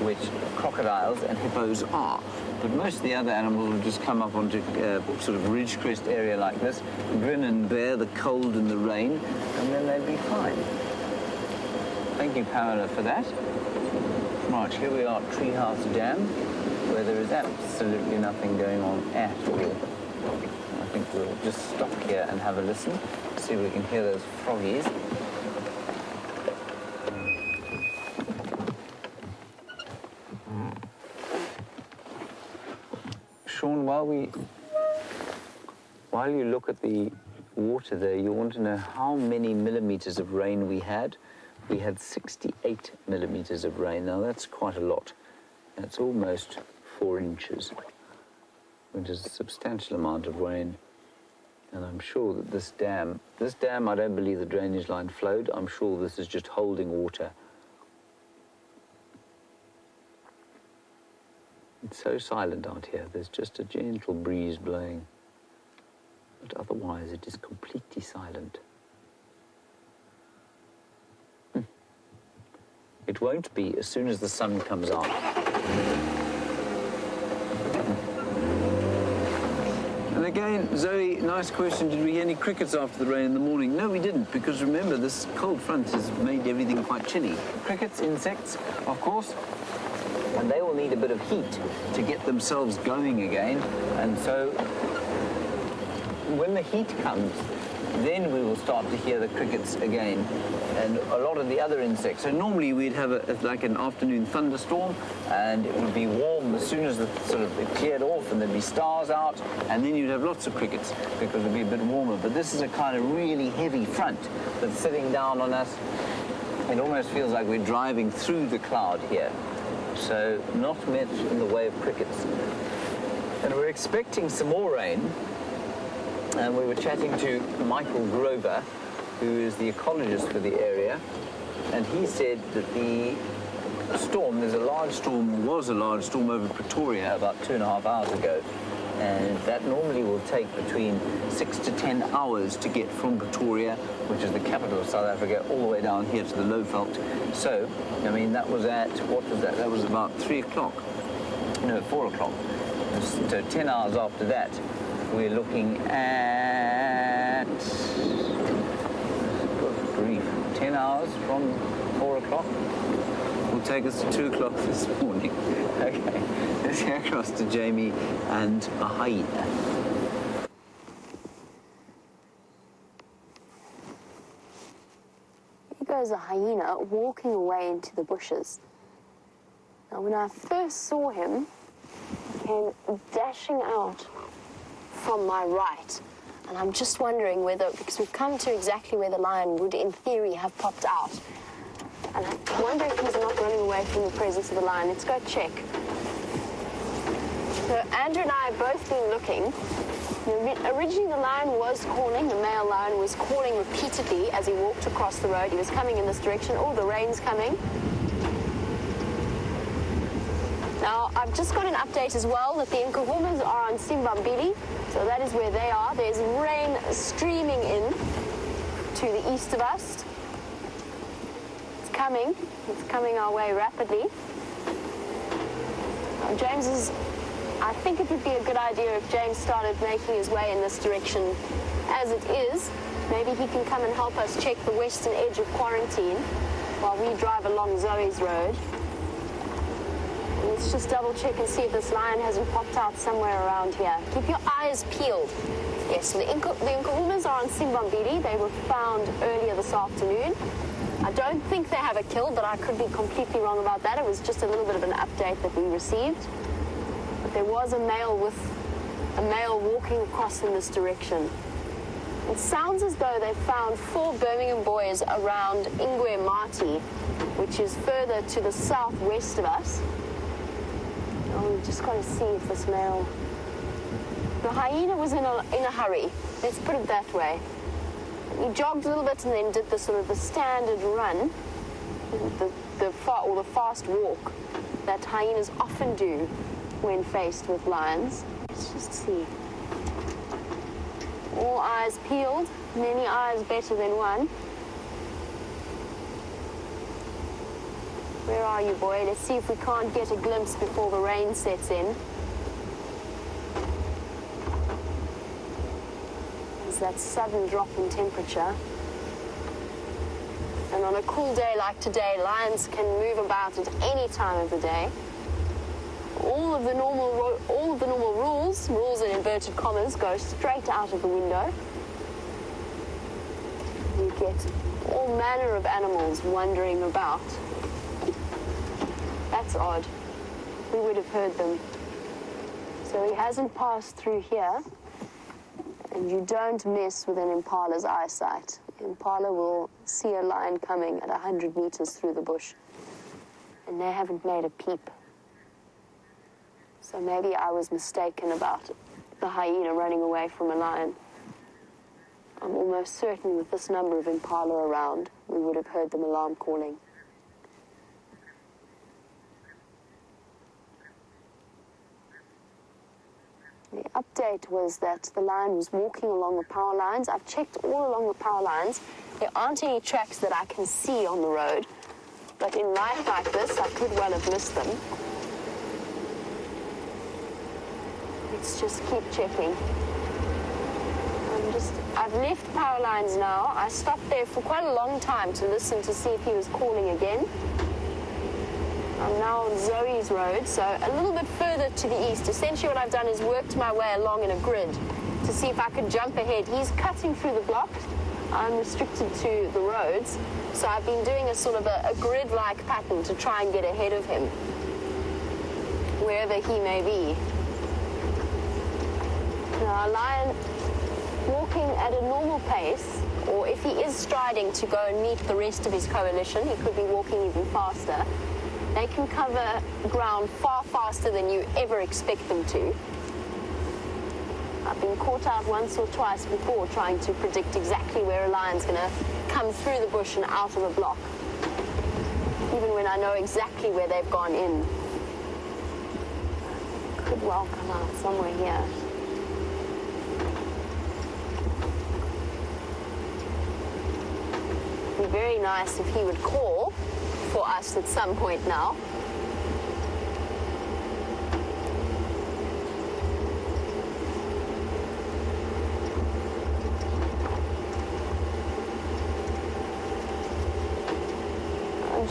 which crocodiles and hippos are. But most of the other animals will just come up onto a sort of ridge crest area like this, grin and bear the cold and the rain, and then they'd be fine. Thank you, Pamela, for that. Right, here we are at Treehouse Dam, where there is absolutely nothing going on at all. I think we'll just stop here and have a listen, see if we can hear those froggies. Sean, while you look at the water there, you want to know how many millimeters of rain we had. We had 68 millimeters of rain. Now, that's quite a lot. That's almost 4 inches, which is a substantial amount of rain. And I'm sure that this dam, I don't believe the drainage line flowed. I'm sure this is just holding water. It's so silent out here. There's just a gentle breeze blowing. But otherwise, it is completely silent. It won't be as soon as the sun comes out. And again, Zoe, nice question. Did we get any crickets after the rain in the morning? No, we didn't, because remember, this cold front has made everything quite chilly. Crickets, insects, of course, and they will need a bit of heat to get themselves going again. And so when the heat comes, then we will start to hear the crickets again, and a lot of the other insects. So normally we'd have like an afternoon thunderstorm, and it would be warm as soon as it cleared off, and there'd be stars out, and then you'd have lots of crickets because it'd be a bit warmer. But this is a kind of really heavy front that's sitting down on us. It almost feels like we're driving through the cloud here. So not much in the way of crickets. And we're expecting some more rain. And we were chatting to Michael Grover, who is the ecologist for the area, and he said that the storm, was a large storm over Pretoria about 2.5 hours ago, and that normally will take between 6 to 10 hours to get from Pretoria, which is the capital of South Africa, all the way down here to the Lowveld. So, I mean, that was at, what was that? That was about 3 o'clock. No, 4 o'clock. So 10 hours after that, we're looking at, good grief, 10 hours from 4 o'clock. Will take us to 2 o'clock this morning. Okay, let's go across to Jamie and a hyena. Here goes a hyena walking away into the bushes. Now, when I first saw him, he came dashing out from my right, and I'm just wondering whether, because we've come to exactly where the lion would in theory have popped out, and I wonder if he's not running away from the presence of the lion. Let's go check. So Andrew and I have both been looking. Originally the lion was calling, the male lion was calling repeatedly as he walked across the road. He was coming in this direction. Oh, the rain's coming. Now, I've just got an update as well that the Nkuhumas are on Simbambili, so that is where they are. There's rain streaming in to the east of us. It's coming our way rapidly. I think it would be a good idea if James started making his way in this direction. As it is, maybe he can come and help us check the western edge of quarantine while we drive along Zoe's road. Let's just double check and see if this lion hasn't popped out somewhere around here. Keep your eyes peeled. Yes, so the Nkuhumas are on Simbambili. They were found earlier this afternoon. I don't think they have a kill, but I could be completely wrong about that. It was just a little bit of an update that we received. But there was a male walking across in this direction. It sounds as though they found 4 Birmingham boys around Ingwe Mati, which is further to the southwest of us. Oh, we've just got to see if this male... The hyena was in a hurry. Let's put it that way. He jogged a little bit and then did the sort of the standard run, the fast walk that hyenas often do when faced with lions. Let's just see. All eyes peeled, many eyes better than one. Where are you, boy? Let's see if we can't get a glimpse before the rain sets in. There's that sudden drop in temperature. And on a cool day like today, lions can move about at any time of the day. All of the normal rules in inverted commas, go straight out of the window. You get all manner of animals wandering about. That's odd. We would have heard them. So he hasn't passed through here. And you don't mess with an impala's eyesight. Impala will see a lion coming at 100 meters through the bush. And they haven't made a peep. So maybe I was mistaken about the hyena running away from a lion. I'm almost certain with this number of impala around, we would have heard them alarm calling. The update was that the lion was walking along the power lines. I've checked all along the power lines. There aren't any tracks that I can see on the road. But in light like this, I could well have missed them. Let's just keep checking. I've left the power lines now. I stopped there for quite a long time to listen to see if he was calling again. I'm now on Zoe's road, so a little bit further to the east. Essentially what I've done is worked my way along in a grid to see if I could jump ahead. He's cutting through the blocks. I'm restricted to the roads, so I've been doing a sort of a grid-like pattern to try and get ahead of him, wherever he may be. Now, a lion walking at a normal pace, or if he is striding to go and meet the rest of his coalition, he could be walking even faster. They can cover ground far faster than you ever expect them to. I've been caught out once or twice before trying to predict exactly where a lion's going to come through the bush and out of a block, even when I know exactly where they've gone in. Could well come out somewhere here. It'd be very nice if he would call for us at some point now.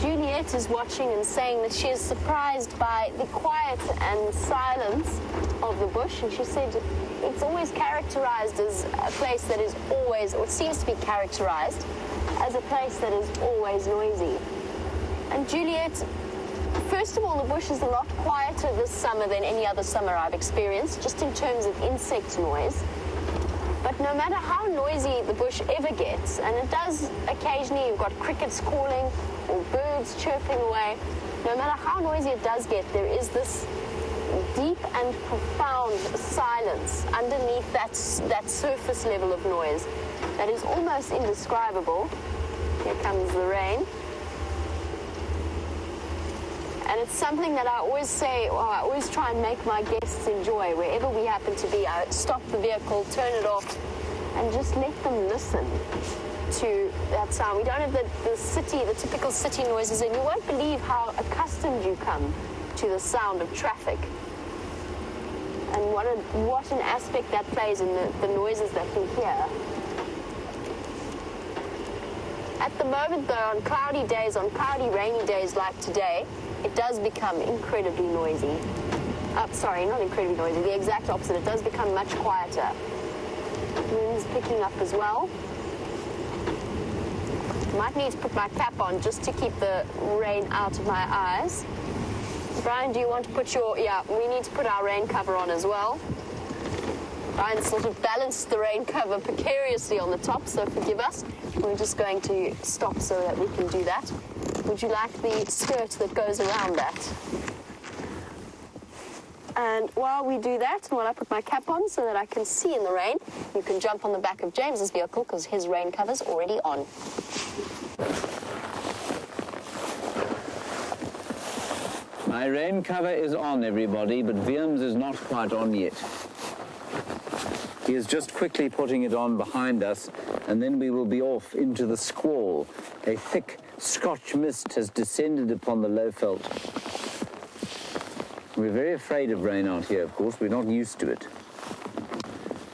Juliet is watching and saying that she is surprised by the quiet and silence of the bush, and she said it's always characterized as a place that is always, or seems to be characterized as a place that is always noisy. And Juliet, first of all, the bush is a lot quieter this summer than any other summer I've experienced, just in terms of insect noise. But no matter how noisy the bush ever gets, and it does occasionally, you've got crickets calling or birds chirping away, no matter how noisy it does get, there is this deep and profound silence underneath that surface level of noise that is almost indescribable. Here comes the rain. And it's something that I always say, or I always try and make my guests enjoy. Wherever we happen to be, I stop the vehicle, turn it off, and just let them listen to that sound. We don't have the typical city noises, and you won't believe how accustomed you come to the sound of traffic. And what an aspect that plays in the noises that we hear. At the moment, though, on cloudy days, on cloudy, rainy days like today, it does become incredibly noisy. Sorry, not incredibly noisy, the exact opposite. It does become much quieter. Wind's picking up as well. Might need to put my cap on just to keep the rain out of my eyes. Bryan, do you want to put your... Yeah, we need to put our rain cover on as well. Bryan sort of balanced the rain cover precariously on the top, so forgive us. We're just going to stop so that we can do that. Would you like the skirt that goes around that? And while we do that, and while I put my cap on so that I can see in the rain, you can jump on the back of James's vehicle because his rain cover's already on. My rain cover is on, everybody, but Wium's is not quite on yet. He is just quickly putting it on behind us, and then we will be off into the squall. A thick Scotch mist has descended upon the Lowveld. We're very afraid of rain out here, of course. We're not used to it.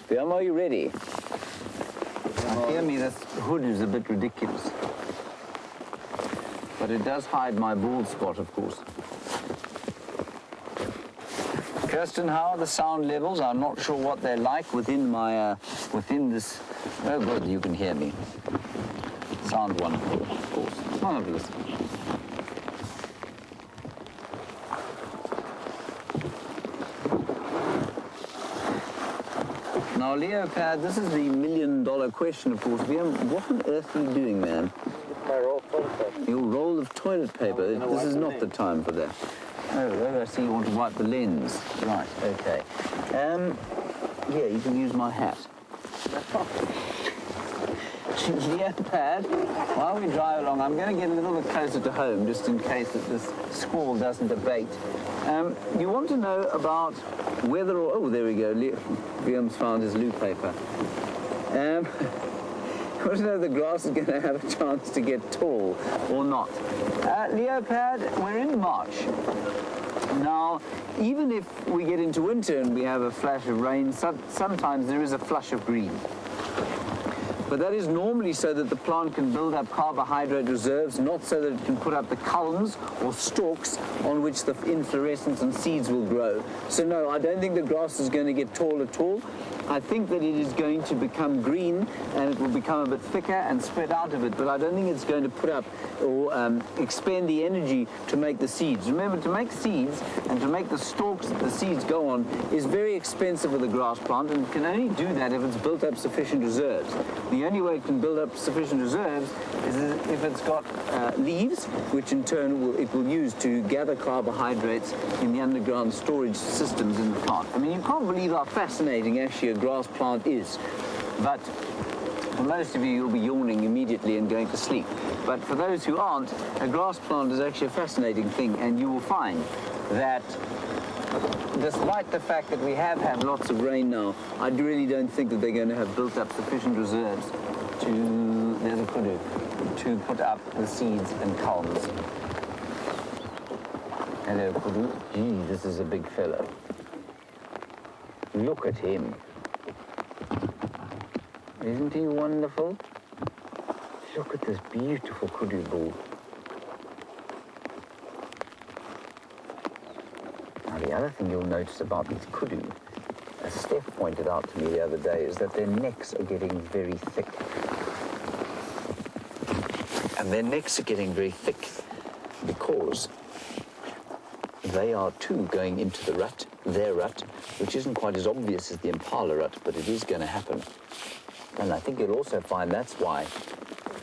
Wium, are you ready? I fear me this hood is a bit ridiculous. But it does hide my bald spot, of course. Kirsten, how are the sound levels? I'm not sure what they're like within my, within this... Oh, good, you can hear me. Sound wonderful, of course. Marvelous. Now, Leopard, this is the $1,000,000 question, of course. What on earth are you doing, man? My roll of toilet paper. Your roll of toilet paper. This is not the time for that. Oh, I see you want to wipe the lens. Right, okay. Here, you can use my hat. Leopard, while we drive along, I'm going to get a little bit closer to home, just in case that this squall doesn't abate. You want to know about whether or... Oh, there we go. Wium's found his loo paper. You want to know if the grass is going to have a chance to get tall or not. Leopard, we're in March. Now, even if we get into winter and we have a flash of rain, sometimes there is a flush of green. But that is normally so that the plant can build up carbohydrate reserves, not so that it can put up the culms or stalks on which the inflorescence and seeds will grow. So no, I don't think the grass is going to get tall at all. I think that it is going to become green and it will become a bit thicker and spread out a bit, but I don't think it's going to put up or expend the energy to make the seeds. Remember, to make seeds and to make the stalks that the seeds go on is very expensive with a grass plant, and it can only do that if it's built up sufficient reserves. The only way it can build up sufficient reserves is if it's got leaves, which in turn it will use to gather carbohydrates in the underground storage systems in the plant. I mean, you can't believe how fascinating actually a grass plant is. But for most of you, you'll be yawning immediately and going to sleep. But for those who aren't, a grass plant is actually a fascinating thing, and you will find that despite the fact that we have had lots of rain now, I really don't think that they're going to have built up sufficient reserves to, there's a kudu, to put up the seeds and culms. Hello, kudu. Gee, this is a big fellow. Look at him. Isn't he wonderful? Look at this beautiful kudu bull. Now, the other thing you'll notice about these kudu, as Steph pointed out to me the other day, is that their necks are getting very thick. And their necks are getting very thick because they are too going into the rut, their rut, which isn't quite as obvious as the impala rut, but it is going to happen. And I think you'll also find that's why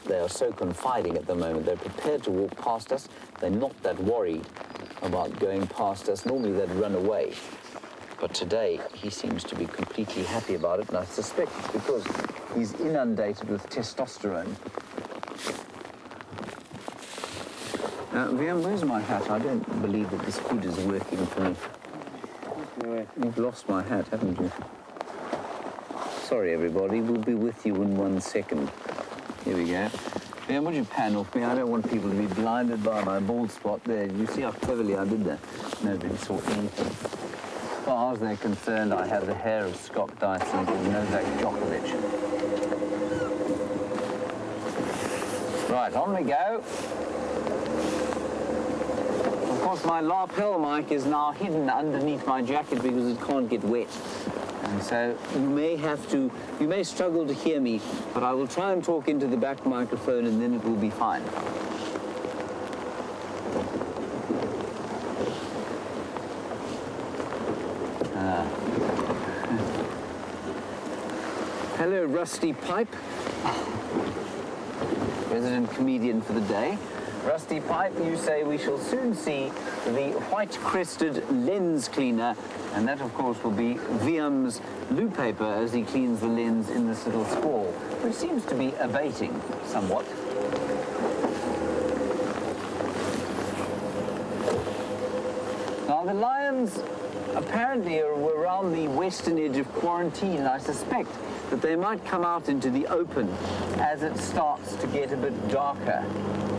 they are so confiding at the moment. They're prepared to walk past us. They're not that worried about going past us. Normally they'd run away. But today he seems to be completely happy about it, and I suspect it's because he's inundated with testosterone. Wium, where's my hat? I don't believe that this food is working for me. You've lost my hat, haven't you? Sorry, everybody. We'll be with you in 1 second. Here we go. Wium, would you pan off me? I don't want people to be blinded by my bald spot there. You see how cleverly I did that? Nobody saw anything. As far as they're concerned, I have the hair of Scott Dyson or Novak Djokovic. Right, on we go. Of course, my lapel mic is now hidden underneath my jacket because it can't get wet. And so you may struggle to hear me, but I will try and talk into the back microphone and then it will be fine. Hello, Rusty Pipe. Resident comedian for the day. Rusty Pipe, you say we shall soon see the white-crested lens cleaner, and that, of course, will be Wium's loo paper as he cleans the lens in this little squall, which seems to be abating somewhat. Now, the lions apparently were around the western edge of quarantine, and I suspect that they might come out into the open as it starts to get a bit darker,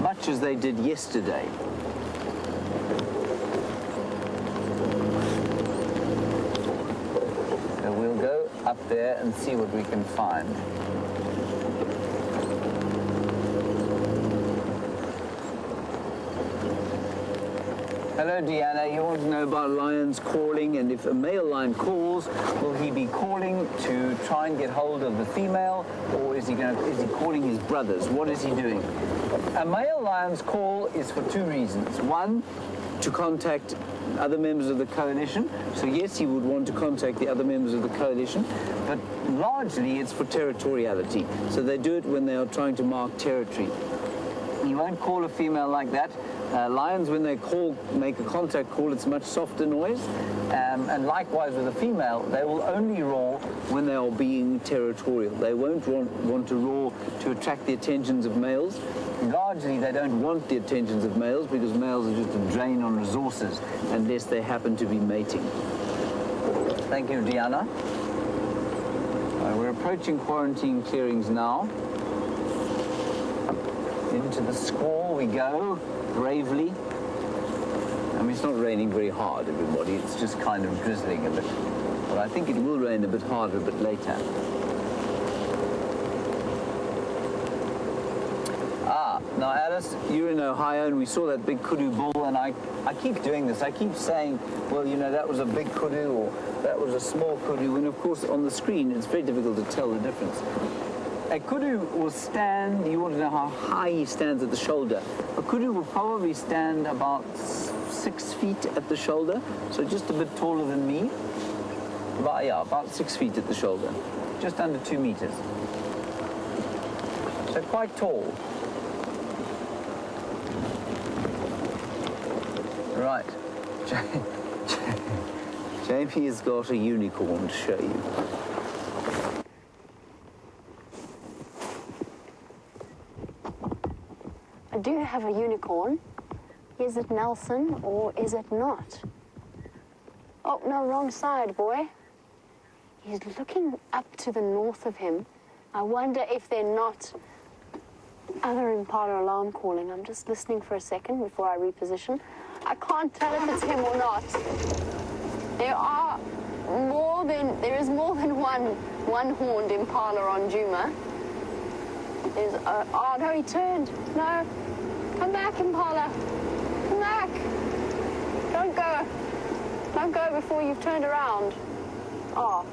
much as they did yesterday. So we'll go up there and see what we can find. Hello, Deanna. You want to know about lions calling, and if a male lion calls, will he be calling to try and get hold of the female, or is he calling his brothers? What is he doing? A male lion's call is for two reasons. One, to contact other members of the coalition. So yes, he would want to contact the other members of the coalition, but largely it's for territoriality. So they do it when they are trying to mark territory. You won't call a female like that. Lions, when they make a contact call, it's a much softer noise. And likewise with a female, they will only roar when they are being territorial. They won't want to roar to attract the attentions of males. Largely, they don't want the attentions of males because males are just a drain on resources unless they happen to be mating. Thank you, Deanna. We're approaching quarantine clearings now. Into the squall we go, bravely. I mean, it's not raining very hard, everybody. It's just kind of drizzling a bit. But I think it will rain a bit harder a bit later. Now, Alice, you're in Ohio, and we saw that big kudu bull, and I keep doing this. I keep saying, well, you know, that was a big kudu, or that was a small kudu, and of course, on the screen, it's very difficult to tell the difference. A kudu will stand, you want to know how high he stands at the shoulder. A kudu will probably stand about 6 feet at the shoulder, so just a bit taller than me. About 6 feet at the shoulder, just under 2 meters. So quite tall. Right, Jamie has got a unicorn to show you. I do have a unicorn. Is it Nelson or is it not? Oh, no, wrong side, boy. He's looking up to the north of him. I wonder if they're not other impala alarm calling. I'm just listening for a second before I reposition. I can't tell if it's him or not. There is more than one horned impala on Djuma. Oh no, he turned. No. Come back, impala. Come back. Don't go. Don't go before you've turned around. Oh.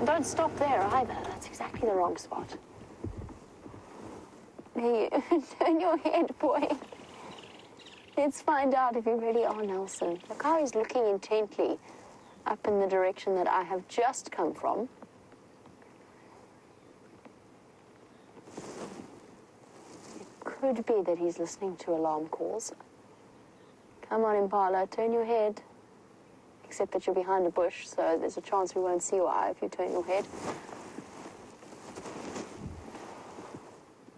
Don't stop there either. That's exactly the wrong spot. There you turn your head, boy. Let's find out if you really are Nelson. Look how he's looking intently up in the direction that I have just come from. It could be that he's listening to alarm calls. Come on, impala, turn your head. Except that you're behind a bush, so there's a chance we won't see your eye if you turn your head.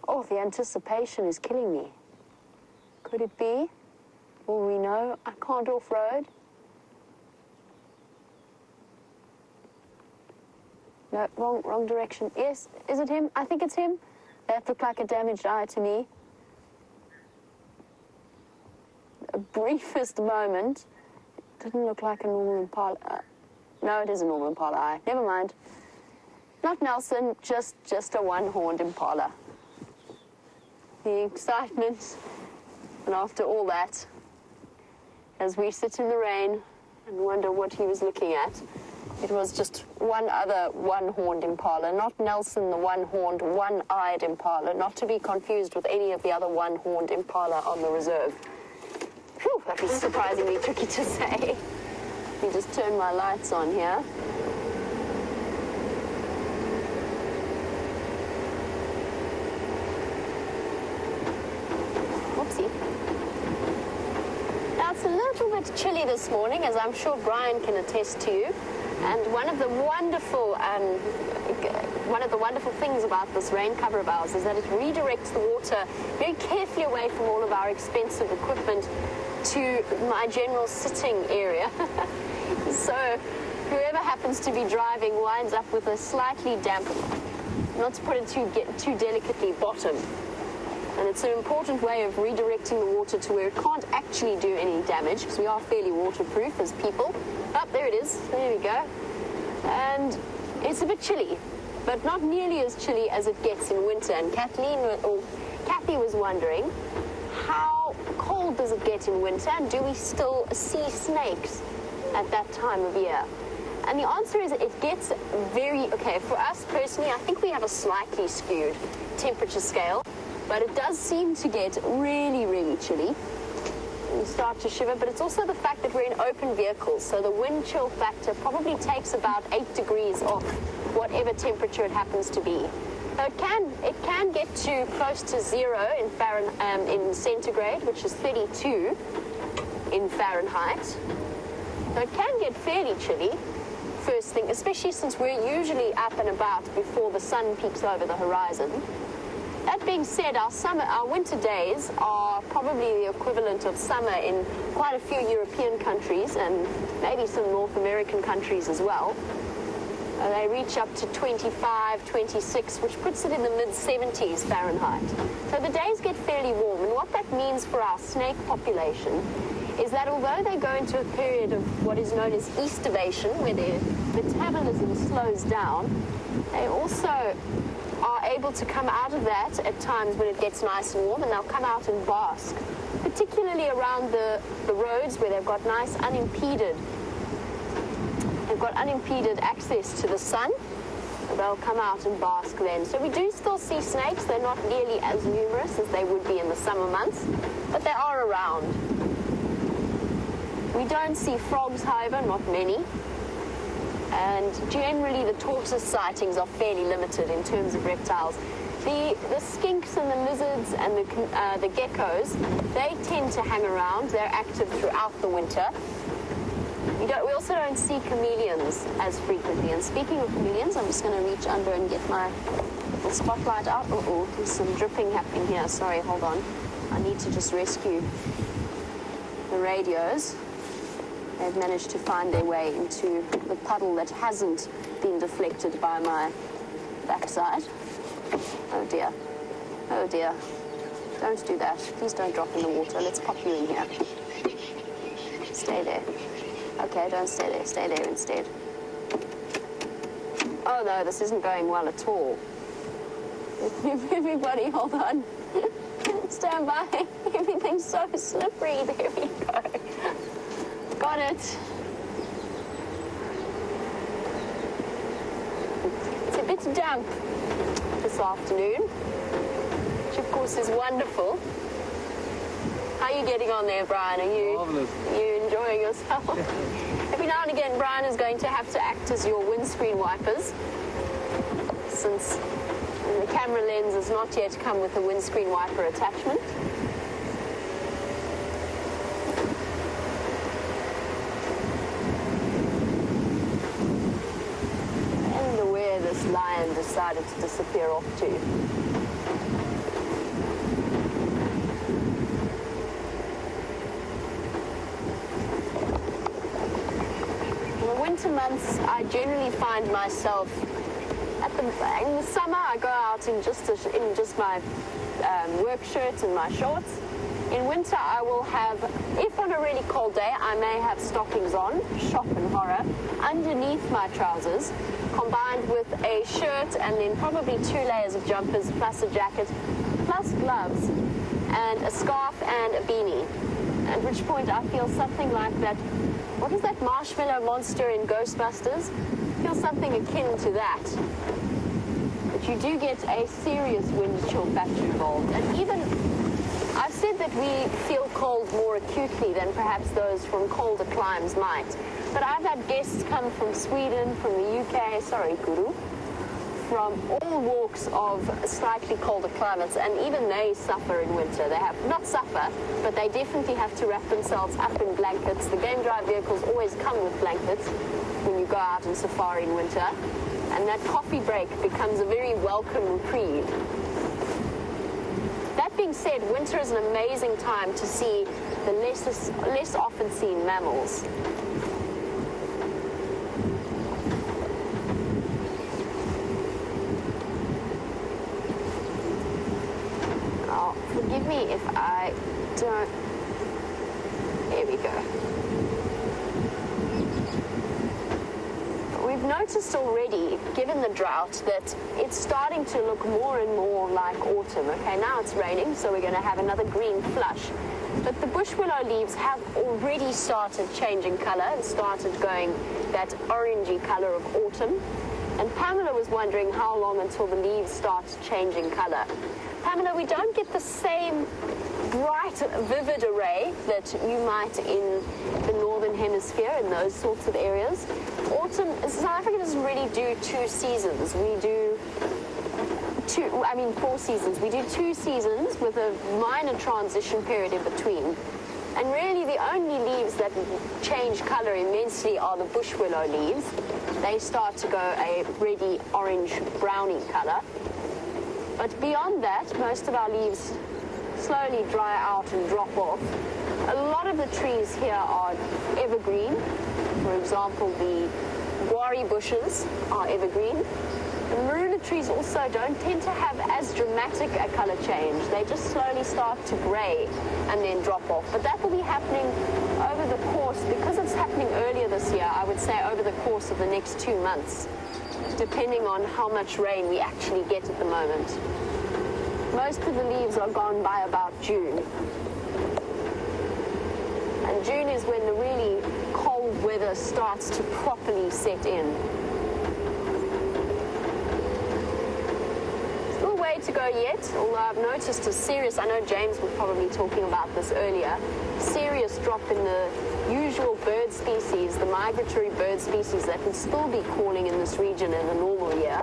Oh, the anticipation is killing me. Could it be? Will we know? I can't off-road. No, wrong direction. Yes, is it him? I think it's him. That looked like a damaged eye to me. A briefest moment. Didn't look like a normal impala. No, it is a normal impala eye. Never mind. Not Nelson, just a one-horned impala. The excitement, and after all that, as we sit in the rain and wonder what he was looking at. It was just one other one-horned impala, not Nelson the one-horned, one-eyed impala, not to be confused with any of the other one-horned impala on the reserve. Whew, that was surprisingly tricky to say. Let me just turn my lights on here. Whoopsie. Now, it's a little bit chilly this morning, as I'm sure Bryan can attest to. And one of the wonderful things about this rain cover of ours is that it redirects the water very carefully away from all of our expensive equipment to my general sitting area. So whoever happens to be driving winds up with a slightly damp, not to put it too delicately, bottom. And it's an important way of redirecting the water to where it can't actually do any damage, because we are fairly waterproof as people. Oh, there it is. There we go. And it's a bit chilly, but not nearly as chilly as it gets in winter. And Kathy was wondering, how cold does it get in winter, and do we still see snakes at that time of year? And the answer is it gets okay, for us personally, I think we have a slightly skewed temperature scale, but it does seem to get really, really chilly. You start to shiver, but it's also the fact that we're in open vehicles, so the wind chill factor probably takes about 8 degrees off whatever temperature it happens to be. So it can get to close to 0 in centigrade, which is 32 in Fahrenheit. So it can get fairly chilly first thing, especially since we're usually up and about before the sun peeks over the horizon. That being said, our winter days are probably the equivalent of summer in quite a few European countries and maybe some North American countries as well. They reach up to 25, 26, which puts it in the mid-70s Fahrenheit. So the days get fairly warm, and what that means for our snake population is that although they go into a period of what is known as estivation, where their metabolism slows down, they also are able to come out of that at times when it gets nice and warm, and they'll come out and bask, particularly around the roads where they've got nice unimpeded access to the sun. They'll come out and bask then. So we do still see snakes. They're not nearly as numerous as they would be in the summer months, but they are around. We don't see frogs, however, not many. And generally the tortoise sightings are fairly limited in terms of reptiles. The skinks and the lizards and the geckos, they tend to hang around. They're active throughout the winter. We also don't see chameleons as frequently. And speaking of chameleons, I'm just going to reach under and get my little spotlight out. Uh-oh, there's some dripping happening here. Sorry, hold on. I need to just rescue the radios. They've managed to find their way into the puddle that hasn't been deflected by my backside. Oh dear. Oh dear. Don't do that. Please don't drop in the water. Let's pop you in here. Stay there. Okay, don't stay there. Stay there instead. Oh no, this isn't going well at all. Everybody, hold on. Stand by. Everything's so slippery. There we go. Got it. It's a bit damp this afternoon, which of course is wonderful. How are you getting on there, Bryan? Are you enjoying yourself? Every now and again, Bryan is going to have to act as your windscreen wipers, since the camera lens has not yet come with a windscreen wiper attachment. This lion decided to disappear off to. In the winter months, I generally find myself in the summer I go out in just my work shirt and my shorts. In winter I will have, if on a really cold day, I may have stockings on, shock and horror, underneath my trousers, combined with a shirt and then probably 2 layers of jumpers plus a jacket plus gloves and a scarf and a beanie. at which point I feel something like that. What is that marshmallow monster in Ghostbusters? I feel something akin to that. But you do get a serious wind chill factor involved. And even, I've said that we feel cold more acutely than perhaps those from colder climes might. But I've had guests come from Sweden, from the UK, sorry, kudu, from all walks of slightly colder climates, and even they suffer in winter. They have, not suffer, but they definitely have to wrap themselves up in blankets. The game drive vehicles always come with blankets when you go out in safari in winter, and that coffee break becomes a very welcome reprieve. That being said, winter is an amazing time to see the less often seen mammals. Forgive me if I don't... There we go. We've noticed already, given the drought, that it's starting to look more and more like autumn. Okay, now it's raining, so we're going to have another green flush. But the bush willow leaves have already started changing colour and started going that orangey colour of autumn. And Pamela was wondering how long until the leaves start changing colour. Pamela, we don't get the same bright, vivid array that you might in the northern hemisphere, in those sorts of areas. Autumn, South Africa doesn't really do 2 seasons. We do 4 seasons. We do 2 seasons with a minor transition period in between. And really the only leaves that change colour immensely are the bush willow leaves. They start to go a reddy orange browny colour. But beyond that, most of our leaves slowly dry out and drop off. A lot of the trees here are evergreen. For example, the guari bushes are evergreen. The marula trees also don't tend to have as dramatic a colour change. They just slowly start to grey and then drop off. But that will be happening over the course, because it's happening earlier this year, I would say over the course of the next 2 months, depending on how much rain we actually get at the moment. Most of the leaves are gone by about June. And June is when the really cold weather starts to properly set in. Still a way to go yet, although I've noticed a serious, I know James was probably talking about this earlier, serious drop in the usual bird species, the migratory bird species that would still be calling in this region in a normal year.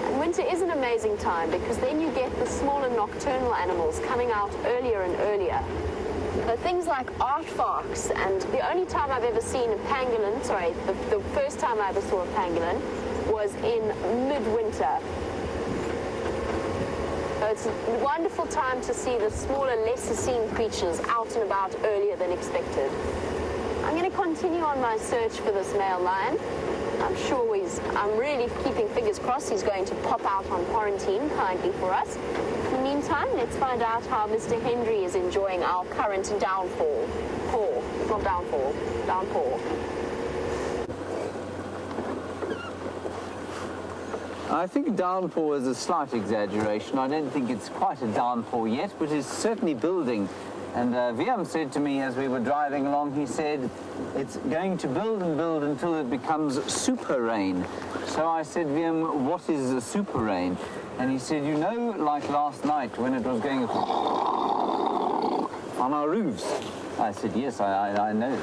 And winter is an amazing time because then you get the smaller nocturnal animals coming out earlier and earlier. So things like aardvarks, and the only time I've ever seen a pangolin, the first time I ever saw a pangolin was in midwinter. So it's a wonderful time to see the smaller, lesser seen creatures out and about earlier than expected. I'm going to continue on my search for this male lion. I'm really keeping fingers crossed he's going to pop out on quarantine kindly for us. In the meantime, let's find out how Mr. Henry is enjoying our current downpour. I think downpour is a slight exaggeration. I don't think it's quite a downpour yet, but it's certainly building. And Wium said to me as we were driving along, he said, it's going to build and build until it becomes super rain. So I said, Wium, what is a super rain? And he said, you know, like last night when it was going on our roofs. I said, yes, I know.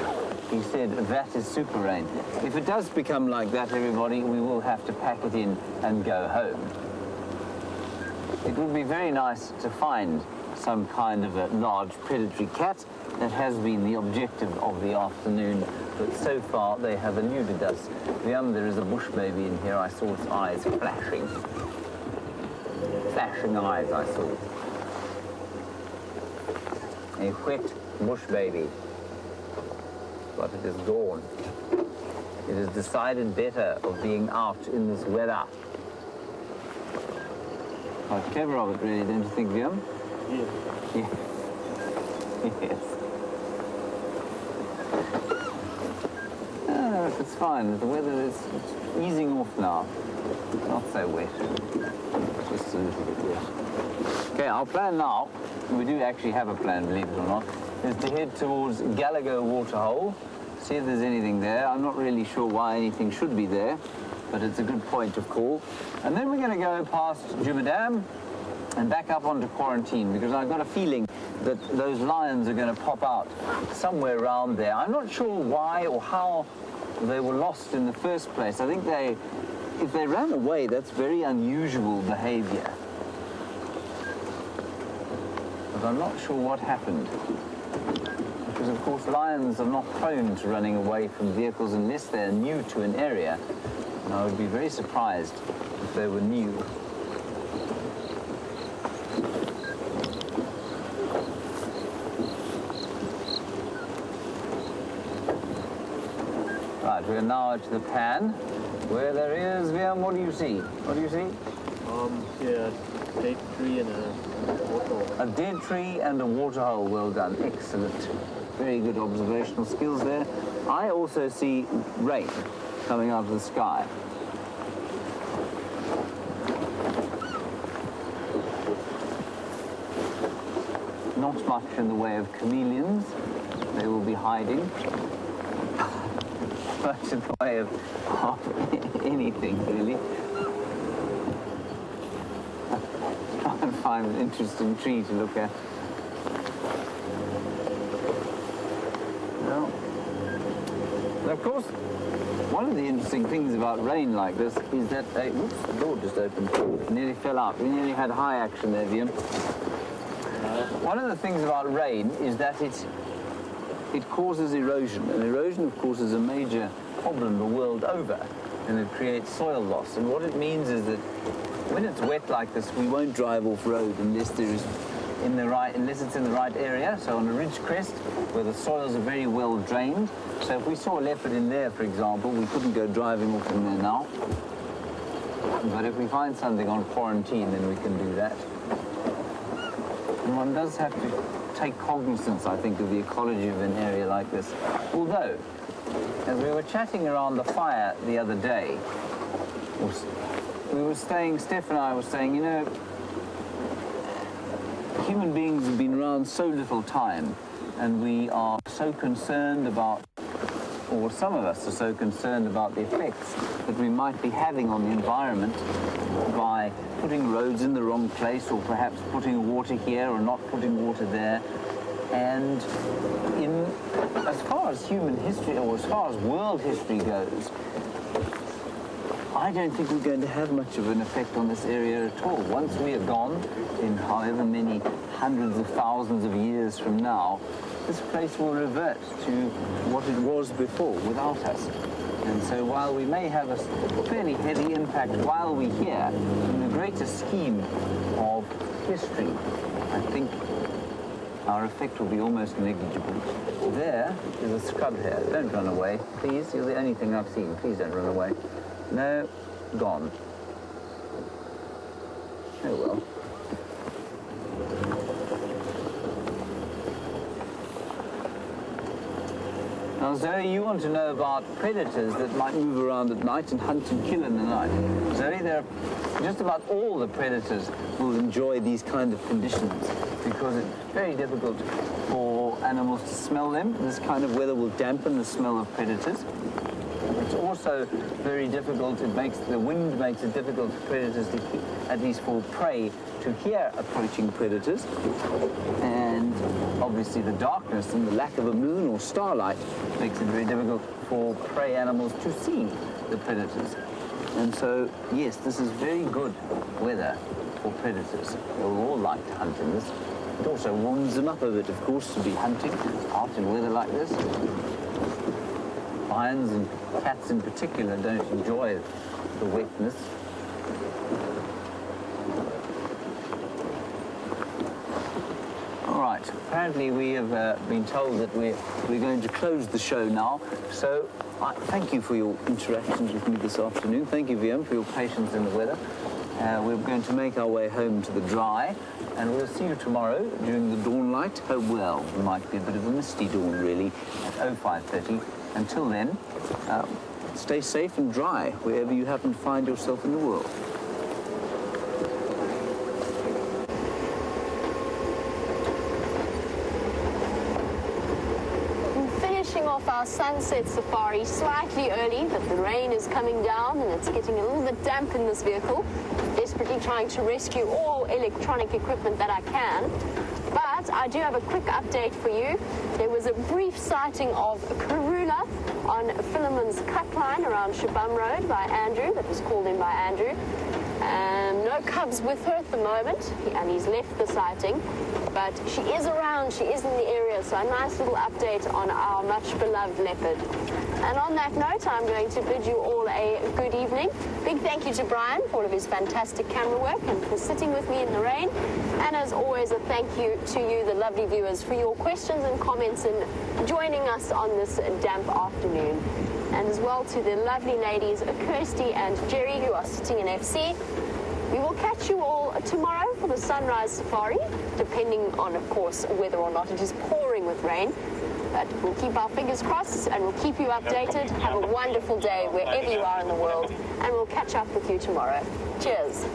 He said, that is super rain. If it does become like that, everybody, we will have to pack it in and go home. It would be very nice to find some kind of a large predatory cat. That has been the objective of the afternoon, but so far they have eluded us. There is a bush baby in here. I saw its eyes flashing. Flashing eyes I saw. A wet bush baby. But it is gone. It has decided better of being out in this weather. Quite clever of it, really, don't you think, Wium? Yeah. Yes. It's fine. The weather is easing off now. Not so wet. Just a little bit wet. Okay, our plan now, we do actually have a plan, believe it or not, is to head towards Gallagher Waterhole, see if there's anything there. I'm not really sure why anything should be there, but it's a good point of call. And then we're going to go past Djuma Dam and back up onto quarantine, because I've got a feeling that those lions are going to pop out somewhere around there. I'm not sure why or how they were lost in the first place. I think if they ran away, that's very unusual behavior. But I'm not sure what happened. Because, of course, lions are not prone to running away from vehicles unless they're new to an area. And I would be very surprised if they were new. Right, we're now at the pan, where there is, Wium, what do you see? What do you see? Yeah, dead tree and a waterhole. A dead tree and a waterhole. Well done. Excellent. Very good observational skills there. I also see rain coming out of the sky. Not much in the way of chameleons. They will be hiding. Much in the way of anything, really. Try and find an interesting tree to look at. Well, and of course, one of the interesting things about rain like this is that oops, the door just opened. It nearly fell out. We nearly had high action there, Wium. One of the things about rain is that it causes erosion, and erosion, of course, is a major problem the world over, and it creates soil loss. And what it means is that when it's wet like this, we won't drive off road unless it's in the right area. So on a ridge crest where the soils are very well drained. So if we saw a leopard in there, for example, we couldn't go driving off in there now. But if we find something on quarantine, then we can do that. And one does have to take cognizance, I think, of the ecology of an area like this. Although, as we were chatting around the fire the other day, we were saying, Steph and I were saying, you know, human beings have been around so little time, and we are so concerned about, or some of us are so concerned about the effects that we might be having on the environment by putting roads in the wrong place, or perhaps putting water here or not putting water there. And as far as human history, or as far as world history goes, I don't think we're going to have much of an effect on this area at all. Once we are gone, in however many hundreds of thousands of years from now, this place will revert to what it was before, without us. And so while we may have a fairly heavy impact while we're here, in the greater scheme of history, I think our effect will be almost negligible. There is a scrub here. Don't run away, please. You're the only thing I've seen. Please don't run away. No, gone. Oh well. Now, Zoe, you want to know about predators that might move around at night and hunt and kill in the night. Zoe, just about all the predators will enjoy these kind of conditions because it's very difficult for animals to smell them. This kind of weather will dampen the smell of predators. It's also very difficult. The wind makes it difficult for predators to keep, at least for prey, to hear approaching predators. And obviously the darkness and the lack of a moon or starlight makes it very difficult for prey animals to see the predators. And so, yes, this is very good weather for predators. They'll all like to hunt in this. It also warms them up a bit, of course, to be hunting out in weather like this. Lions and cats in particular don't enjoy the wetness. All right, apparently we have been told that we're going to close the show now. So thank you for your interactions with me this afternoon. Thank you, Wium, for your patience in the weather. We're going to make our way home to the dry, and we'll see you tomorrow during the dawn light. Oh, well, it might be a bit of a misty dawn, really, at 05:30. Until then, stay safe and dry wherever you happen to find yourself in the world. Finishing off our sunset safari slightly early, but the rain is coming down and it's getting a little bit damp in this vehicle. Desperately trying to rescue all electronic equipment that I can. But I do have a quick update for you. There was a brief sighting of Karula on Philemon's cut line around Shabam Road by Andrew, that was called in by Andrew. No cubs with her at the moment, and he's left the sighting. But she is around, she is in the area, so a nice little update on our much-beloved leopard. And on that note, I'm going to bid you all a good evening. Big thank you to Bryan for all of his fantastic camera work and for sitting with me in the rain. And as always, a thank you to you, the lovely viewers, for your questions and comments and joining us on this damp afternoon. And as well to the lovely ladies, Kirsty and Jerry, who are sitting in FC. We will catch you all tomorrow for the sunrise safari, depending on, of course, whether or not it is pouring with rain. But we'll keep our fingers crossed and we'll keep you updated. Have a wonderful day wherever you are in the world, and we'll catch up with you tomorrow. Cheers.